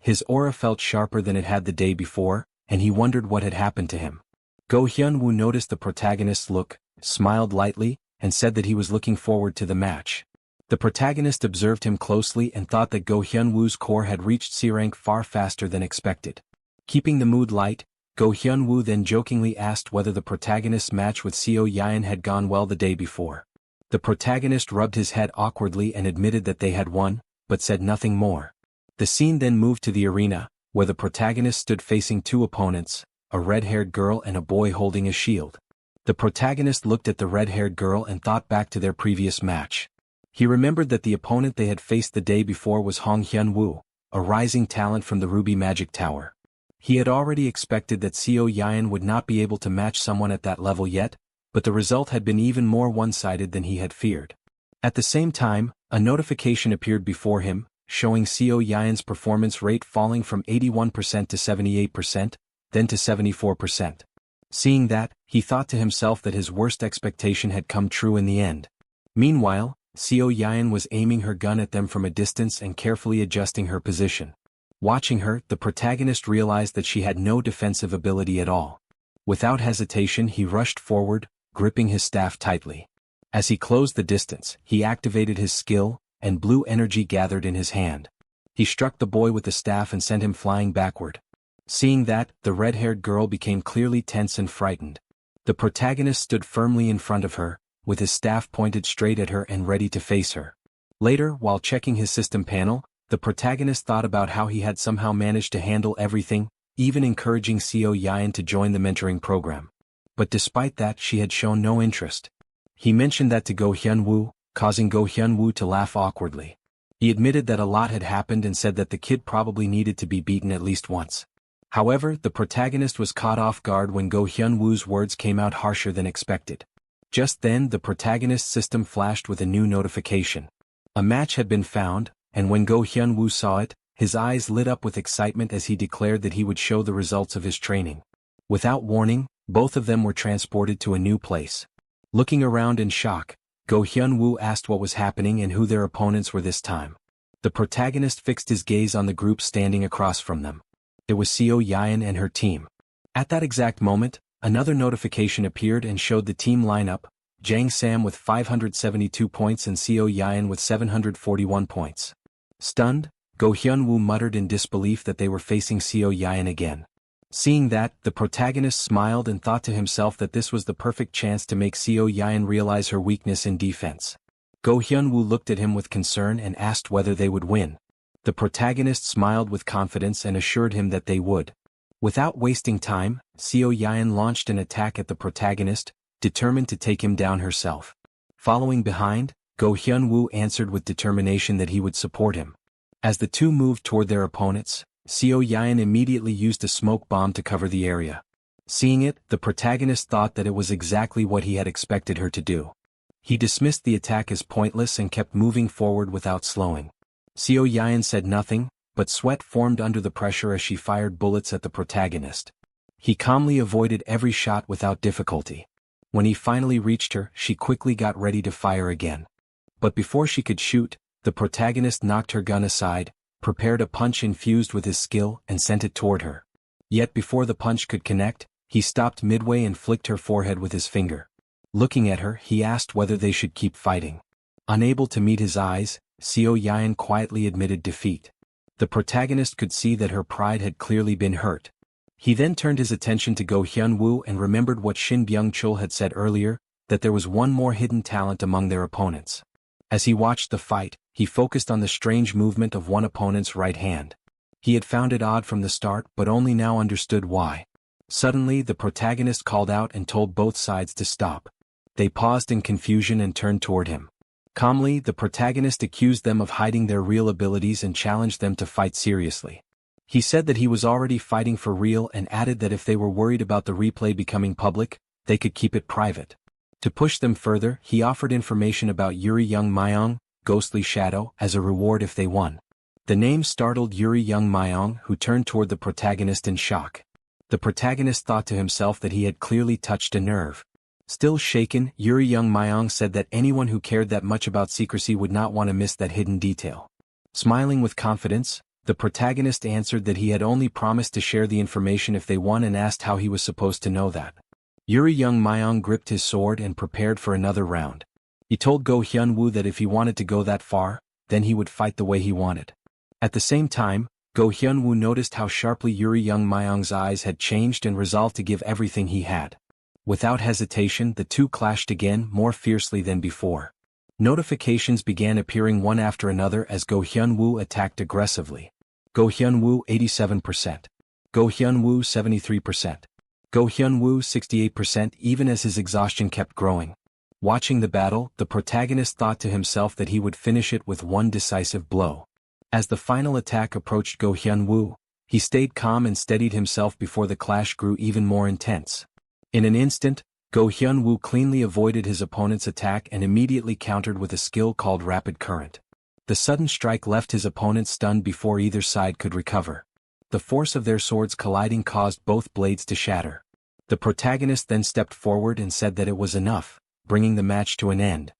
His aura felt sharper than it had the day before, and he wondered what had happened to him. Go Hyun-woo noticed the protagonist's look, smiled lightly, and said that he was looking forward to the match. The protagonist observed him closely and thought that Go Hyun-woo's core had reached C rank far faster than expected. Keeping the mood light, Go Hyun-woo then jokingly asked whether the protagonist's match with Seo Yaen had gone well the day before. The protagonist rubbed his head awkwardly and admitted that they had won, but said nothing more. The scene then moved to the arena, where the protagonist stood facing two opponents, a red-haired girl and a boy holding a shield. The protagonist looked at the red-haired girl and thought back to their previous match. He remembered that the opponent they had faced the day before was Hong Hyun-woo, a rising talent from the Ruby Magic Tower. He had already expected that Seo Yaen would not be able to match someone at that level yet, but the result had been even more one-sided than he had feared. At the same time, a notification appeared before him, showing Seo Yaen's performance rate falling from 81% to 78%, then to 74%. Seeing that, he thought to himself that his worst expectation had come true in the end. Meanwhile, Seo Yaen was aiming her gun at them from a distance and carefully adjusting her position. Watching her, the protagonist realized that she had no defensive ability at all. Without hesitation, he rushed forward, gripping his staff tightly. As he closed the distance, he activated his skill, and blue energy gathered in his hand. He struck the boy with the staff and sent him flying backward. Seeing that, the red-haired girl became clearly tense and frightened. The protagonist stood firmly in front of her, with his staff pointed straight at her and ready to face her. Later, while checking his system panel, the protagonist thought about how he had somehow managed to handle everything, even encouraging Seo Yaen to join the mentoring program. But despite that, she had shown no interest. He mentioned that to Go Hyun-woo, causing Go Hyun-woo to laugh awkwardly. He admitted that a lot had happened and said that the kid probably needed to be beaten at least once. However, the protagonist was caught off guard when Go Hyun-woo's words came out harsher than expected. Just then, the protagonist's system flashed with a new notification. A match had been found, and when Go Hyun-woo saw it, his eyes lit up with excitement as he declared that he would show the results of his training. Without warning, both of them were transported to a new place. Looking around in shock, Go Hyun-woo asked what was happening and who their opponents were this time. The protagonist fixed his gaze on the group standing across from them. It was Seo Yaen and her team. At that exact moment, another notification appeared and showed the team lineup, Jang Sam with 572 points and Seo Yaen with 741 points. Stunned, Go Hyun-woo muttered in disbelief that they were facing Seo Yaen again. Seeing that, the protagonist smiled and thought to himself that this was the perfect chance to make Seo Yaen realize her weakness in defense. Go Hyun-woo looked at him with concern and asked whether they would win. The protagonist smiled with confidence and assured him that they would. Without wasting time, Seo Yaen launched an attack at the protagonist, determined to take him down herself. Following behind, Go Hyun-woo answered with determination that he would support him. As the two moved toward their opponents, Seo Yaen immediately used a smoke bomb to cover the area. Seeing it, the protagonist thought that it was exactly what he had expected her to do. He dismissed the attack as pointless and kept moving forward without slowing. Seo Yaen said nothing, but sweat formed under the pressure as she fired bullets at the protagonist. He calmly avoided every shot without difficulty. When he finally reached her, she quickly got ready to fire again. But before she could shoot, the protagonist knocked her gun aside, prepared a punch infused with his skill and sent it toward her. Yet before the punch could connect, he stopped midway and flicked her forehead with his finger. Looking at her, he asked whether they should keep fighting. Unable to meet his eyes, Seo Yaen quietly admitted defeat. The protagonist could see that her pride had clearly been hurt. He then turned his attention to Go Hyun-woo and remembered what Shin Byung-chul had said earlier, that there was one more hidden talent among their opponents. As he watched the fight, he focused on the strange movement of one opponent's right hand. He had found it odd from the start but only now understood why. Suddenly, the protagonist called out and told both sides to stop. They paused in confusion and turned toward him. Calmly, the protagonist accused them of hiding their real abilities and challenged them to fight seriously. He said that he was already fighting for real and added that if they were worried about the replay becoming public, they could keep it private. To push them further, he offered information about Yuri Young Myong, Ghostly Shadow, as a reward if they won. The name startled Yuri Young Myong, who turned toward the protagonist in shock. The protagonist thought to himself that he had clearly touched a nerve. Still shaken, Yuri Young Myong said that anyone who cared that much about secrecy would not want to miss that hidden detail. Smiling with confidence, the protagonist answered that he had only promised to share the information if they won and asked how he was supposed to know that. Yuri Young Myong gripped his sword and prepared for another round. He told Go Hyun-woo that if he wanted to go that far, then he would fight the way he wanted. At the same time, Go Hyun-woo noticed how sharply Yuri Young Myong's eyes had changed and resolved to give everything he had. Without hesitation, the two clashed again more fiercely than before. Notifications began appearing one after another as Go Hyun-woo attacked aggressively. Go Hyun-woo 87%. Go Hyun-woo 73%. Go Hyun-woo 68% even as his exhaustion kept growing. Watching the battle, the protagonist thought to himself that he would finish it with one decisive blow. As the final attack approached Go Hyun-woo, he stayed calm and steadied himself before the clash grew even more intense. In an instant, Go Hyun-woo cleanly avoided his opponent's attack and immediately countered with a skill called Rapid Current. The sudden strike left his opponent stunned before either side could recover. The force of their swords colliding caused both blades to shatter. The protagonist then stepped forward and said that it was enough, bringing the match to an end.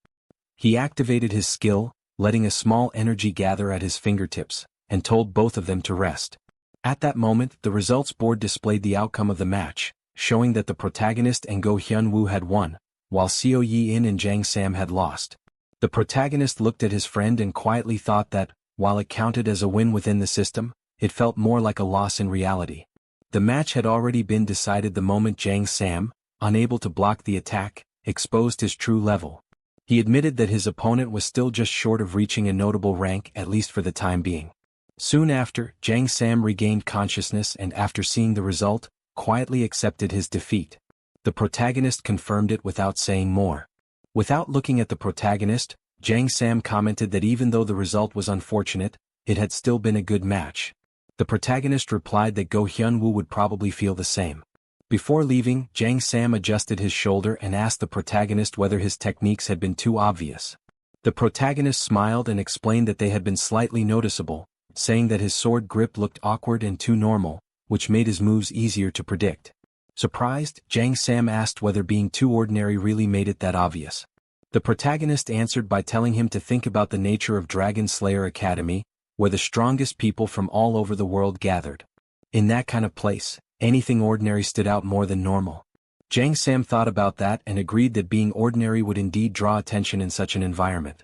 He activated his skill, letting a small energy gather at his fingertips, and told both of them to rest. At that moment, the results board displayed the outcome of the match, showing that the protagonist and Go Hyun-woo had won, while Seo Yi-in and Jang Sam had lost. The protagonist looked at his friend and quietly thought that, while it counted as a win within the system, it felt more like a loss in reality. The match had already been decided the moment Jang Sam, unable to block the attack, exposed his true level. He admitted that his opponent was still just short of reaching a notable rank at least for the time being. Soon after, Jang Sam regained consciousness and after seeing the result, quietly accepted his defeat. The protagonist confirmed it without saying more. Without looking at the protagonist, Jang Sam commented that even though the result was unfortunate, it had still been a good match. The protagonist replied that Go Hyun-woo would probably feel the same. Before leaving, Jang Sam adjusted his shoulder and asked the protagonist whether his techniques had been too obvious. The protagonist smiled and explained that they had been slightly noticeable, saying that his sword grip looked awkward and too normal, which made his moves easier to predict. Surprised, Jang Sam asked whether being too ordinary really made it that obvious. The protagonist answered by telling him to think about the nature of Dragon Slayer Academy, where the strongest people from all over the world gathered. In that kind of place, anything ordinary stood out more than normal. Jang Sam thought about that and agreed that being ordinary would indeed draw attention in such an environment.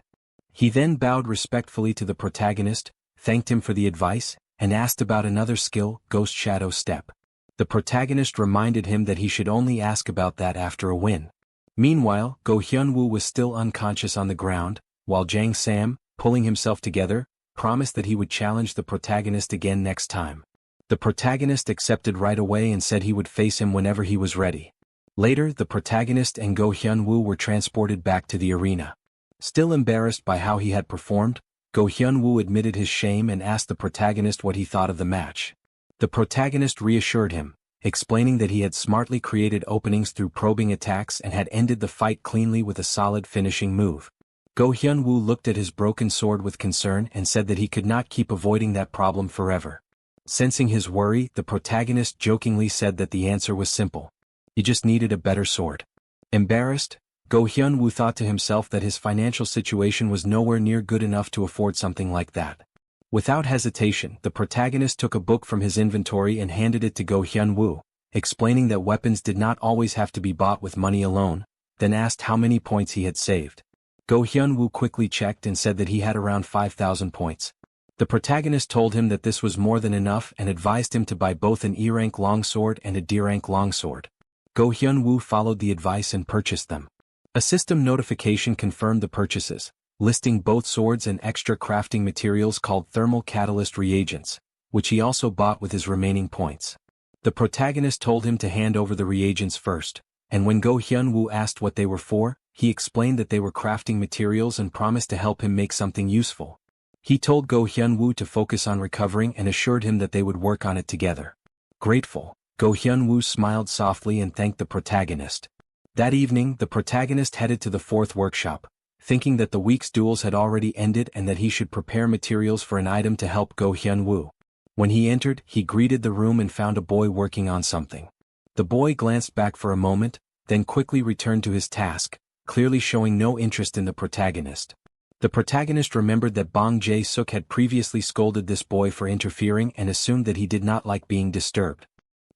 He then bowed respectfully to the protagonist, thanked him for the advice, and asked about another skill, Ghost Shadow Step. The protagonist reminded him that he should only ask about that after a win. Meanwhile, Go Hyun-woo was still unconscious on the ground, while Jang Sam, pulling himself together, promised that he would challenge the protagonist again next time. The protagonist accepted right away and said he would face him whenever he was ready. Later, the protagonist and Go Hyun-woo were transported back to the arena. Still embarrassed by how he had performed, Go Hyun-woo admitted his shame and asked the protagonist what he thought of the match. The protagonist reassured him, explaining that he had smartly created openings through probing attacks and had ended the fight cleanly with a solid finishing move. Go Hyun-woo looked at his broken sword with concern and said that he could not keep avoiding that problem forever. Sensing his worry, the protagonist jokingly said that the answer was simple. He just needed a better sword. Embarrassed, Go Hyun-woo thought to himself that his financial situation was nowhere near good enough to afford something like that. Without hesitation, the protagonist took a book from his inventory and handed it to Go Hyun-woo, explaining that weapons did not always have to be bought with money alone, then asked how many points he had saved. Go Hyun-woo quickly checked and said that he had around 5,000 points. The protagonist told him that this was more than enough and advised him to buy both an E-rank longsword and a D-rank longsword. Go Hyun-woo followed the advice and purchased them. A system notification confirmed the purchases, listing both swords and extra crafting materials called thermal catalyst reagents, which he also bought with his remaining points. The protagonist told him to hand over the reagents first, and when Go Hyun-woo asked what they were for, he explained that they were crafting materials and promised to help him make something useful. He told Go Hyun-woo to focus on recovering and assured him that they would work on it together. Grateful, Go Hyun-woo smiled softly and thanked the protagonist. That evening, the protagonist headed to the fourth workshop, thinking that the week's duels had already ended and that he should prepare materials for an item to help Go Hyun-woo. When he entered, he greeted the room and found a boy working on something. The boy glanced back for a moment, then quickly returned to his task, clearly showing no interest in the protagonist. The protagonist remembered that Bong Jae-suk had previously scolded this boy for interfering and assumed that he did not like being disturbed.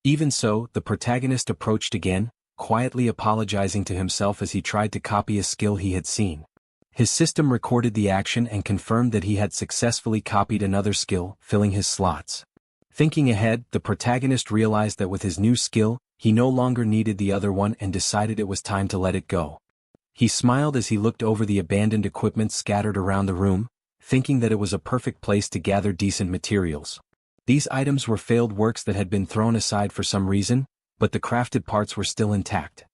Even so, the protagonist approached again, quietly apologizing to himself as he tried to copy a skill he had seen. His system recorded the action and confirmed that he had successfully copied another skill, filling his slots. Thinking ahead, the protagonist realized that with his new skill, he no longer needed the other one and decided it was time to let it go. He smiled as he looked over the abandoned equipment scattered around the room, thinking that it was a perfect place to gather decent materials. These items were failed works that had been thrown aside for some reason, but the crafted parts were still intact.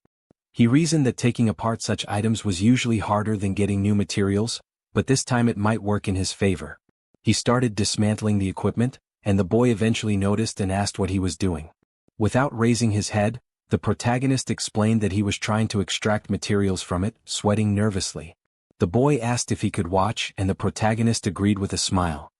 He reasoned that taking apart such items was usually harder than getting new materials, but this time it might work in his favor. He started dismantling the equipment, and the boy eventually noticed and asked what he was doing. Without raising his head, the protagonist explained that he was trying to extract materials from it, sweating nervously. The boy asked if he could watch, and the protagonist agreed with a smile.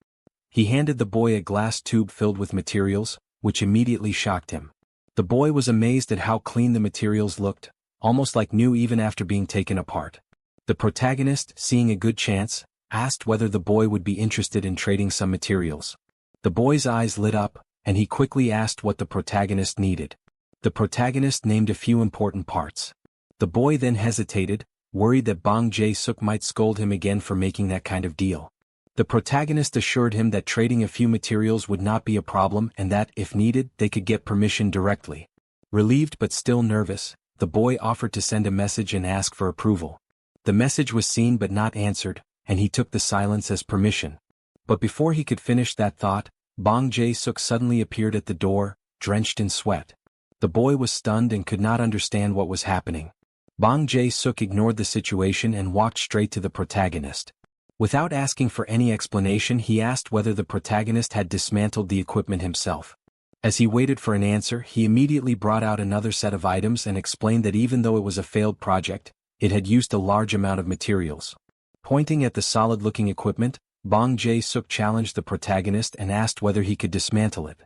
He handed the boy a glass tube filled with materials, which immediately shocked him. The boy was amazed at how clean the materials looked, almost like new even after being taken apart. The protagonist, seeing a good chance, asked whether the boy would be interested in trading some materials. The boy's eyes lit up, and he quickly asked what the protagonist needed. The protagonist named a few important parts. The boy then hesitated, worried that Bong Jae-suk might scold him again for making that kind of deal. The protagonist assured him that trading a few materials would not be a problem and that, if needed, they could get permission directly. Relieved but still nervous, the boy offered to send a message and ask for approval. The message was seen but not answered, and he took the silence as permission. But before he could finish that thought, Bong Jae-suk suddenly appeared at the door, drenched in sweat. The boy was stunned and could not understand what was happening. Bong Jae-suk ignored the situation and walked straight to the protagonist. Without asking for any explanation, he asked whether the protagonist had dismantled the equipment himself. As he waited for an answer, he immediately brought out another set of items and explained that even though it was a failed project, it had used a large amount of materials. Pointing at the solid-looking equipment, Bong Jae-suk challenged the protagonist and asked whether he could dismantle it.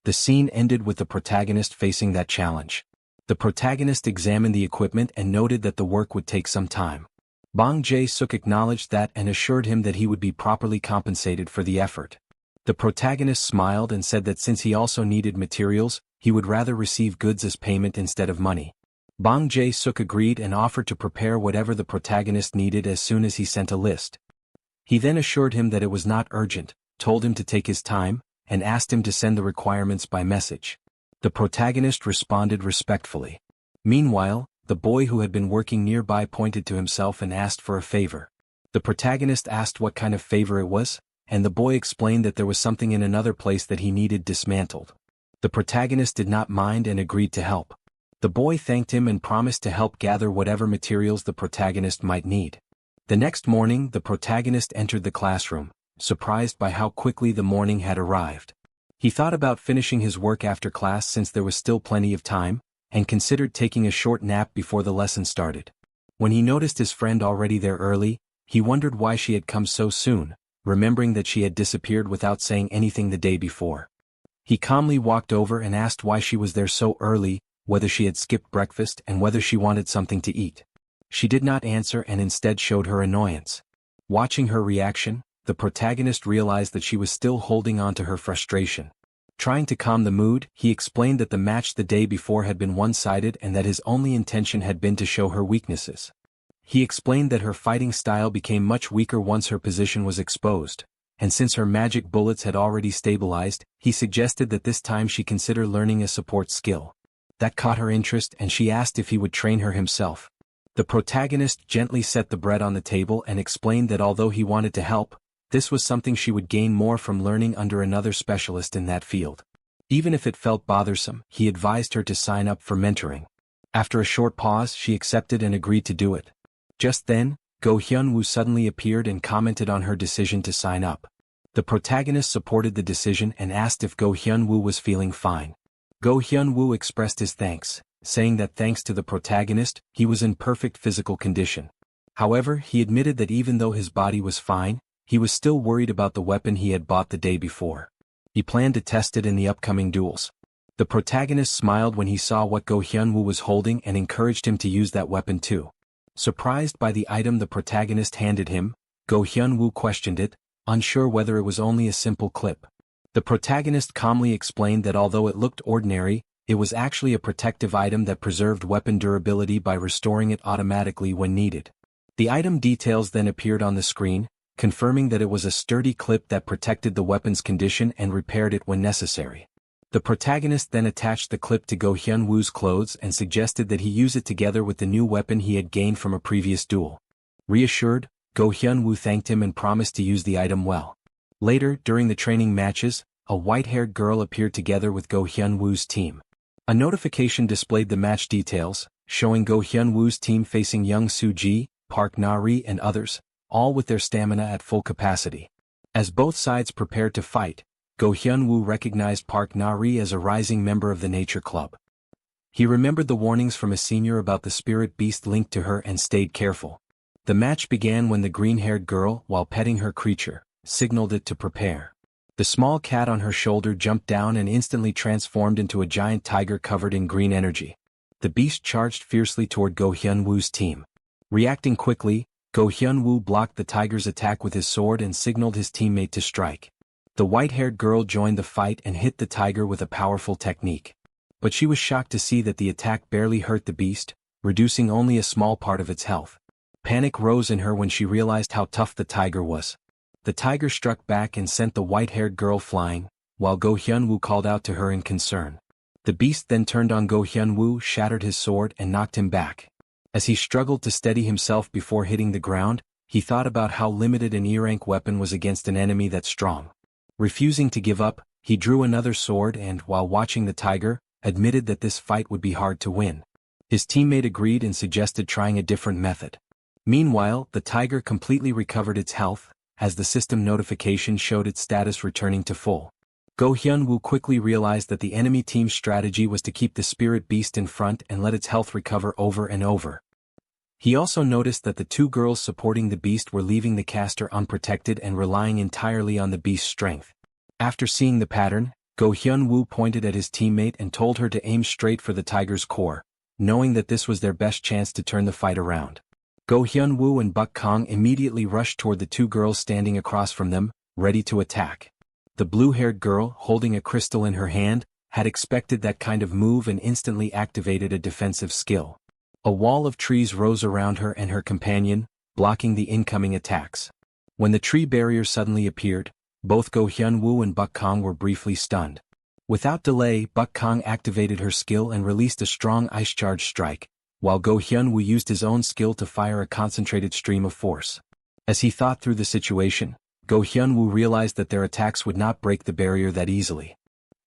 The scene ended with the protagonist facing that challenge. The protagonist examined the equipment and noted that the work would take some time. Bong Jae-suk acknowledged that and assured him that he would be properly compensated for the effort. The protagonist smiled and said that since he also needed materials, he would rather receive goods as payment instead of money. Bong Jae-suk agreed and offered to prepare whatever the protagonist needed as soon as he sent a list. He then assured him that it was not urgent, told him to take his time, and asked him to send the requirements by message. The protagonist responded respectfully. Meanwhile, the boy who had been working nearby pointed to himself and asked for a favor. The protagonist asked what kind of favor it was, and the boy explained that there was something in another place that he needed dismantled. The protagonist did not mind and agreed to help. The boy thanked him and promised to help gather whatever materials the protagonist might need. The next morning, the protagonist entered the classroom, surprised by how quickly the morning had arrived. He thought about finishing his work after class since there was still plenty of time, and considered taking a short nap before the lesson started. When he noticed his friend already there early, he wondered why she had come so soon, remembering that she had disappeared without saying anything the day before. He calmly walked over and asked why she was there so early, whether she had skipped breakfast and whether she wanted something to eat. She did not answer and instead showed her annoyance. Watching her reaction, the protagonist realized that she was still holding on to her frustration. Trying to calm the mood, he explained that the match the day before had been one-sided and that his only intention had been to show her weaknesses. He explained that her fighting style became much weaker once her position was exposed, and since her magic bullets had already stabilized, he suggested that this time she consider learning a support skill. That caught her interest and she asked if he would train her himself. The protagonist gently set the bread on the table and explained that although he wanted to help, this was something she would gain more from learning under another specialist in that field. Even if it felt bothersome, he advised her to sign up for mentoring. After a short pause, she accepted and agreed to do it. Just then, Go Hyun-woo suddenly appeared and commented on her decision to sign up. The protagonist supported the decision and asked if Go Hyun-woo was feeling fine. Go Hyun-woo expressed his thanks, saying that thanks to the protagonist, he was in perfect physical condition. However, he admitted that even though his body was fine, he was still worried about the weapon he had bought the day before. He planned to test it in the upcoming duels. The protagonist smiled when he saw what Go Hyun-woo was holding and encouraged him to use that weapon too. Surprised by the item the protagonist handed him, Go Hyun-woo questioned it, unsure whether it was only a simple clip. The protagonist calmly explained that although it looked ordinary, it was actually a protective item that preserved weapon durability by restoring it automatically when needed. The item details then appeared on the screen, confirming that it was a sturdy clip that protected the weapon's condition and repaired it when necessary. The protagonist then attached the clip to Go Hyun-woo's clothes and suggested that he use it together with the new weapon he had gained from a previous duel. Reassured, Go Hyun-woo thanked him and promised to use the item well. Later, during the training matches, a white-haired girl appeared together with Go Hyun-woo's team. A notification displayed the match details, showing Go Hyun-woo's team facing Young Soo-ji, Park Na-ri and others, all with their stamina at full capacity. As both sides prepared to fight, Go Hyun-woo recognized Park Na-ri as a rising member of the Nature Club. He remembered the warnings from a senior about the spirit beast linked to her and stayed careful. The match began when the green-haired girl, while petting her creature, signaled it to prepare. The small cat on her shoulder jumped down and instantly transformed into a giant tiger covered in green energy. The beast charged fiercely toward Go Hyun-woo's team. Reacting quickly, Go Hyun-woo blocked the tiger's attack with his sword and signaled his teammate to strike. The white-haired girl joined the fight and hit the tiger with a powerful technique. But she was shocked to see that the attack barely hurt the beast, reducing only a small part of its health. Panic rose in her when she realized how tough the tiger was. The tiger struck back and sent the white-haired girl flying, while Go Hyun-woo called out to her in concern. The beast then turned on Go Hyun-woo, shattered his sword and knocked him back. As he struggled to steady himself before hitting the ground, he thought about how limited an E-rank weapon was against an enemy that strong. Refusing to give up, he drew another sword and, while watching the tiger, admitted that this fight would be hard to win. His teammate agreed and suggested trying a different method. Meanwhile, the tiger completely recovered its health, as the system notification showed its status returning to full. Go Hyun-woo quickly realized that the enemy team's strategy was to keep the spirit beast in front and let its health recover over and over. He also noticed that the two girls supporting the beast were leaving the caster unprotected and relying entirely on the beast's strength. After seeing the pattern, Go Hyun-woo pointed at his teammate and told her to aim straight for the tiger's core, knowing that this was their best chance to turn the fight around. Go Hyun-woo and Buk Kong immediately rushed toward the two girls standing across from them, ready to attack. The blue-haired girl, holding a crystal in her hand, had expected that kind of move and instantly activated a defensive skill. A wall of trees rose around her and her companion, blocking the incoming attacks. When the tree barrier suddenly appeared, both Go Hyun-woo and Buk Kong were briefly stunned. Without delay, Buk Kong activated her skill and released a strong ice charge strike, while Go Hyun-woo used his own skill to fire a concentrated stream of force. As he thought through the situation, Go Hyun-woo realized that their attacks would not break the barrier that easily.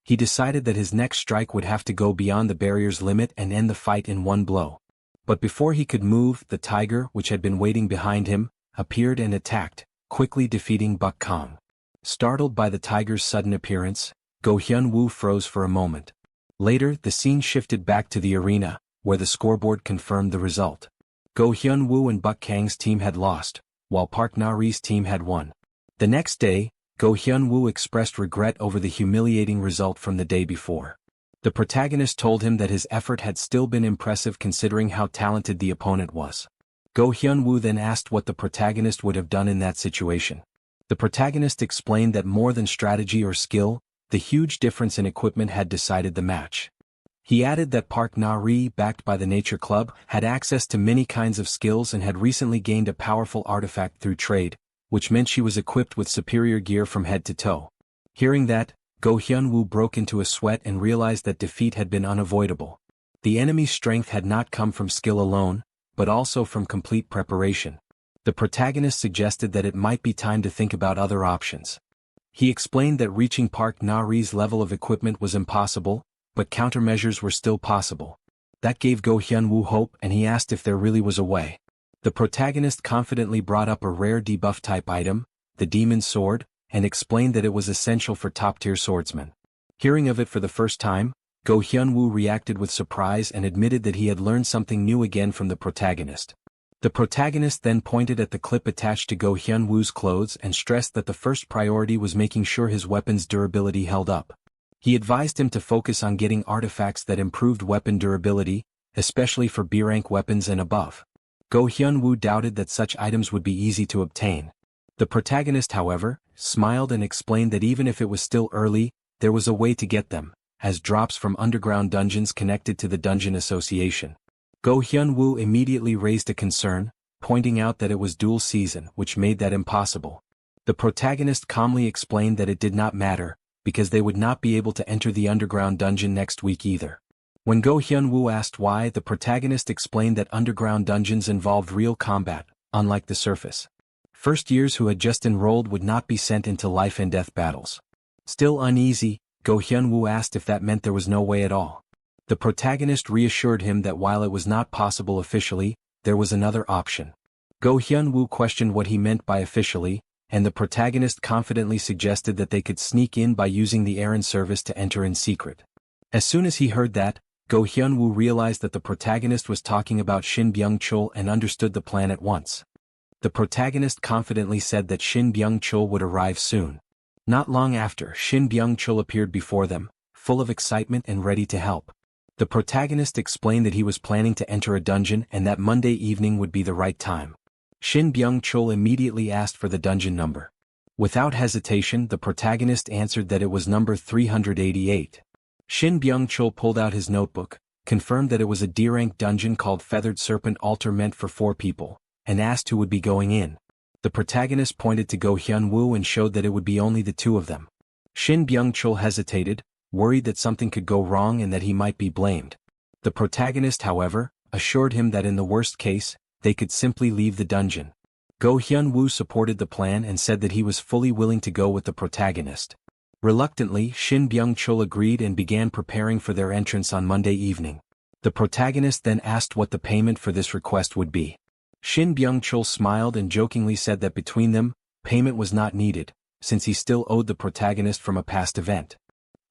He decided that his next strike would have to go beyond the barrier's limit and end the fight in one blow. But before he could move, the tiger, which had been waiting behind him, appeared and attacked, quickly defeating Buk Kong. Startled by the tiger's sudden appearance, Go Hyun-woo froze for a moment. Later, the scene shifted back to the arena, where the scoreboard confirmed the result. Go Hyun-woo and Buk Kang's team had lost, while Park Na-ri's team had won. The next day, Go Hyun-woo expressed regret over the humiliating result from the day before. The protagonist told him that his effort had still been impressive considering how talented the opponent was. Go Hyun-woo then asked what the protagonist would have done in that situation. The protagonist explained that more than strategy or skill, the huge difference in equipment had decided the match. He added that Park Na-ri, backed by the Nature Club, had access to many kinds of skills and had recently gained a powerful artifact through trade, which meant she was equipped with superior gear from head to toe. Hearing that, Go Hyun-woo broke into a sweat and realized that defeat had been unavoidable. The enemy's strength had not come from skill alone, but also from complete preparation. The protagonist suggested that it might be time to think about other options. He explained that reaching Park Na-ri's level of equipment was impossible, but countermeasures were still possible. That gave Go Hyun-woo hope and he asked if there really was a way. The protagonist confidently brought up a rare debuff type item, the Demon Sword, and explained that it was essential for top-tier swordsmen. Hearing of it for the first time, Go Hyun-woo reacted with surprise and admitted that he had learned something new again from the protagonist. The protagonist then pointed at the clip attached to Go Hyun-woo's clothes and stressed that the first priority was making sure his weapon's durability held up. He advised him to focus on getting artifacts that improved weapon durability, especially for B-rank weapons and above. Go Hyun-woo doubted that such items would be easy to obtain. The protagonist, however, smiled and explained that even if it was still early, there was a way to get them, as drops from underground dungeons connected to the Dungeon Association. Go Hyun-woo immediately raised a concern, pointing out that it was dual season, which made that impossible. The protagonist calmly explained that it did not matter, because they would not be able to enter the underground dungeon next week either. When Go Hyun-woo asked why, the protagonist explained that underground dungeons involved real combat, unlike the surface. First-years who had just enrolled would not be sent into life-and-death battles. Still uneasy, Go Hyun-woo asked if that meant there was no way at all. The protagonist reassured him that while it was not possible officially, there was another option. Go Hyun-woo questioned what he meant by officially, and the protagonist confidently suggested that they could sneak in by using the errand service to enter in secret. As soon as he heard that, Go Hyun-woo realized that the protagonist was talking about Shin Byung-chul and understood the plan at once. The protagonist confidently said that Shin Byung-chul would arrive soon. Not long after, Shin Byung-chul appeared before them, full of excitement and ready to help. The protagonist explained that he was planning to enter a dungeon and that Monday evening would be the right time. Shin Byung-chul immediately asked for the dungeon number. Without hesitation, the protagonist answered that it was number 388. Shin Byung-chul pulled out his notebook, confirmed that it was a D-rank dungeon called Feathered Serpent Altar meant for 4 people, and asked who would be going in. The protagonist pointed to Go Hyun-woo and showed that it would be only the 2 of them. Shin Byung-chul hesitated, worried that something could go wrong and that he might be blamed. The protagonist, however, assured him that in the worst case, they could simply leave the dungeon. Go Hyun-woo supported the plan and said that he was fully willing to go with the protagonist. Reluctantly, Shin Byung-chul agreed and began preparing for their entrance on Monday evening. The protagonist then asked what the payment for this request would be. Shin Byung-chul smiled and jokingly said that between them, payment was not needed, since he still owed the protagonist from a past event.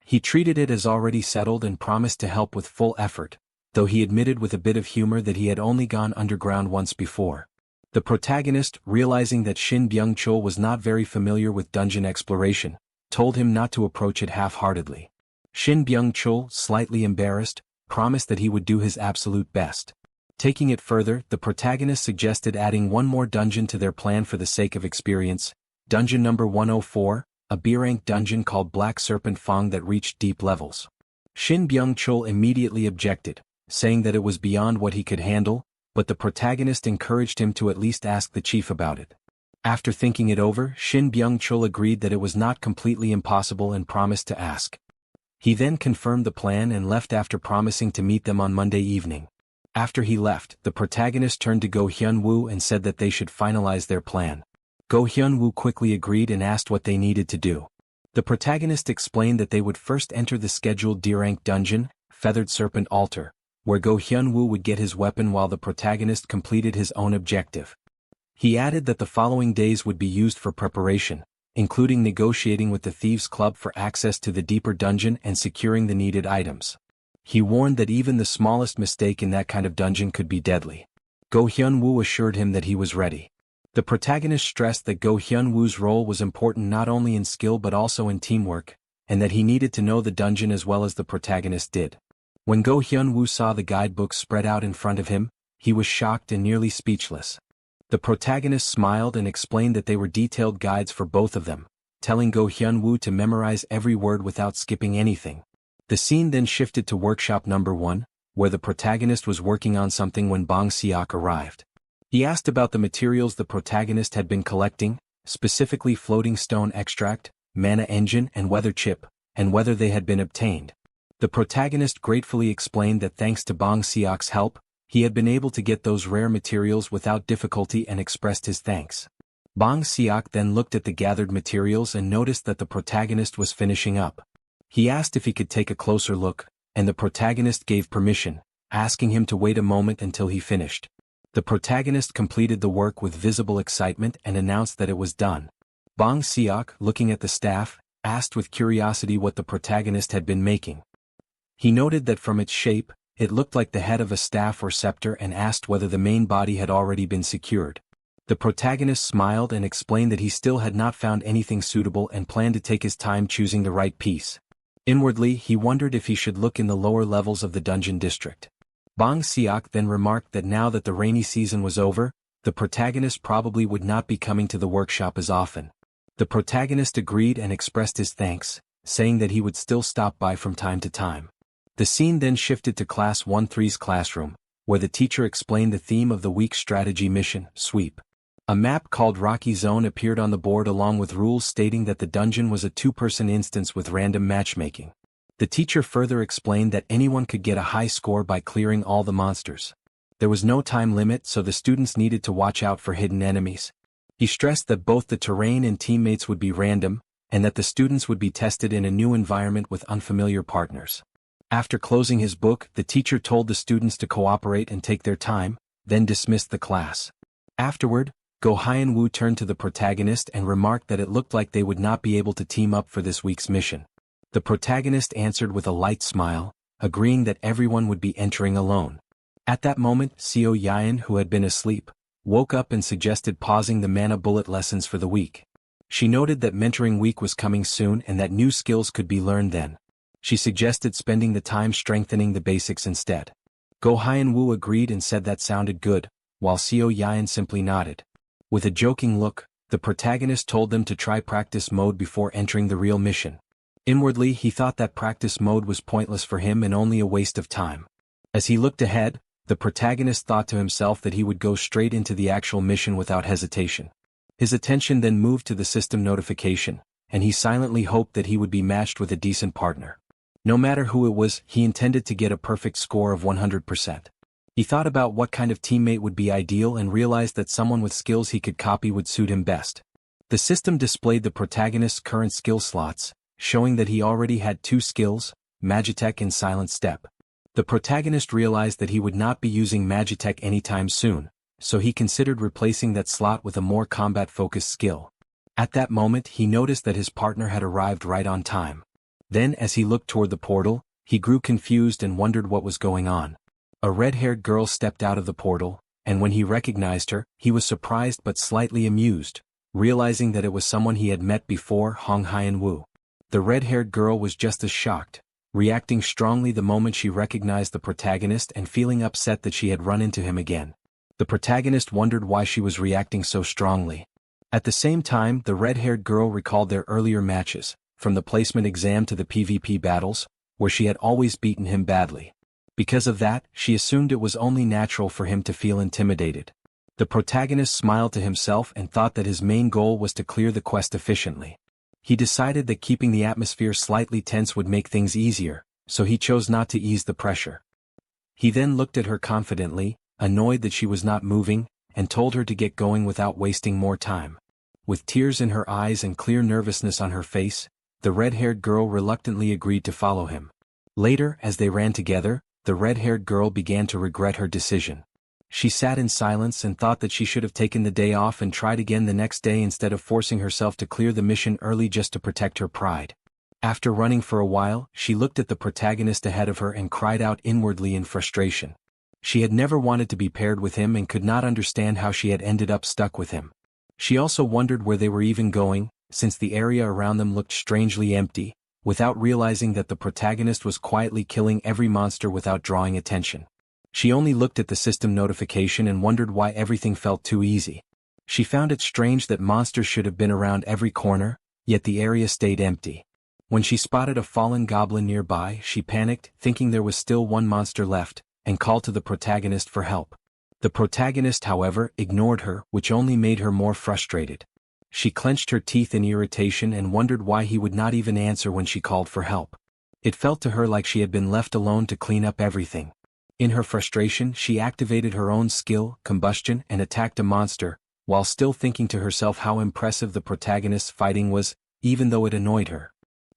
He treated it as already settled and promised to help with full effort, though he admitted with a bit of humor that he had only gone underground once before. The protagonist, realizing that Shin Byung-chul was not very familiar with dungeon exploration, told him not to approach it half-heartedly. Shin Byung-chul, slightly embarrassed, promised that he would do his absolute best. Taking it further, the protagonist suggested adding one more dungeon to their plan for the sake of experience, dungeon number 104, a B-rank dungeon called Black Serpent Fong that reached deep levels. Shin Byung-chul immediately objected, saying that it was beyond what he could handle, but the protagonist encouraged him to at least ask the chief about it. After thinking it over, Shin Byung-chul agreed that it was not completely impossible and promised to ask. He then confirmed the plan and left after promising to meet them on Monday evening. After he left, the protagonist turned to Go Hyun-woo and said that they should finalize their plan. Go Hyun-woo quickly agreed and asked what they needed to do. The protagonist explained that they would first enter the scheduled D-rank dungeon, Feathered Serpent Altar, where Go Hyun-woo would get his weapon while the protagonist completed his own objective. He added that the following days would be used for preparation, including negotiating with the Thieves' Club for access to the deeper dungeon and securing the needed items. He warned that even the smallest mistake in that kind of dungeon could be deadly. Go Hyun-woo assured him that he was ready. The protagonist stressed that Go Hyun-woo's role was important not only in skill but also in teamwork, and that he needed to know the dungeon as well as the protagonist did. When Go Hyun-woo saw the guidebook spread out in front of him, he was shocked and nearly speechless. The protagonist smiled and explained that they were detailed guides for both of them, telling Go Hyun-woo to memorize every word without skipping anything. The scene then shifted to workshop number 1, where the protagonist was working on something when Bong Seok arrived. He asked about the materials the protagonist had been collecting, specifically floating stone extract, mana engine and weather chip, and whether they had been obtained. The protagonist gratefully explained that thanks to Bong Seok's help, he had been able to get those rare materials without difficulty and expressed his thanks. Bong Seok then looked at the gathered materials and noticed that the protagonist was finishing up. He asked if he could take a closer look, and the protagonist gave permission, asking him to wait a moment until he finished. The protagonist completed the work with visible excitement and announced that it was done. Bong Seok, looking at the staff, asked with curiosity what the protagonist had been making. He noted that from its shape, it looked like the head of a staff or scepter, and asked whether the main body had already been secured. The protagonist smiled and explained that he still had not found anything suitable and planned to take his time choosing the right piece. Inwardly, he wondered if he should look in the lower levels of the dungeon district. Bang Siak then remarked that now that the rainy season was over, the protagonist probably would not be coming to the workshop as often. The protagonist agreed and expressed his thanks, saying that he would still stop by from time to time. The scene then shifted to Class 1-3's classroom, where the teacher explained the theme of the week's strategy mission, Sweep. A map called Rocky Zone appeared on the board along with rules stating that the dungeon was a two-person instance with random matchmaking. The teacher further explained that anyone could get a high score by clearing all the monsters. There was no time limit, so the students needed to watch out for hidden enemies. He stressed that both the terrain and teammates would be random, and that the students would be tested in a new environment with unfamiliar partners. After closing his book, the teacher told the students to cooperate and take their time, then dismissed the class. Afterward, Go Hyun-woo turned to the protagonist and remarked that it looked like they would not be able to team up for this week's mission. The protagonist answered with a light smile, agreeing that everyone would be entering alone. At that moment, Seo Yaen, who had been asleep, woke up and suggested pausing the mana bullet lessons for the week. She noted that mentoring week was coming soon and that new skills could be learned then. She suggested spending the time strengthening the basics instead. Go Hyun-woo agreed and said that sounded good, while Seo Yaen simply nodded. With a joking look, the protagonist told them to try practice mode before entering the real mission. Inwardly, he thought that practice mode was pointless for him and only a waste of time. As he looked ahead, the protagonist thought to himself that he would go straight into the actual mission without hesitation. His attention then moved to the system notification, and he silently hoped that he would be matched with a decent partner. No matter who it was, he intended to get a perfect score of 100%. He thought about what kind of teammate would be ideal and realized that someone with skills he could copy would suit him best. The system displayed the protagonist's current skill slots, showing that he already had 2 skills, Magitech and Silent Step. The protagonist realized that he would not be using Magitech anytime soon, so he considered replacing that slot with a more combat-focused skill. At that moment, he noticed that his partner had arrived right on time. Then, as he looked toward the portal, he grew confused and wondered what was going on. A red-haired girl stepped out of the portal, and when he recognized her, he was surprised but slightly amused, realizing that it was someone he had met before, Hong Hyun-woo. The red-haired girl was just as shocked, reacting strongly the moment she recognized the protagonist and feeling upset that she had run into him again. The protagonist wondered why she was reacting so strongly. At the same time, the red-haired girl recalled their earlier matches, from the placement exam to the PvP battles, where she had always beaten him badly. Because of that, she assumed it was only natural for him to feel intimidated. The protagonist smiled to himself and thought that his main goal was to clear the quest efficiently. He decided that keeping the atmosphere slightly tense would make things easier, so he chose not to ease the pressure. He then looked at her confidently, annoyed that she was not moving, and told her to get going without wasting more time. With tears in her eyes and clear nervousness on her face, the red-haired girl reluctantly agreed to follow him. Later, as they ran together, the red-haired girl began to regret her decision. She sat in silence and thought that she should have taken the day off and tried again the next day instead of forcing herself to clear the mission early just to protect her pride. After running for a while, she looked at the protagonist ahead of her and cried out inwardly in frustration. She had never wanted to be paired with him and could not understand how she had ended up stuck with him. She also wondered where they were even going, since the area around them looked strangely empty, without realizing that the protagonist was quietly killing every monster without drawing attention. She only looked at the system notification and wondered why everything felt too easy. She found it strange that monsters should have been around every corner, yet the area stayed empty. When she spotted a fallen goblin nearby, she panicked, thinking there was still one monster left, and called to the protagonist for help. The protagonist, however, ignored her, which only made her more frustrated. She clenched her teeth in irritation and wondered why he would not even answer when she called for help. It felt to her like she had been left alone to clean up everything. In her frustration, she activated her own skill, combustion, and attacked a monster, while still thinking to herself how impressive the protagonist's fighting was, even though it annoyed her.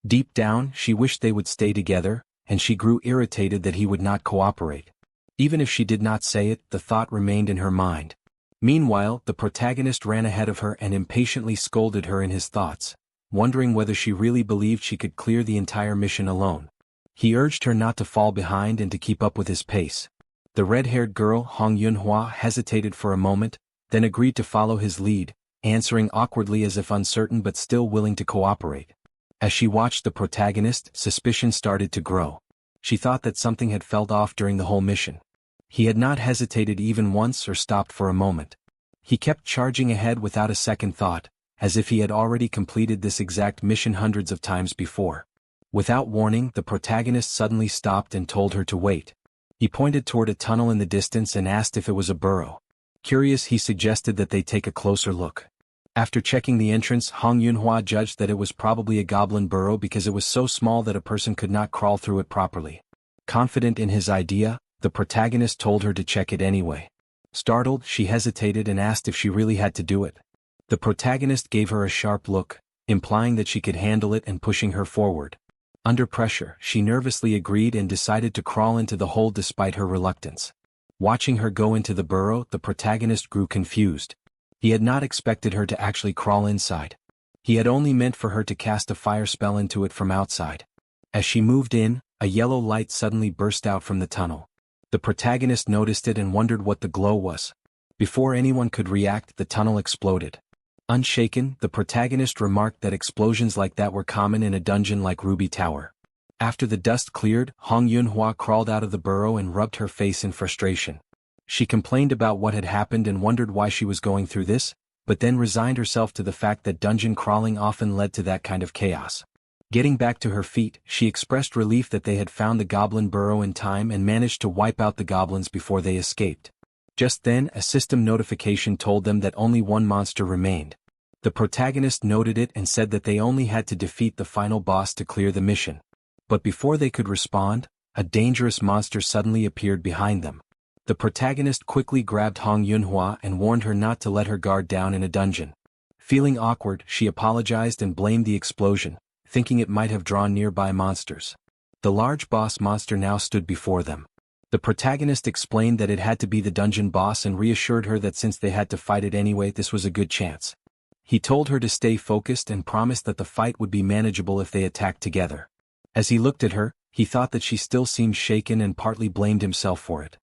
Deep down, she wished they would stay together, and she grew irritated that he would not cooperate. Even if she did not say it, the thought remained in her mind. Meanwhile, the protagonist ran ahead of her and impatiently scolded her in his thoughts, wondering whether she really believed she could clear the entire mission alone. He urged her not to fall behind and to keep up with his pace. The red-haired girl, Hong Yunhua, hesitated for a moment, then agreed to follow his lead, answering awkwardly as if uncertain but still willing to cooperate. As she watched the protagonist, suspicion started to grow. She thought that something had felt off during the whole mission. He had not hesitated even once or stopped for a moment. He kept charging ahead without a second thought, as if he had already completed this exact mission hundreds of times before. Without warning, the protagonist suddenly stopped and told her to wait. He pointed toward a tunnel in the distance and asked if it was a burrow. Curious, he suggested that they take a closer look. After checking the entrance, Hong Yunhua judged that it was probably a goblin burrow because it was so small that a person could not crawl through it properly. Confident in his idea, the protagonist told her to check it anyway. Startled, she hesitated and asked if she really had to do it. The protagonist gave her a sharp look, implying that she could handle it and pushing her forward. Under pressure, she nervously agreed and decided to crawl into the hole despite her reluctance. Watching her go into the burrow, the protagonist grew confused. He had not expected her to actually crawl inside. He had only meant for her to cast a fire spell into it from outside. As she moved in, a yellow light suddenly burst out from the tunnel. The protagonist noticed it and wondered what the glow was. Before anyone could react, the tunnel exploded. Unshaken, the protagonist remarked that explosions like that were common in a dungeon like Ruby Tower. After the dust cleared, Hong Yunhua crawled out of the burrow and rubbed her face in frustration. She complained about what had happened and wondered why she was going through this, but then resigned herself to the fact that dungeon crawling often led to that kind of chaos. Getting back to her feet, she expressed relief that they had found the goblin burrow in time and managed to wipe out the goblins before they escaped. Just then, a system notification told them that only one monster remained. The protagonist noted it and said that they only had to defeat the final boss to clear the mission. But before they could respond, a dangerous monster suddenly appeared behind them. The protagonist quickly grabbed Hong Yunhua and warned her not to let her guard down in a dungeon. Feeling awkward, she apologized and blamed the explosion, thinking it might have drawn nearby monsters. The large boss monster now stood before them. The protagonist explained that it had to be the dungeon boss and reassured her that since they had to fight it anyway, this was a good chance. He told her to stay focused and promised that the fight would be manageable if they attacked together. As he looked at her, he thought that she still seemed shaken and partly blamed himself for it.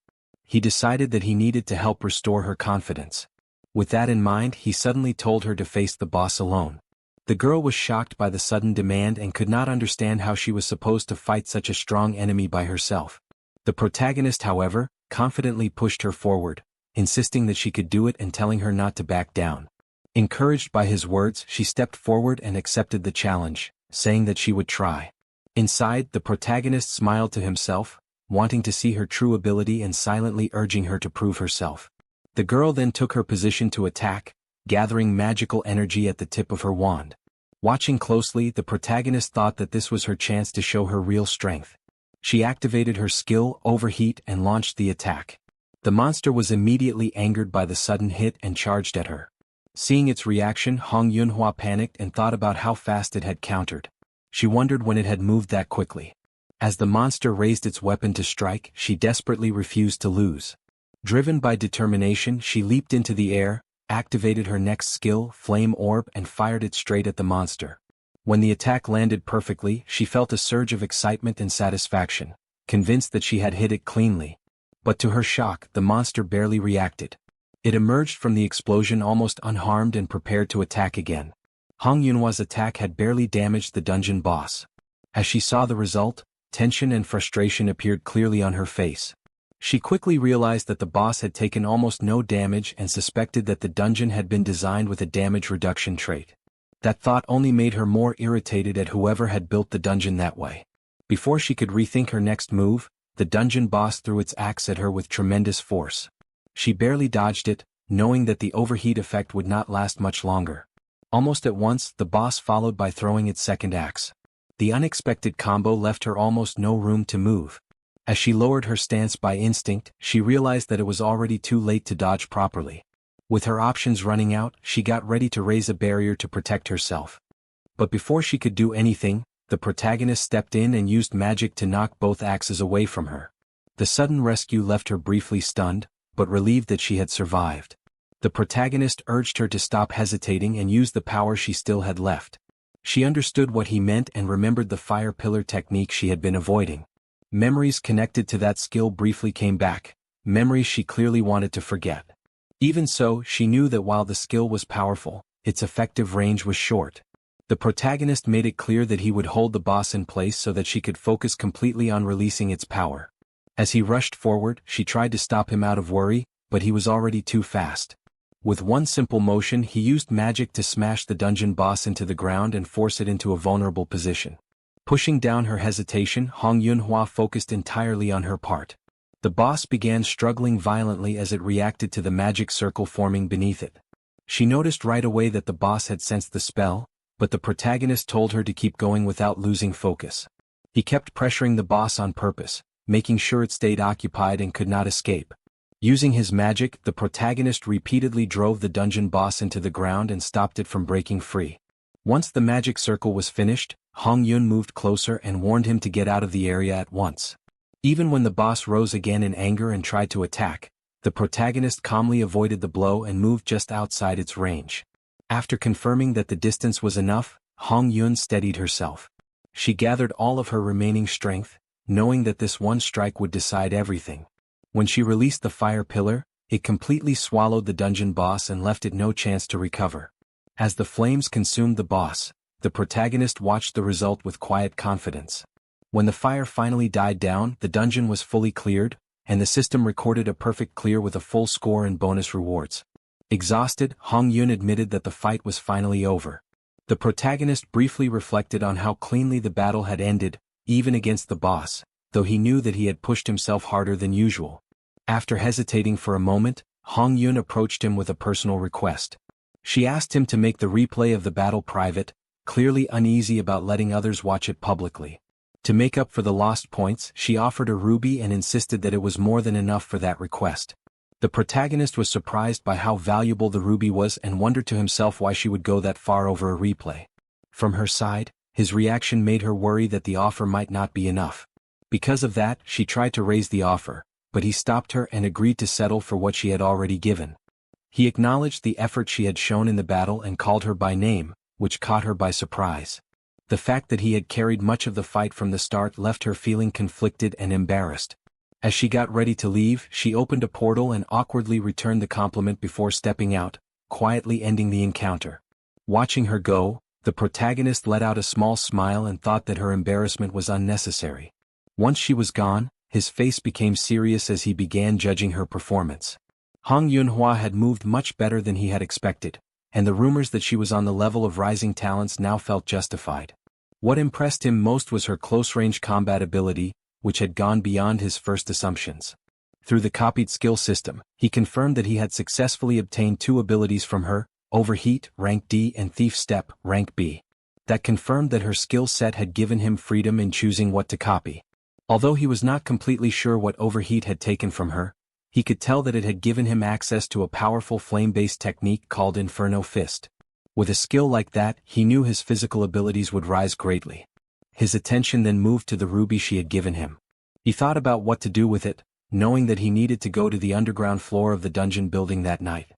He decided that he needed to help restore her confidence. With that in mind, he suddenly told her to face the boss alone. The girl was shocked by the sudden demand and could not understand how she was supposed to fight such a strong enemy by herself. The protagonist, however, confidently pushed her forward, insisting that she could do it and telling her not to back down. Encouraged by his words, she stepped forward and accepted the challenge, saying that she would try. Inside, the protagonist smiled to himself, wanting to see her true ability and silently urging her to prove herself. The girl then took her position to attack, gathering magical energy at the tip of her wand. Watching closely, the protagonist thought that this was her chance to show her real strength. She activated her skill, Overheat, and launched the attack. The monster was immediately angered by the sudden hit and charged at her. Seeing its reaction, Hong Yunhua panicked and thought about how fast it had countered. She wondered when it had moved that quickly. As the monster raised its weapon to strike, she desperately refused to lose. Driven by determination, she leaped into the air, activated her next skill, Flame Orb, and fired it straight at the monster. When the attack landed perfectly, she felt a surge of excitement and satisfaction, convinced that she had hit it cleanly. But to her shock, the monster barely reacted. It emerged from the explosion almost unharmed and prepared to attack again. Hong Yunhua's attack had barely damaged the dungeon boss. As she saw the result, tension and frustration appeared clearly on her face. She quickly realized that the boss had taken almost no damage and suspected that the dungeon had been designed with a damage reduction trait. That thought only made her more irritated at whoever had built the dungeon that way. Before she could rethink her next move, the dungeon boss threw its axe at her with tremendous force. She barely dodged it, knowing that the overheat effect would not last much longer. Almost at once, the boss followed by throwing its second axe. The unexpected combo left her almost no room to move. As she lowered her stance by instinct, she realized that it was already too late to dodge properly. With her options running out, she got ready to raise a barrier to protect herself. But before she could do anything, the protagonist stepped in and used magic to knock both axes away from her. The sudden rescue left her briefly stunned, but relieved that she had survived. The protagonist urged her to stop hesitating and use the power she still had left. She understood what he meant and remembered the fire pillar technique she had been avoiding. Memories connected to that skill briefly came back, memories she clearly wanted to forget. Even so, she knew that while the skill was powerful, its effective range was short. The protagonist made it clear that he would hold the boss in place so that she could focus completely on releasing its power. As he rushed forward, she tried to stop him out of worry, but he was already too fast. With one simple motion, he used magic to smash the dungeon boss into the ground and force it into a vulnerable position. Pushing down her hesitation, Hong Yunhua focused entirely on her part. The boss began struggling violently as it reacted to the magic circle forming beneath it. She noticed right away that the boss had sensed the spell, but the protagonist told her to keep going without losing focus. He kept pressuring the boss on purpose, making sure it stayed occupied and could not escape. Using his magic, the protagonist repeatedly drove the dungeon boss into the ground and stopped it from breaking free. Once the magic circle was finished, Hong Yun moved closer and warned him to get out of the area at once. Even when the boss rose again in anger and tried to attack, the protagonist calmly avoided the blow and moved just outside its range. After confirming that the distance was enough, Hong Yun steadied herself. She gathered all of her remaining strength, knowing that this one strike would decide everything. When she released the fire pillar, it completely swallowed the dungeon boss and left it no chance to recover. As the flames consumed the boss, the protagonist watched the result with quiet confidence. When the fire finally died down, the dungeon was fully cleared, and the system recorded a perfect clear with a full score and bonus rewards. Exhausted, Hong Yun admitted that the fight was finally over. The protagonist briefly reflected on how cleanly the battle had ended, even against the boss, though he knew that he had pushed himself harder than usual. After hesitating for a moment, Hong Yun approached him with a personal request. She asked him to make the replay of the battle private, clearly uneasy about letting others watch it publicly. To make up for the lost points, she offered a ruby and insisted that it was more than enough for that request. The protagonist was surprised by how valuable the ruby was and wondered to himself why she would go that far over a replay. From her side, his reaction made her worry that the offer might not be enough. Because of that, she tried to raise the offer, but he stopped her and agreed to settle for what she had already given. He acknowledged the effort she had shown in the battle and called her by name, which caught her by surprise. The fact that he had carried much of the fight from the start left her feeling conflicted and embarrassed. As she got ready to leave, she opened a portal and awkwardly returned the compliment before stepping out, quietly ending the encounter. Watching her go, the protagonist let out a small smile and thought that her embarrassment was unnecessary. Once she was gone, his face became serious as he began judging her performance. Hong Yunhua had moved much better than he had expected, and the rumors that she was on the level of rising talents now felt justified. What impressed him most was her close-range combat ability, which had gone beyond his first assumptions. Through the copied skill system, he confirmed that he had successfully obtained 2 abilities from her, Overheat, rank D, and Thief Step, rank B. That confirmed that her skill set had given him freedom in choosing what to copy. Although he was not completely sure what Overheat had taken from her, he could tell that it had given him access to a powerful flame-based technique called Inferno Fist. With a skill like that, he knew his physical abilities would rise greatly. His attention then moved to the ruby she had given him. He thought about what to do with it, knowing that he needed to go to the underground floor of the dungeon building that night.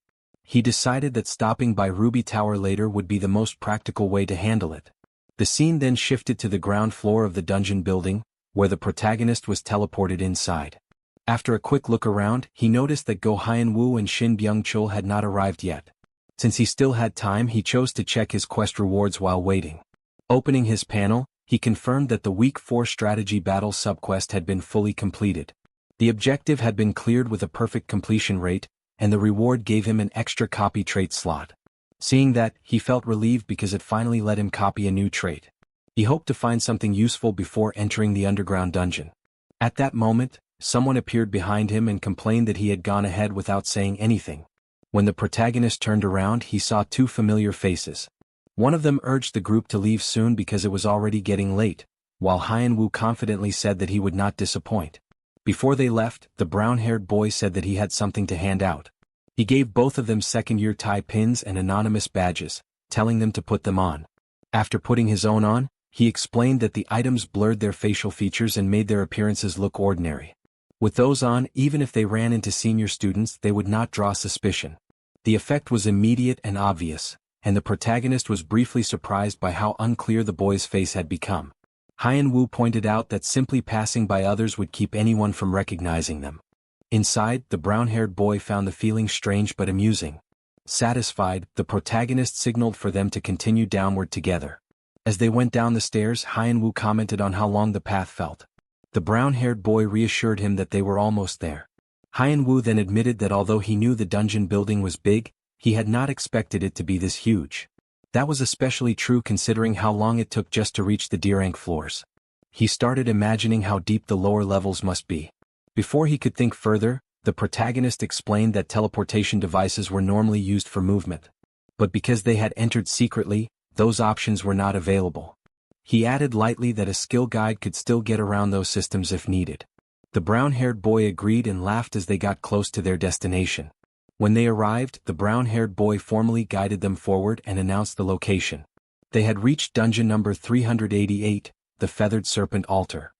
He decided that stopping by Ruby Tower later would be the most practical way to handle it. The scene then shifted to the ground floor of the dungeon building, where the protagonist was teleported inside. After a quick look around, he noticed that Go Hyun-woo and Shin Byung-chul had not arrived yet. Since he still had time, he chose to check his quest rewards while waiting. Opening his panel, he confirmed that the Week 4 Strategy Battle subquest had been fully completed. The objective had been cleared with a perfect completion rate, and the reward gave him an extra copy trait slot. Seeing that, he felt relieved because it finally let him copy a new trait. He hoped to find something useful before entering the underground dungeon. At that moment, someone appeared behind him and complained that he had gone ahead without saying anything. When the protagonist turned around, he saw 2 familiar faces. One of them urged the group to leave soon because it was already getting late, while Hyun-woo confidently said that he would not disappoint. Before they left, the brown-haired boy said that he had something to hand out. He gave both of them second-year tie pins and anonymous badges, telling them to put them on. After putting his own on, he explained that the items blurred their facial features and made their appearances look ordinary. With those on, even if they ran into senior students, they would not draw suspicion. The effect was immediate and obvious. and the protagonist was briefly surprised by how unclear the boy's face had become. Hyun-woo pointed out that simply passing by others would keep anyone from recognizing them. Inside, the brown-haired boy found the feeling strange but amusing. Satisfied, the protagonist signaled for them to continue downward together. As they went down the stairs, Hyun-woo commented on how long the path felt. The brown-haired boy reassured him that they were almost there. Hyun-woo then admitted that although he knew the dungeon building was big, he had not expected it to be this huge. That was especially true considering how long it took just to reach the D-rank floors. He started imagining how deep the lower levels must be. Before he could think further, the protagonist explained that teleportation devices were normally used for movement. But because they had entered secretly, those options were not available. He added lightly that a skill guide could still get around those systems if needed. The brown-haired boy agreed and laughed as they got close to their destination. When they arrived, the brown-haired boy formally guided them forward and announced the location. They had reached dungeon number 388, the Feathered Serpent Altar.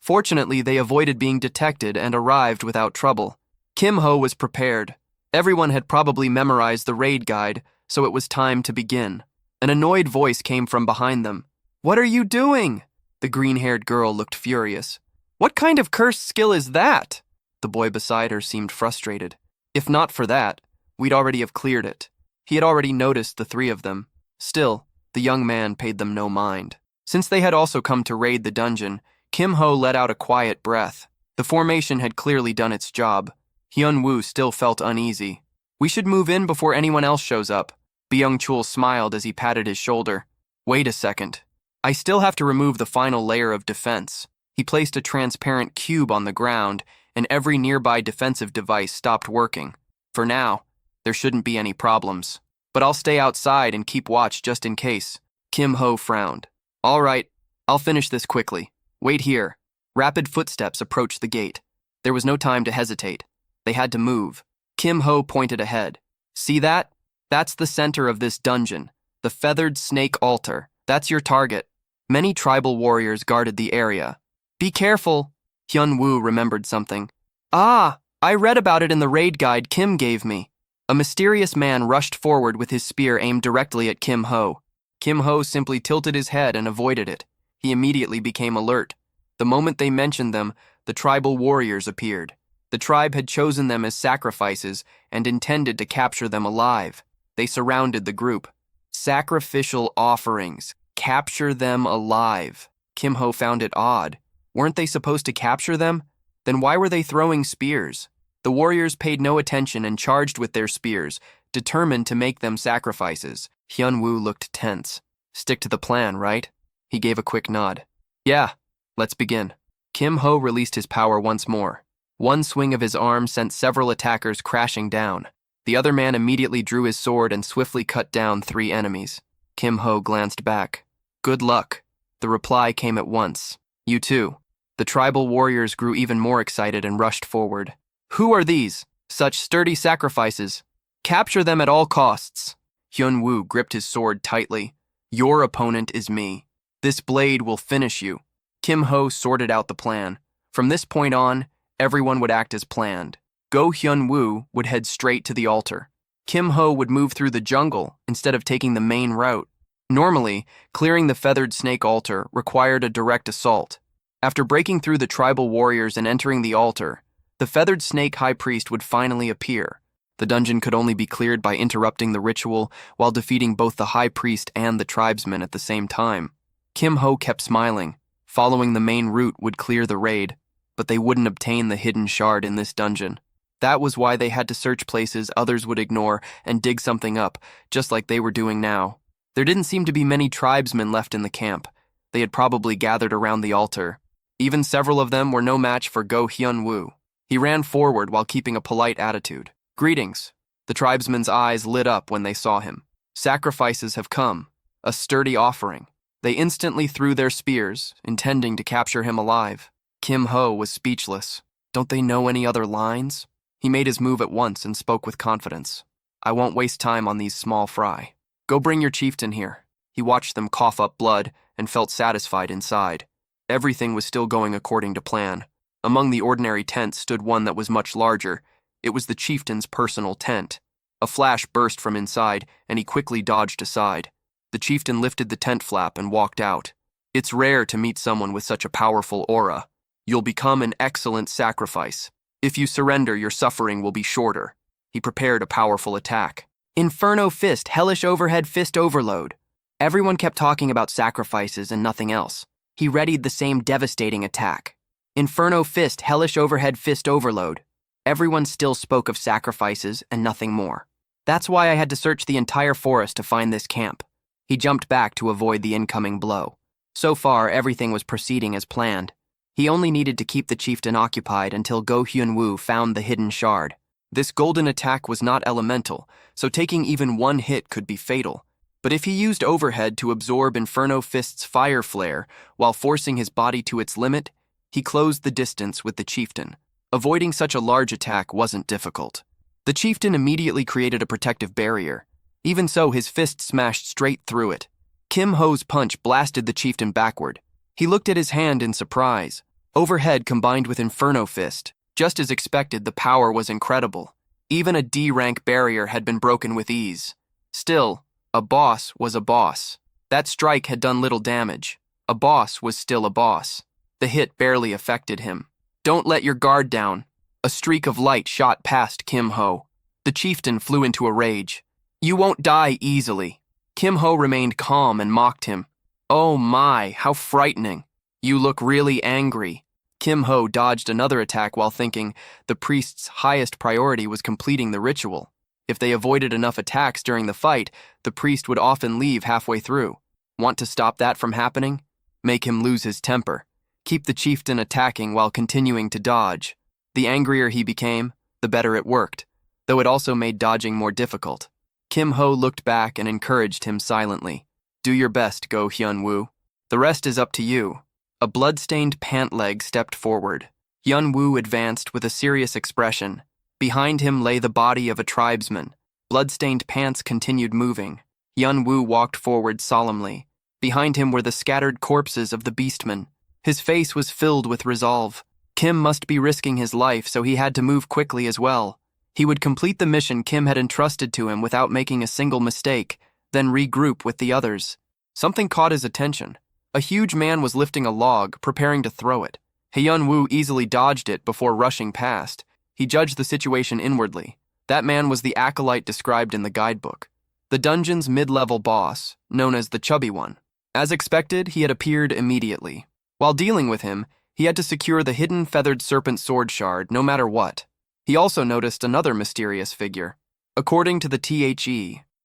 Fortunately, they avoided being detected and arrived without trouble. Kim Ho was prepared. Everyone had probably memorized the raid guide, so it was time to begin. An annoyed voice came from behind them. "What are you doing?" The green-haired girl looked furious. "What kind of cursed skill is that?" The boy beside her seemed frustrated. If not for that, we'd already have cleared it. He had already noticed the three of them. Still, the young man paid them no mind. Since they had also come to raid the dungeon, Kim Ho let out a quiet breath. The formation had clearly done its job. Hyun-woo still felt uneasy. "We should move in before anyone else shows up." Byung-chul smiled as he patted his shoulder. "Wait a second. I still have to remove the final layer of defense." He placed a transparent cube on the ground, and every nearby defensive device stopped working. For now, there shouldn't be any problems. But I'll stay outside and keep watch just in case. Kim Ho frowned. "All right, I'll finish this quickly. Wait here." Rapid footsteps approached the gate. There was no time to hesitate. They had to move. Kim Ho pointed ahead. "See that? That's the center of this dungeon. The Feathered Snake Altar. That's your target." Many tribal warriors guarded the area. "Be careful." Hyun-woo remembered something. "Ah, I read about it in the raid guide Kim gave me." A mysterious man rushed forward with his spear aimed directly at Kim Ho. Kim Ho simply tilted his head and avoided it. He immediately became alert. The moment they mentioned them, the tribal warriors appeared. The tribe had chosen them as sacrifices and intended to capture them alive. They surrounded the group. Sacrificial offerings. Capture them alive. Kim Ho found it odd. Weren't they supposed to capture them? Then why were they throwing spears? The warriors paid no attention and charged with their spears, determined to make them sacrifices. Hyun-woo looked tense. "Stick to the plan, right?" He gave a quick nod. "Yeah, let's begin." Kim Ho released his power once more. One swing of his arm sent several attackers crashing down. The other man immediately drew his sword and swiftly cut down 3 enemies. Kim Ho glanced back. "Good luck." The reply came at once. "You too." The tribal warriors grew even more excited and rushed forward. "Who are these? Such sturdy sacrifices. Capture them at all costs." Hyun-woo gripped his sword tightly. "Your opponent is me. This blade will finish you." Kim Ho sorted out the plan. From this point on, everyone would act as planned. Go Hyun-woo would head straight to the altar. Kim Ho would move through the jungle instead of taking the main route. Normally, clearing the Feathered Snake Altar required a direct assault. After breaking through the tribal warriors and entering the altar, the Feathered Snake High Priest would finally appear. The dungeon could only be cleared by interrupting the ritual while defeating both the High Priest and the tribesmen at the same time. Kim Ho kept smiling. Following the main route would clear the raid, but they wouldn't obtain the hidden shard in this dungeon. That was why they had to search places others would ignore and dig something up, just like they were doing now. There didn't seem to be many tribesmen left in the camp. They had probably gathered around the altar. Even several of them were no match for Go Hyun-woo. He ran forward while keeping a polite attitude. "Greetings." The tribesmen's eyes lit up when they saw him. Sacrifices have come. A sturdy offering. They instantly threw their spears, intending to capture him alive. Kim Ho was speechless. Don't they know any other lines? He made his move at once and spoke with confidence. "I won't waste time on these small fry. Go bring your chieftain here." He watched them cough up blood and felt satisfied inside. Everything was still going according to plan. Among the ordinary tents stood one that was much larger. It was the chieftain's personal tent. A flash burst from inside, and he quickly dodged aside. The chieftain lifted the tent flap and walked out. It's rare to meet someone with such a powerful aura. You'll become an excellent sacrifice. If you surrender, your suffering will be shorter. He prepared a powerful attack. Inferno Fist, Hellish Overhead Fist Overload. Everyone kept talking about sacrifices and nothing else. He readied the same devastating attack. Inferno Fist, Hellish Overhead Fist Overload. Everyone still spoke of sacrifices and nothing more. That's why I had to search the entire forest to find this camp. He jumped back to avoid the incoming blow. So far, everything was proceeding as planned. He only needed to keep the chieftain occupied until Go Hyun-woo found the hidden shard. This golden attack was not elemental, so taking even one hit could be fatal. But if he used Overhead to absorb Inferno Fist's fire flare while forcing his body to its limit, he closed the distance with the chieftain. Avoiding such a large attack wasn't difficult. The chieftain immediately created a protective barrier. Even so, his fist smashed straight through it. Kim Ho's punch blasted the chieftain backward. He looked at his hand in surprise. Overhead combined with Inferno Fist. Just as expected, the power was incredible. Even a D-rank barrier had been broken with ease. Still, a boss was a boss. That strike had done little damage. A boss was still a boss. The hit barely affected him. Don't let your guard down. A streak of light shot past Kim Ho. The chieftain flew into a rage. You won't die easily. Kim Ho remained calm and mocked him. Oh my, how frightening. You look really angry. Kim Ho dodged another attack while thinking the priest's highest priority was completing the ritual. If they avoided enough attacks during the fight, the priest would often leave halfway through. Want to stop that from happening? Make him lose his temper. Keep the chieftain attacking while continuing to dodge. The angrier he became, the better it worked, though it also made dodging more difficult. Kim Ho looked back and encouraged him silently. Do your best, Go Hyun-woo. The rest is up to you. A blood-stained pant leg stepped forward. Hyun-woo advanced with a serious expression. Behind him lay the body of a tribesman. Blood-stained pants continued moving. Hyun-woo walked forward solemnly. Behind him were the scattered corpses of the beastmen. His face was filled with resolve. Kim must be risking his life, so he had to move quickly as well. He would complete the mission Kim had entrusted to him without making a single mistake, then regroup with the others. Something caught his attention. A huge man was lifting a log, preparing to throw it. Hyun-woo easily dodged it before rushing past. He judged the situation inwardly. That man was the acolyte described in the guidebook. The dungeon's mid-level boss, known as the Chubby One. As expected, he had appeared immediately. While dealing with him, he had to secure the hidden feathered serpent sword shard no matter what. He also noticed another mysterious figure. According to the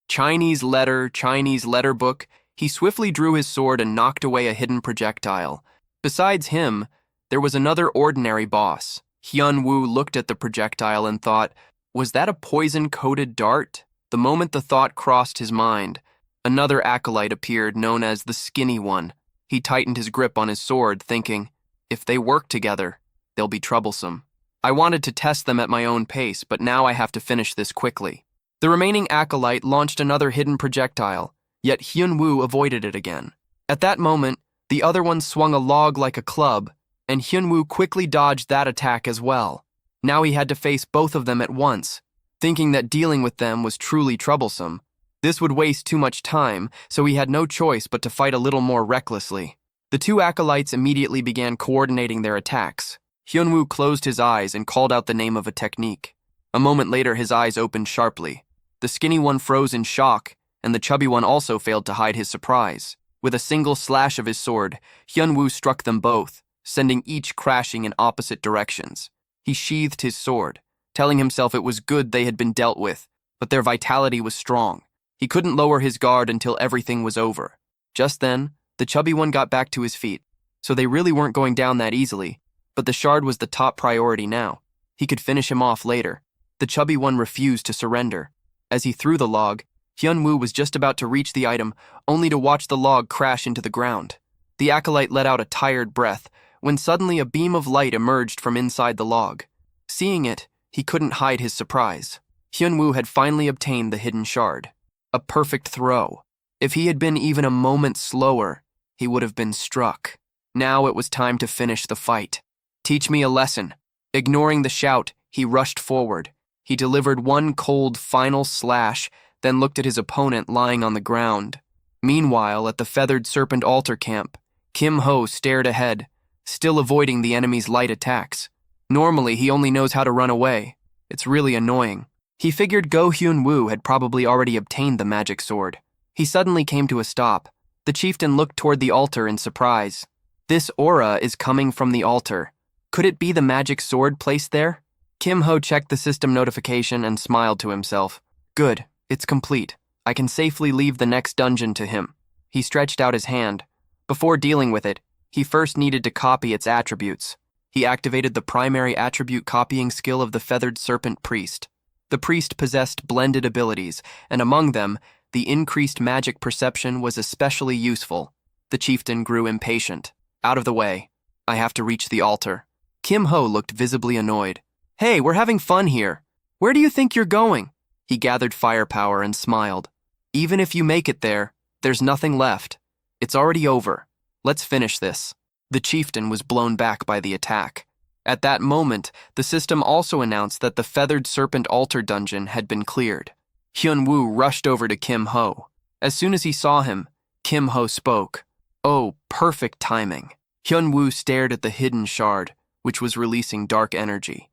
Chinese letter book, he swiftly drew his sword and knocked away a hidden projectile. Besides him, there was another ordinary boss. Hyun-woo looked at the projectile and thought, was that a poison-coated dart? The moment the thought crossed his mind, another acolyte appeared known as the Skinny One. He tightened his grip on his sword, thinking, if they work together, they'll be troublesome. I wanted to test them at my own pace, but now I have to finish this quickly. The remaining acolyte launched another hidden projectile, yet Hyun-woo avoided it again. At that moment, the other one swung a log like a club, and Hyun-woo quickly dodged that attack as well. Now he had to face both of them at once. Thinking that dealing with them was truly troublesome, this would waste too much time, so he had no choice but to fight a little more recklessly. The two acolytes immediately began coordinating their attacks. Hyun-woo closed his eyes and called out the name of a technique. A moment later, his eyes opened sharply. The Skinny One froze in shock, and the Chubby One also failed to hide his surprise. With a single slash of his sword, Hyun-woo struck them both, sending each crashing in opposite directions. He sheathed his sword, telling himself it was good they had been dealt with, but their vitality was strong. He couldn't lower his guard until everything was over. Just then, the Chubby One got back to his feet, so they really weren't going down that easily, but the shard was the top priority now. He could finish him off later. The Chubby One refused to surrender. As he threw the log, Hyun-woo was just about to reach the item, only to watch the log crash into the ground. The acolyte let out a tired breath, when suddenly a beam of light emerged from inside the log. Seeing it, he couldn't hide his surprise. Hyun-woo had finally obtained the hidden shard. A perfect throw. If he had been even a moment slower, he would have been struck. Now it was time to finish the fight. Teach me a lesson. Ignoring the shout, he rushed forward. He delivered one cold final slash, then looked at his opponent lying on the ground. Meanwhile, at the Feathered Serpent altar camp, Kim Ho stared ahead, still avoiding the enemy's light attacks. Normally, he only knows how to run away. It's really annoying. He figured Go Hyun-woo had probably already obtained the magic sword. He suddenly came to a stop. The chieftain looked toward the altar in surprise. This aura is coming from the altar. Could it be the magic sword placed there? Kim Ho checked the system notification and smiled to himself. Good, it's complete. I can safely leave the next dungeon to him. He stretched out his hand. Before dealing with it, he first needed to copy its attributes. He activated the primary attribute copying skill of the Feathered Serpent Priest. The priest possessed blended abilities, and among them, the increased magic perception was especially useful. The chieftain grew impatient. Out of the way. I have to reach the altar. Kim Ho looked visibly annoyed. Hey, we're having fun here. Where do you think you're going? He gathered firepower and smiled. Even if you make it there, there's nothing left. It's already over. Let's finish this. The chieftain was blown back by the attack. At that moment, the system also announced that the Feathered Serpent altar dungeon had been cleared. Hyun-woo rushed over to Kim Ho. As soon as he saw him, Kim Ho spoke. Oh, perfect timing. Hyun-woo stared at the hidden shard, which was releasing dark energy.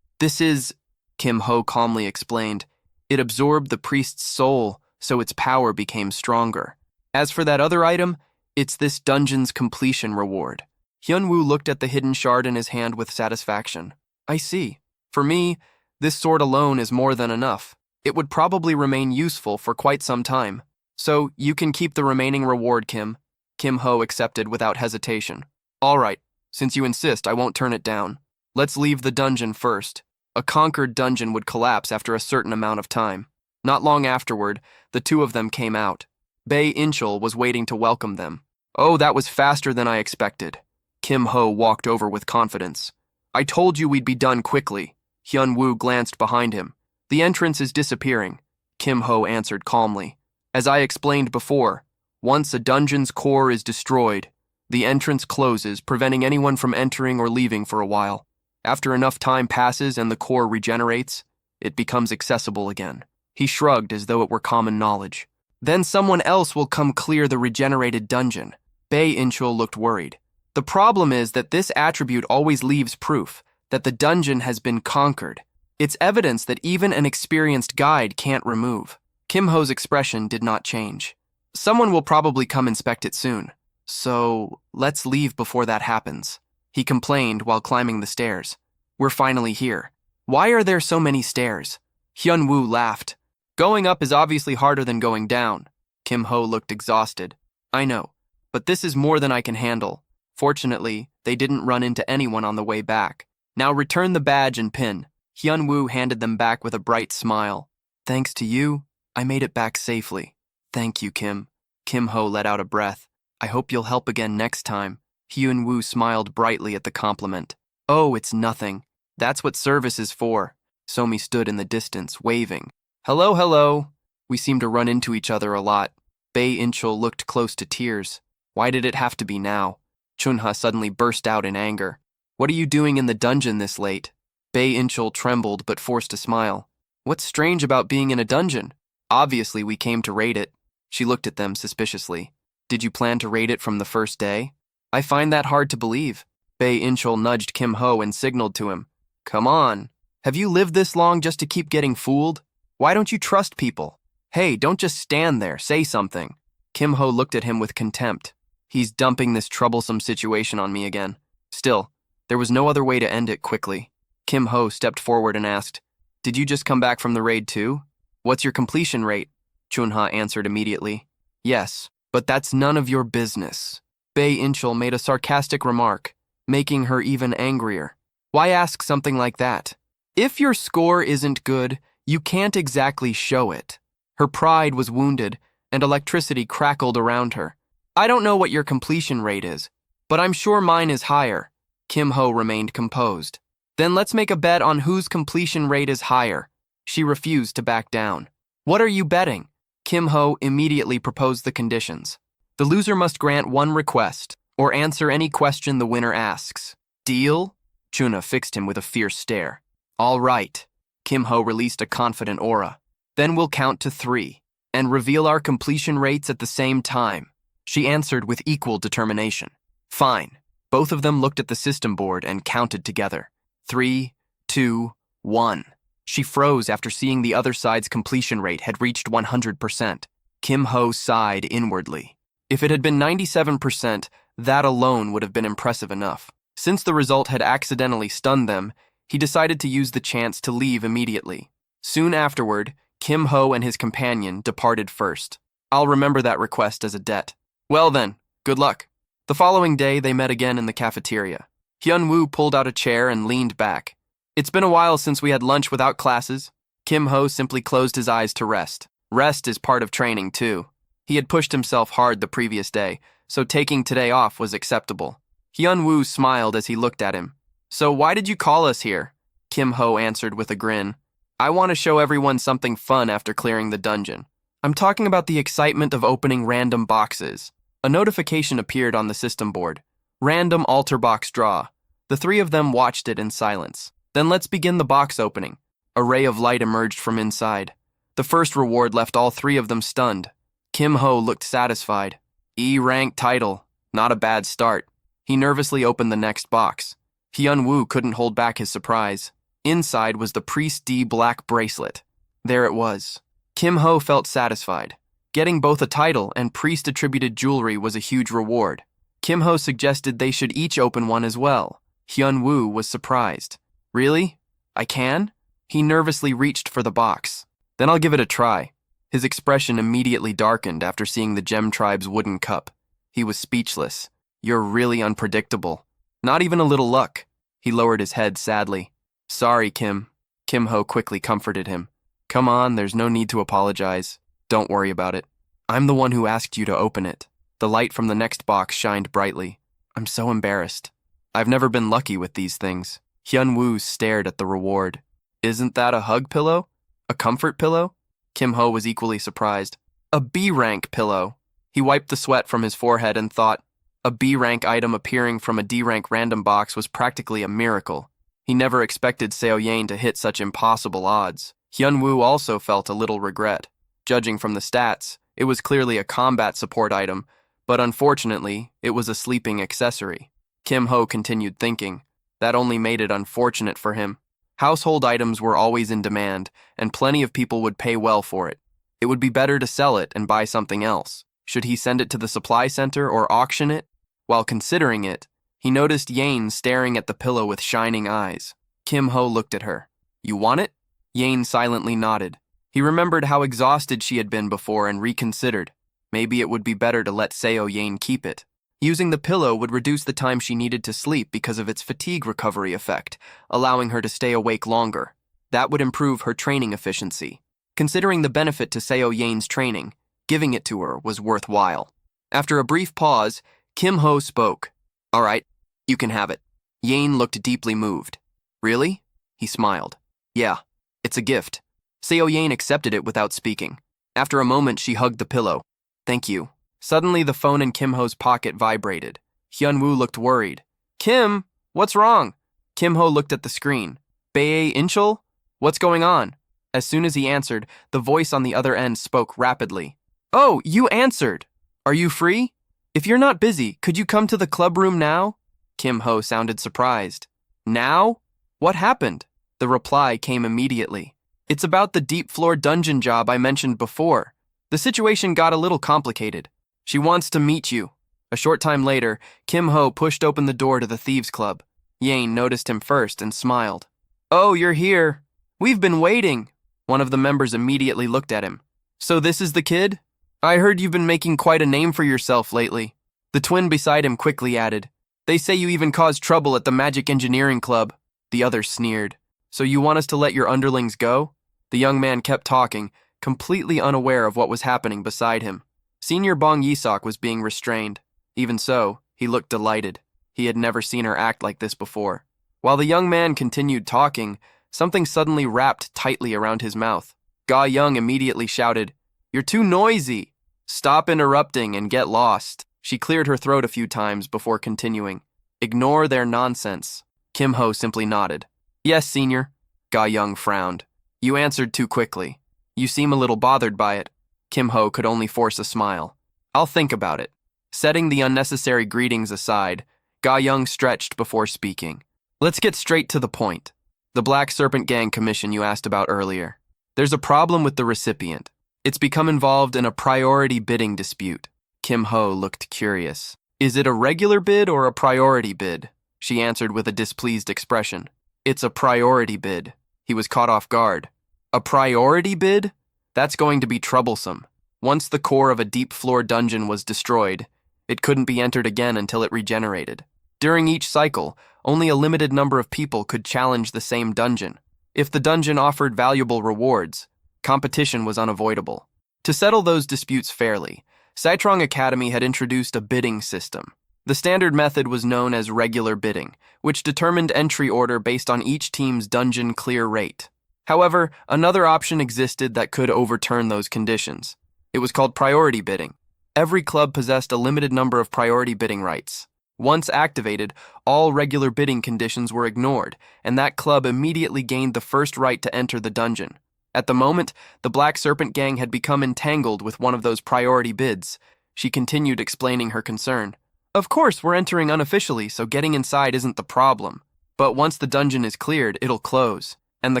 This is, Kim Ho calmly explained. It absorbed the priest's soul, so its power became stronger. As for that other item, it's this dungeon's completion reward. Hyun-woo looked at the hidden shard in his hand with satisfaction. I see. For me, this sword alone is more than enough. It would probably remain useful for quite some time. So you can keep the remaining reward, Kim. Kim Ho accepted without hesitation. All right, since you insist, I won't turn it down. Let's leave the dungeon first. A conquered dungeon would collapse after a certain amount of time. Not long afterward, the two of them came out. Bae Inchul was waiting to welcome them. Oh, that was faster than I expected. Kim Ho walked over with confidence. I told you we'd be done quickly. Hyun-woo glanced behind him. The entrance is disappearing. Kim Ho answered calmly. As I explained before, once a dungeon's core is destroyed, the entrance closes, preventing anyone from entering or leaving for a while. After enough time passes and the core regenerates, it becomes accessible again. He shrugged as though it were common knowledge. Then someone else will come clear the regenerated dungeon. Bae Inchul looked worried. The problem is that this attribute always leaves proof that the dungeon has been conquered. It's evidence that even an experienced guide can't remove. Kim Ho's expression did not change. Someone will probably come inspect it soon. So, let's leave before that happens. He complained while climbing the stairs. We're finally here. Why are there so many stairs? Hyun-woo laughed. Going up is obviously harder than going down. Kim Ho looked exhausted. I know, but this is more than I can handle. Fortunately, they didn't run into anyone on the way back. Now return the badge and pin. Hyun-woo handed them back with a bright smile. Thanks to you, I made it back safely. Thank you, Kim. Kim Ho let out a breath. I hope you'll help again next time. Hyun-woo smiled brightly at the compliment. Oh, it's nothing. That's what service is for. Somi stood in the distance, waving. Hello, hello. We seem to run into each other a lot. Bae Inchul looked close to tears. Why did it have to be now? Chunha suddenly burst out in anger. What are you doing in the dungeon this late? Bae Inchul trembled but forced a smile. What's strange about being in a dungeon? Obviously, we came to raid it. She looked at them suspiciously. Did you plan to raid it from the first day? I find that hard to believe. Bae Inchul nudged Kim Ho and signaled to him. Come on. Have you lived this long just to keep getting fooled? Why don't you trust people? Hey, don't just stand there. Say something. Kim Ho looked at him with contempt. He's dumping this troublesome situation on me again. Still, there was no other way to end it quickly. Kim Ho stepped forward and asked, Did you just come back from the raid too? What's your completion rate? Chunha answered immediately. Yes, but that's none of your business. Bae Inchul made a sarcastic remark, making her even angrier. Why ask something like that? If your score isn't good, you can't exactly show it. Her pride was wounded, and electricity crackled around her. I don't know what your completion rate is, but I'm sure mine is higher. Kim Ho remained composed. Then let's make a bet on whose completion rate is higher. She refused to back down. What are you betting? Kim Ho immediately proposed the conditions. The loser must grant one request, or answer any question the winner asks. Deal? Chuna fixed him with a fierce stare. All right. Kim Ho released a confident aura. Then we'll count to 3 and reveal our completion rates at the same time. She answered with equal determination. Fine. Both of them looked at the system board and counted together. 3, 2, 1. She froze after seeing the other side's completion rate had reached 100%. Kim Ho sighed inwardly. If it had been 97%, that alone would have been impressive enough. Since the result had accidentally stunned them, he decided to use the chance to leave immediately. Soon afterward, Kim Ho and his companion departed first. I'll remember that request as a debt. Well then, good luck. The following day, they met again in the cafeteria. Hyun-woo pulled out a chair and leaned back. It's been a while since we had lunch without classes. Kim Ho simply closed his eyes to rest. Rest is part of training, too. He had pushed himself hard the previous day, so taking today off was acceptable. Hyun-woo smiled as he looked at him. So why did you call us here? Kim Ho answered with a grin. I want to show everyone something fun after clearing the dungeon. I'm talking about the excitement of opening random boxes. A notification appeared on the system board. Random altar box draw. The 3 of them watched it in silence. Then let's begin the box opening. A ray of light emerged from inside. The first reward left all 3 of them stunned. Kim Ho looked satisfied. E-rank title. Not a bad start. He nervously opened the next box. Hyun-woo couldn't hold back his surprise. Inside was the Priest D black bracelet. There it was. Kim Ho felt satisfied. Getting both a title and priest-attributed jewelry was a huge reward. Kim Ho suggested they should each open one as well. Hyun-woo was surprised. Really? I can? He nervously reached for the box. Then I'll give it a try. His expression immediately darkened after seeing the Gem Tribe's wooden cup. He was speechless. You're really unpredictable. Not even a little luck. He lowered his head sadly. Sorry, Kim. Kim Ho quickly comforted him. Come on, there's no need to apologize. Don't worry about it. I'm the one who asked you to open it. The light from the next box shined brightly. I'm so embarrassed. I've never been lucky with these things. Hyun-woo stared at the reward. Isn't that a hug pillow? A comfort pillow? Kim Ho was equally surprised. A B-rank pillow. He wiped the sweat from his forehead and thought, a B-rank item appearing from a D-rank random box was practically a miracle. He never expected Seo Yain to hit such impossible odds. Hyun-woo also felt a little regret. Judging from the stats, it was clearly a combat support item, but unfortunately, it was a sleeping accessory. Kim Ho continued thinking. That only made it unfortunate for him. Household items were always in demand, and plenty of people would pay well for it. It would be better to sell it and buy something else. Should he send it to the supply center or auction it? While considering it, he noticed Yain staring at the pillow with shining eyes. Kim Ho looked at her. You want it? Yain silently nodded. He remembered how exhausted she had been before and reconsidered. Maybe it would be better to let Seo Yain keep it. Using the pillow would reduce the time she needed to sleep because of its fatigue recovery effect, allowing her to stay awake longer. That would improve her training efficiency. Considering the benefit to Seo Yain's training, giving it to her was worthwhile. After a brief pause, Kim Ho spoke. All right, you can have it. Yain looked deeply moved. Really? He smiled. Yeah, it's a gift. Seo Yain accepted it without speaking. After a moment, she hugged the pillow. Thank you. Suddenly, the phone in Kim Ho's pocket vibrated. Hyun-woo looked worried. Kim, what's wrong? Kim Ho looked at the screen. Bae Inchul? What's going on? As soon as he answered, the voice on the other end spoke rapidly. Oh, you answered. Are you free? If you're not busy, could you come to the club room now? Kim Ho sounded surprised. Now? What happened? The reply came immediately. It's about the deep floor dungeon job I mentioned before. The situation got a little complicated. She wants to meet you. A short time later, Kim Ho pushed open the door to the Thieves' Club. Yain noticed him first and smiled. Oh, you're here. We've been waiting. One of the members immediately looked at him. So this is the kid? I heard you've been making quite a name for yourself lately. The twin beside him quickly added. They say you even caused trouble at the Magic Engineering Club. The other sneered. So you want us to let your underlings go? The young man kept talking, completely unaware of what was happening beside him. Senior Bong Yisok was being restrained. Even so, he looked delighted. He had never seen her act like this before. While the young man continued talking, something suddenly wrapped tightly around his mouth. Ga Young immediately shouted, You're too noisy! Stop interrupting and get lost. She cleared her throat a few times before continuing. Ignore their nonsense. Kim Ho simply nodded. Yes, senior. Ga Young frowned. You answered too quickly. You seem a little bothered by it. Kim Ho could only force a smile. I'll think about it. Setting the unnecessary greetings aside, Ga Young stretched before speaking. Let's get straight to the point. The Black Serpent Gang commission you asked about earlier. There's a problem with the recipient. It's become involved in a priority bidding dispute. Kim Ho looked curious. Is it a regular bid or a priority bid? She answered with a displeased expression. It's a priority bid. He was caught off guard. A priority bid? That's going to be troublesome. Once the core of a deep floor dungeon was destroyed, it couldn't be entered again until it regenerated. During each cycle, only a limited number of people could challenge the same dungeon. If the dungeon offered valuable rewards, competition was unavoidable. To settle those disputes fairly, Saitrong Academy had introduced a bidding system. The standard method was known as regular bidding, which determined entry order based on each team's dungeon clear rate. However, another option existed that could overturn those conditions. It was called priority bidding. Every club possessed a limited number of priority bidding rights. Once activated, all regular bidding conditions were ignored, and that club immediately gained the first right to enter the dungeon. At the moment, the Black Serpent Gang had become entangled with one of those priority bids. She continued explaining her concern. Of course, we're entering unofficially, so getting inside isn't the problem. But once the dungeon is cleared, it'll close, and the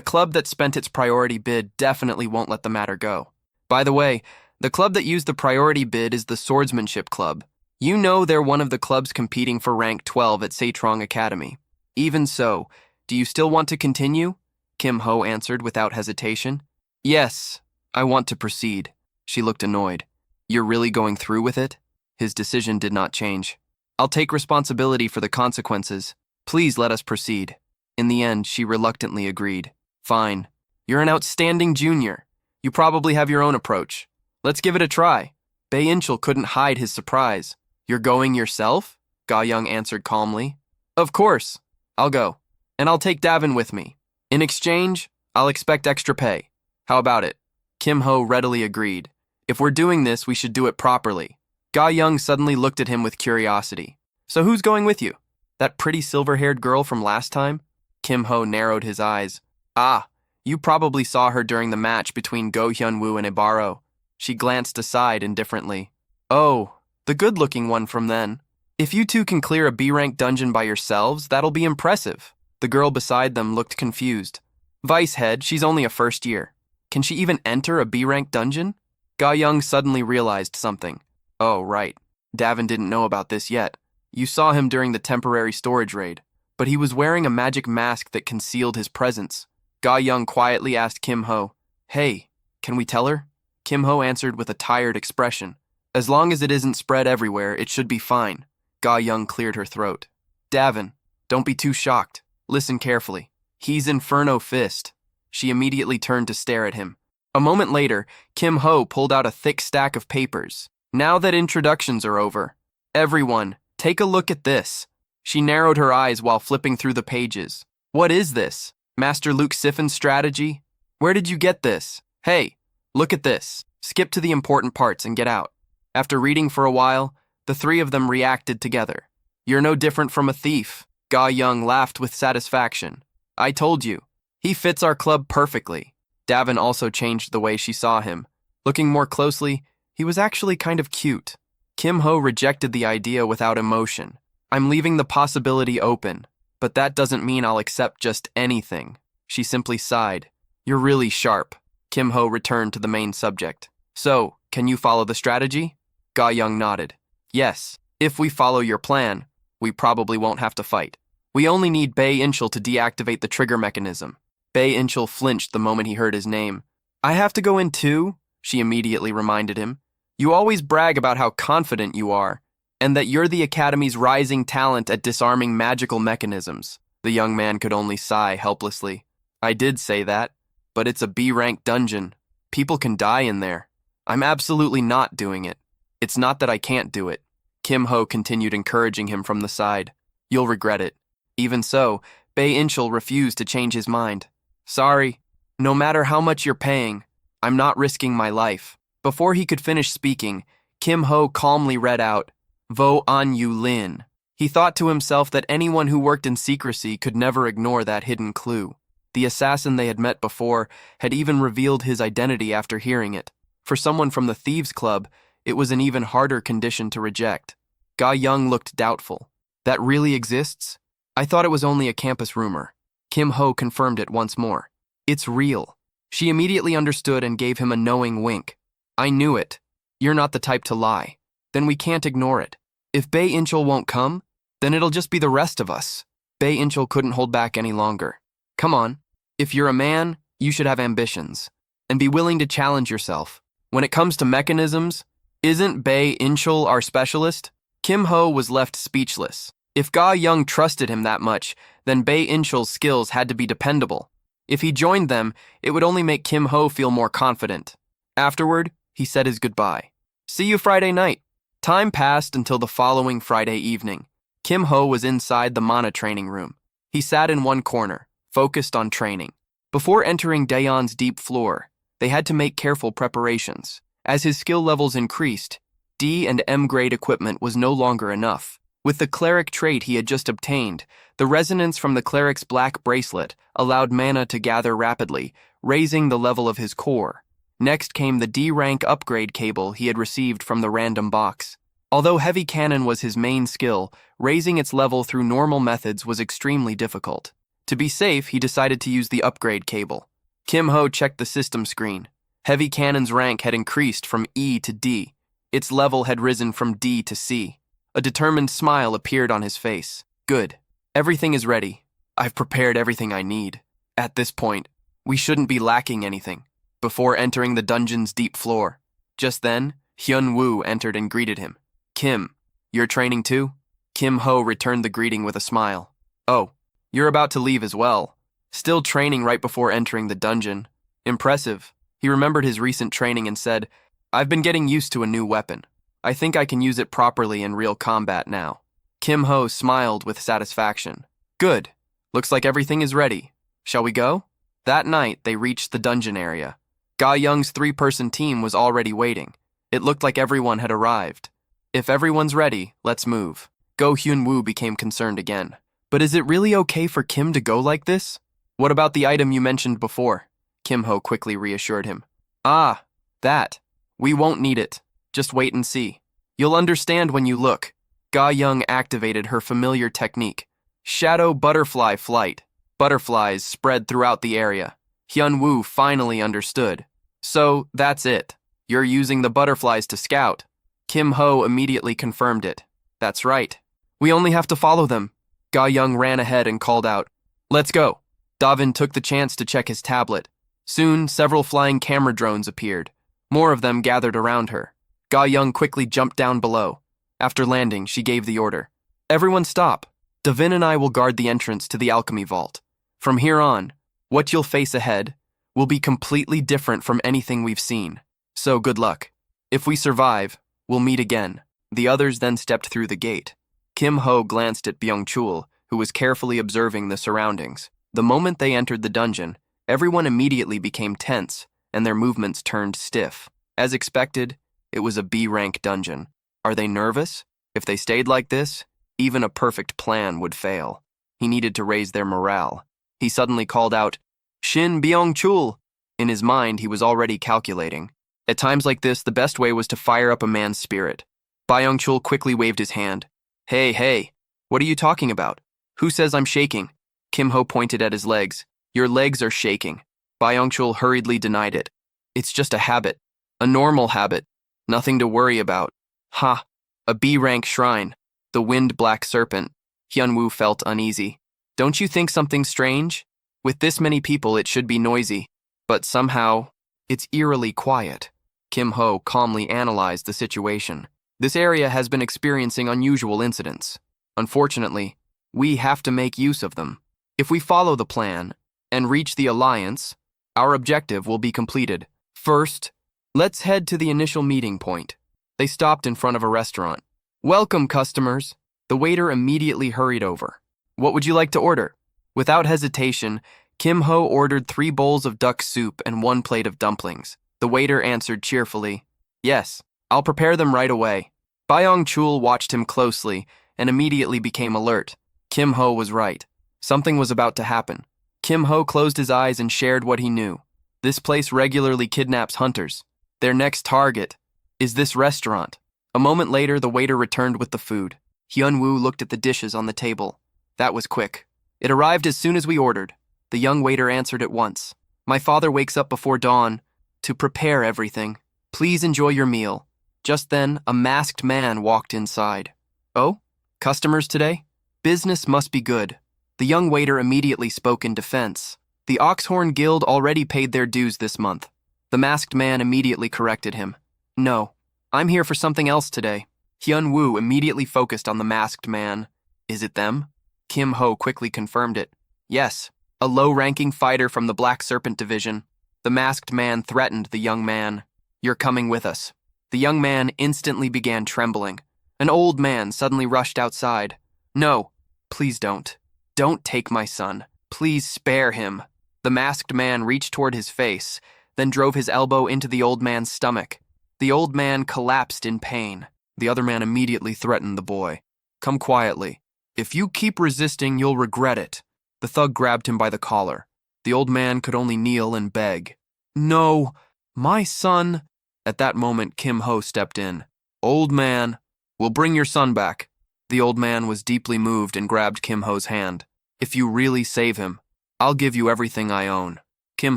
club that spent its priority bid definitely won't let the matter go. By the way, the club that used the priority bid is the Swordsmanship Club. You know they're one of the clubs competing for rank 12 at Saitrong Academy. Even so, do you still want to continue? Kim Ho answered without hesitation. Yes, I want to proceed. She looked annoyed. You're really going through with it? His decision did not change. I'll take responsibility for the consequences. Please let us proceed. In the end, she reluctantly agreed. Fine. You're an outstanding junior. You probably have your own approach. Let's give it a try. Bae Inchul couldn't hide his surprise. You're going yourself? Ga Young answered calmly. Of course. I'll go. And I'll take Davin with me. In exchange, I'll expect extra pay. How about it? Kim Ho readily agreed. If we're doing this, we should do it properly. Ga Young suddenly looked at him with curiosity. So who's going with you? That pretty silver-haired girl from last time? Kim Ho narrowed his eyes. Ah, you probably saw her during the match between Go Hyun-woo and Ibaro. She glanced aside indifferently. Oh, the good-looking one from then. If you two can clear a B-rank dungeon by yourselves, that'll be impressive. The girl beside them looked confused. Vice head, she's only a first year. Can she even enter a B-rank dungeon? Ga Young suddenly realized something. Oh, right. Davin didn't know about this yet. You saw him during the temporary storage raid, but he was wearing a magic mask that concealed his presence. Ga Young quietly asked Kim Ho, Hey, can we tell her? Kim Ho answered with a tired expression. As long as it isn't spread everywhere, it should be fine. Ga Young cleared her throat. Davin, don't be too shocked. Listen carefully. He's Inferno Fist. She immediately turned to stare at him. A moment later, Kim Ho pulled out a thick stack of papers. Now that introductions are over, everyone, take a look at this. She narrowed her eyes while flipping through the pages. What is this? Master Luke Siffin's strategy? Where did you get this? Hey, look at this. Skip to the important parts and get out. After reading for a while, the three of them reacted together. You're no different from a thief. Ga Young laughed with satisfaction. I told you. He fits our club perfectly. Davin also changed the way she saw him. Looking more closely, he was actually kind of cute. Kim Ho rejected the idea without emotion. I'm leaving the possibility open, but that doesn't mean I'll accept just anything. She simply sighed. You're really sharp. Kim Ho returned to the main subject. So, can you follow the strategy? Ga Young nodded. Yes, if we follow your plan, we probably won't have to fight. We only need Bae Inchul to deactivate the trigger mechanism. Bae Inchul flinched the moment he heard his name. I have to go in too? She immediately reminded him. You always brag about how confident you are, and that you're the Academy's rising talent at disarming magical mechanisms. The young man could only sigh helplessly. I did say that, but it's a B-rank dungeon. People can die in there. I'm absolutely not doing it. It's not that I can't do it. Kim Ho continued encouraging him from the side. You'll regret it. Even so, Bae Inchul refused to change his mind. Sorry, no matter how much you're paying, I'm not risking my life. Before he could finish speaking, Kim Ho calmly read out, Vo An Yu Lin. He thought to himself that anyone who worked in secrecy could never ignore that hidden clue. The assassin they had met before had even revealed his identity after hearing it. For someone from the Thieves' Club, it was an even harder condition to reject. Ga Young looked doubtful. That really exists? I thought it was only a campus rumor. Kim Ho confirmed it once more. It's real. She immediately understood and gave him a knowing wink. I knew it. You're not the type to lie. Then we can't ignore it. If Bae Inchul won't come, then it'll just be the rest of us. Bae Inchul couldn't hold back any longer. Come on. If you're a man, you should have ambitions. And be willing to challenge yourself. When it comes to mechanisms, isn't Bae Inchul our specialist? Kim Ho was left speechless. If Ga Young trusted him that much, then Bae Inchul's skills had to be dependable. If he joined them, it would only make Kim Ho feel more confident. Afterward, he said his goodbye. See you Friday night. Time passed until the following Friday evening. Kim Ho was inside the Mana training room. He sat in one corner, focused on training. Before entering Daeon's deep floor, they had to make careful preparations. As his skill levels increased, D and M grade equipment was no longer enough. With the cleric trait he had just obtained, the resonance from the cleric's black bracelet allowed mana to gather rapidly, raising the level of his core. Next came the D-rank upgrade cable he had received from the random box. Although heavy cannon was his main skill, raising its level through normal methods was extremely difficult. To be safe, he decided to use the upgrade cable. Kim Ho checked the system screen. Heavy cannon's rank had increased from E to D. Its level had risen from D to C. A determined smile appeared on his face. Good. Everything is ready. I've prepared everything I need. At this point, we shouldn't be lacking anything. Before entering the dungeon's deep floor. Just then, Hyun Woo entered and greeted him. Kim, you're training too? Kim Ho returned the greeting with a smile. Oh, you're about to leave as well. Still training right before entering the dungeon. Impressive. He remembered his recent training and said, I've been getting used to a new weapon. I think I can use it properly in real combat now. Kim Ho smiled with satisfaction. Good. Looks like everything is ready. Shall we go? That night, they reached the dungeon area. Ga Young's 3-person team was already waiting. It looked like everyone had arrived. If everyone's ready, let's move. Go Hyun Woo became concerned again. But is it really okay for Kim to go like this? What about the item you mentioned before? Kim Ho quickly reassured him. Ah, that. We won't need it. Just wait and see. You'll understand when you look. Ga Young activated her familiar technique. Shadow butterfly flight. Butterflies spread throughout the area. Hyun Woo finally understood. So, that's it. You're using the butterflies to scout. Kim Ho immediately confirmed it. That's right. We only have to follow them. Ga Young ran ahead and called out. Let's go. Davin took the chance to check his tablet. Soon, several flying camera drones appeared. More of them gathered around her. Ga Young quickly jumped down below. After landing, she gave the order. Everyone stop. Davin and I will guard the entrance to the alchemy vault. From here on, what you'll face ahead will be completely different from anything we've seen. So good luck. If we survive, we'll meet again. The others then stepped through the gate. Kim Ho glanced at Byung-chul, who was carefully observing the surroundings. The moment they entered the dungeon, everyone immediately became tense, and their movements turned stiff. As expected, it was a B-rank dungeon. Are they nervous? If they stayed like this, even a perfect plan would fail. He needed to raise their morale. He suddenly called out, Shin Byung-chul! In his mind, he was already calculating. At times like this, the best way was to fire up a man's spirit. Byung-chul quickly waved his hand. Hey, what are you talking about? Who says I'm shaking? Kim Ho pointed at his legs. Your legs are shaking. Byung-chul hurriedly denied it. It's just a habit. A normal habit. Nothing to worry about. Ha! A B-rank shrine. The wind-black serpent. Hyun Woo felt uneasy. Don't you think something's strange? With this many people, it should be noisy. But somehow, it's eerily quiet. Kim Ho calmly analyzed the situation. This area has been experiencing unusual incidents. Unfortunately, we have to make use of them. If we follow the plan and reach the alliance, our objective will be completed. First, let's head to the initial meeting point. They stopped in front of a restaurant. Welcome, customers. The waiter immediately hurried over. What would you like to order? Without hesitation, Kim Ho ordered 3 bowls of duck soup and 1 plate of dumplings. The waiter answered cheerfully, Yes, I'll prepare them right away. Byung-chul watched him closely and immediately became alert. Kim Ho was right. Something was about to happen. Kim Ho closed his eyes and shared what he knew. This place regularly kidnaps hunters. Their next target is this restaurant. A moment later, the waiter returned with the food. Hyun-woo looked at the dishes on the table. That was quick. It arrived as soon as we ordered. The young waiter answered at once. My father wakes up before dawn to prepare everything. Please enjoy your meal. Just then, a masked man walked inside. Oh? Customers today? Business must be good. The young waiter immediately spoke in defense. The Oxhorn Guild already paid their dues this month. The masked man immediately corrected him. No, I'm here for something else today. Hyun-woo immediately focused on the masked man. Is it them? Kim Ho quickly confirmed it. Yes, a low-ranking fighter from the Black Serpent Division. The masked man threatened the young man. You're coming with us. The young man instantly began trembling. An old man suddenly rushed outside. No, please don't. Don't take my son. Please spare him. The masked man reached toward his face, then drove his elbow into the old man's stomach. The old man collapsed in pain. The other man immediately threatened the boy. Come quietly. If you keep resisting, you'll regret it. The thug grabbed him by the collar. The old man could only kneel and beg. No, my son. At that moment, Kim Ho stepped in. Old man, we'll bring your son back. The old man was deeply moved and grabbed Kim Ho's hand. If you really save him, I'll give you everything I own. Kim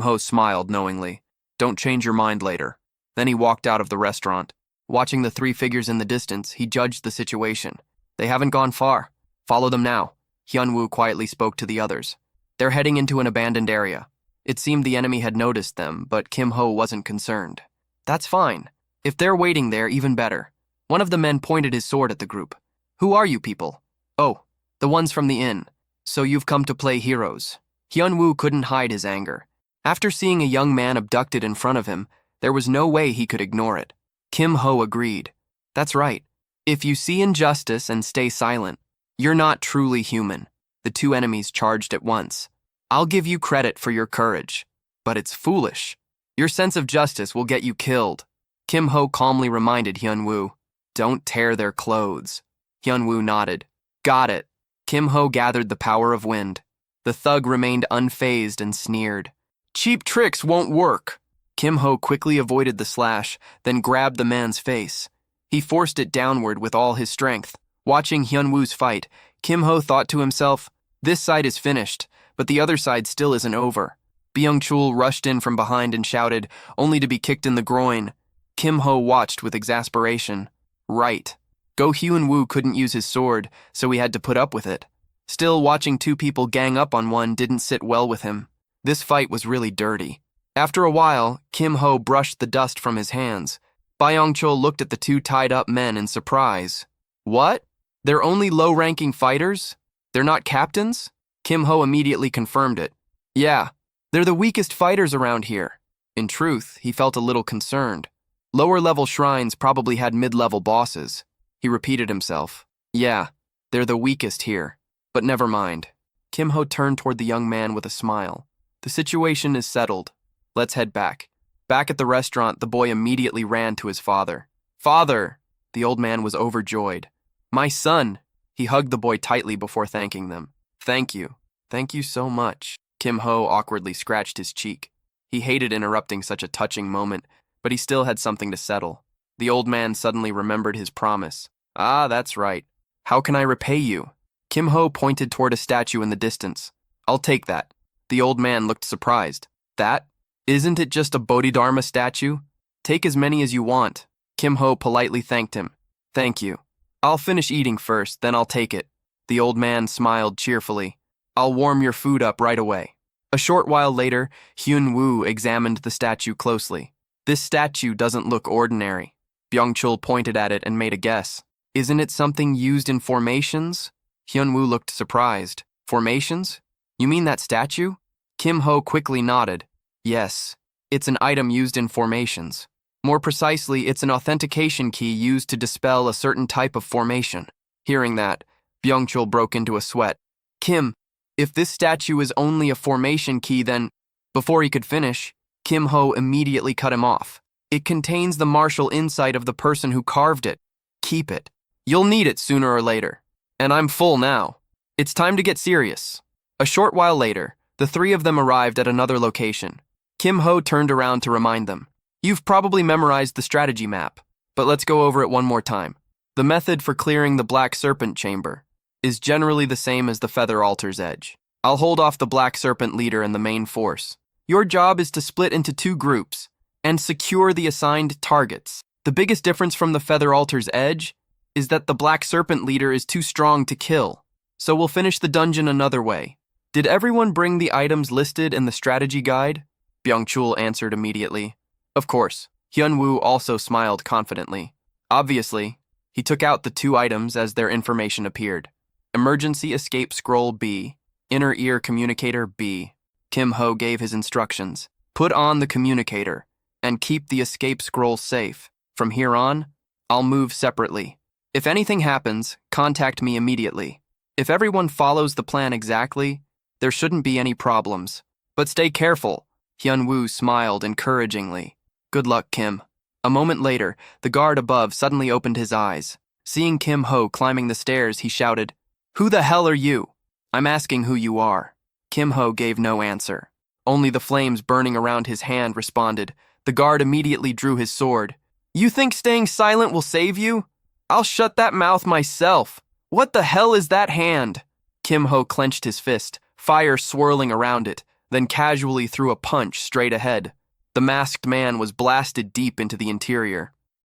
Ho smiled knowingly. Don't change your mind later. Then he walked out of the restaurant. Watching the three figures in the distance, he judged the situation. They haven't gone far. Follow them now. Hyun-woo quietly spoke to the others. They're heading into an abandoned area. It seemed the enemy had noticed them, but Kim Ho wasn't concerned. That's fine. If they're waiting there, even better. One of the men pointed his sword at the group. Who are you people? Oh, the ones from the inn. So you've come to play heroes. Hyun-woo couldn't hide his anger. After seeing a young man abducted in front of him, there was no way he could ignore it. Kim Ho agreed. That's right. If you see injustice and stay silent, you're not truly human. The two enemies charged at once. I'll give you credit for your courage, but it's foolish. Your sense of justice will get you killed. Kim Ho calmly reminded Hyun-woo. Don't tear their clothes. Hyun-woo nodded. Got it. Kim Ho gathered the power of wind. The thug remained unfazed and sneered. Cheap tricks won't work. Kim Ho quickly avoided the slash, then grabbed the man's face. He forced it downward with all his strength. Watching Hyun-woo's fight, Kim Ho thought to himself, this side is finished, but the other side still isn't over. Byung-chul rushed in from behind and shouted, only to be kicked in the groin. Kim Ho watched with exasperation. Right. Go Hyun-woo couldn't use his sword, so he had to put up with it. Still, watching two people gang up on one didn't sit well with him. This fight was really dirty. After a while, Kim Ho brushed the dust from his hands. Byung-chul looked at the two tied-up men in surprise. What? They're only low-ranking fighters? They're not captains? Kim Ho immediately confirmed it. Yeah, they're the weakest fighters around here. In truth, he felt a little concerned. Lower-level shrines probably had mid-level bosses. He repeated himself. Yeah, they're the weakest here. But never mind. Kim Ho turned toward the young man with a smile. The situation is settled. Let's head back. Back at the restaurant, the boy immediately ran to his father. Father! The old man was overjoyed. My son! He hugged the boy tightly before thanking them. Thank you. Thank you so much. Kim Ho awkwardly scratched his cheek. He hated interrupting such a touching moment, but he still had something to settle. The old man suddenly remembered his promise. Ah, that's right. How can I repay you? Kim Ho pointed toward a statue in the distance. I'll take that. The old man looked surprised. That? Isn't it just a Bodhidharma statue? Take as many as you want. Kim Ho politely thanked him. Thank you. I'll finish eating first, then I'll take it. The old man smiled cheerfully. I'll warm your food up right away. A short while later, Hyun-woo examined the statue closely. This statue doesn't look ordinary. Byung-chul pointed at it and made a guess. Isn't it something used in formations? Hyun-woo looked surprised. Formations? You mean that statue? Kim Ho quickly nodded. Yes, it's an item used in formations. More precisely, it's an authentication key used to dispel a certain type of formation. Hearing that, Byung-chul broke into a sweat. Kim, if this statue is only a formation key, then... Before he could finish, Kim Ho immediately cut him off. It contains the martial insight of the person who carved it. Keep it. You'll need it sooner or later. And I'm full now. It's time to get serious. A short while later, The three of them arrived at another location. Kim Ho turned around to remind them. You've probably memorized the strategy map, but let's go over it one more time. The method for clearing the Black Serpent Chamber is generally the same as the Feather Altar's Edge. I'll hold off the Black Serpent leader and the main force. Your job is to split into 2 groups and secure the assigned targets. The biggest difference from the Feather Altar's Edge is that the Black Serpent leader is too strong to kill, so we'll finish the dungeon another way. Did everyone bring the items listed in the strategy guide? Byung-chul answered immediately. Of course. Hyun-woo also smiled confidently. Obviously, he took out the 2 items as their information appeared. Emergency Escape Scroll B, Inner Ear Communicator B. Kim Ho gave his instructions. Put on the communicator and keep the escape scroll safe. From here on, I'll move separately. If anything happens, contact me immediately. If everyone follows the plan exactly, there shouldn't be any problems. But stay careful. Hyun-woo smiled encouragingly. Good luck, Kim. A moment later, the guard above suddenly opened his eyes. Seeing Kim Ho climbing the stairs, he shouted, "Who the hell are you?" "I'm asking who you are." Kim Ho gave no answer. Only the flames burning around his hand responded. The guard immediately drew his sword. "You think staying silent will save you? I'll shut that mouth myself. What the hell is that hand?" Kim Ho clenched his fist, fire swirling around it, then casually threw a punch straight ahead. The masked man was blasted deep into the interior.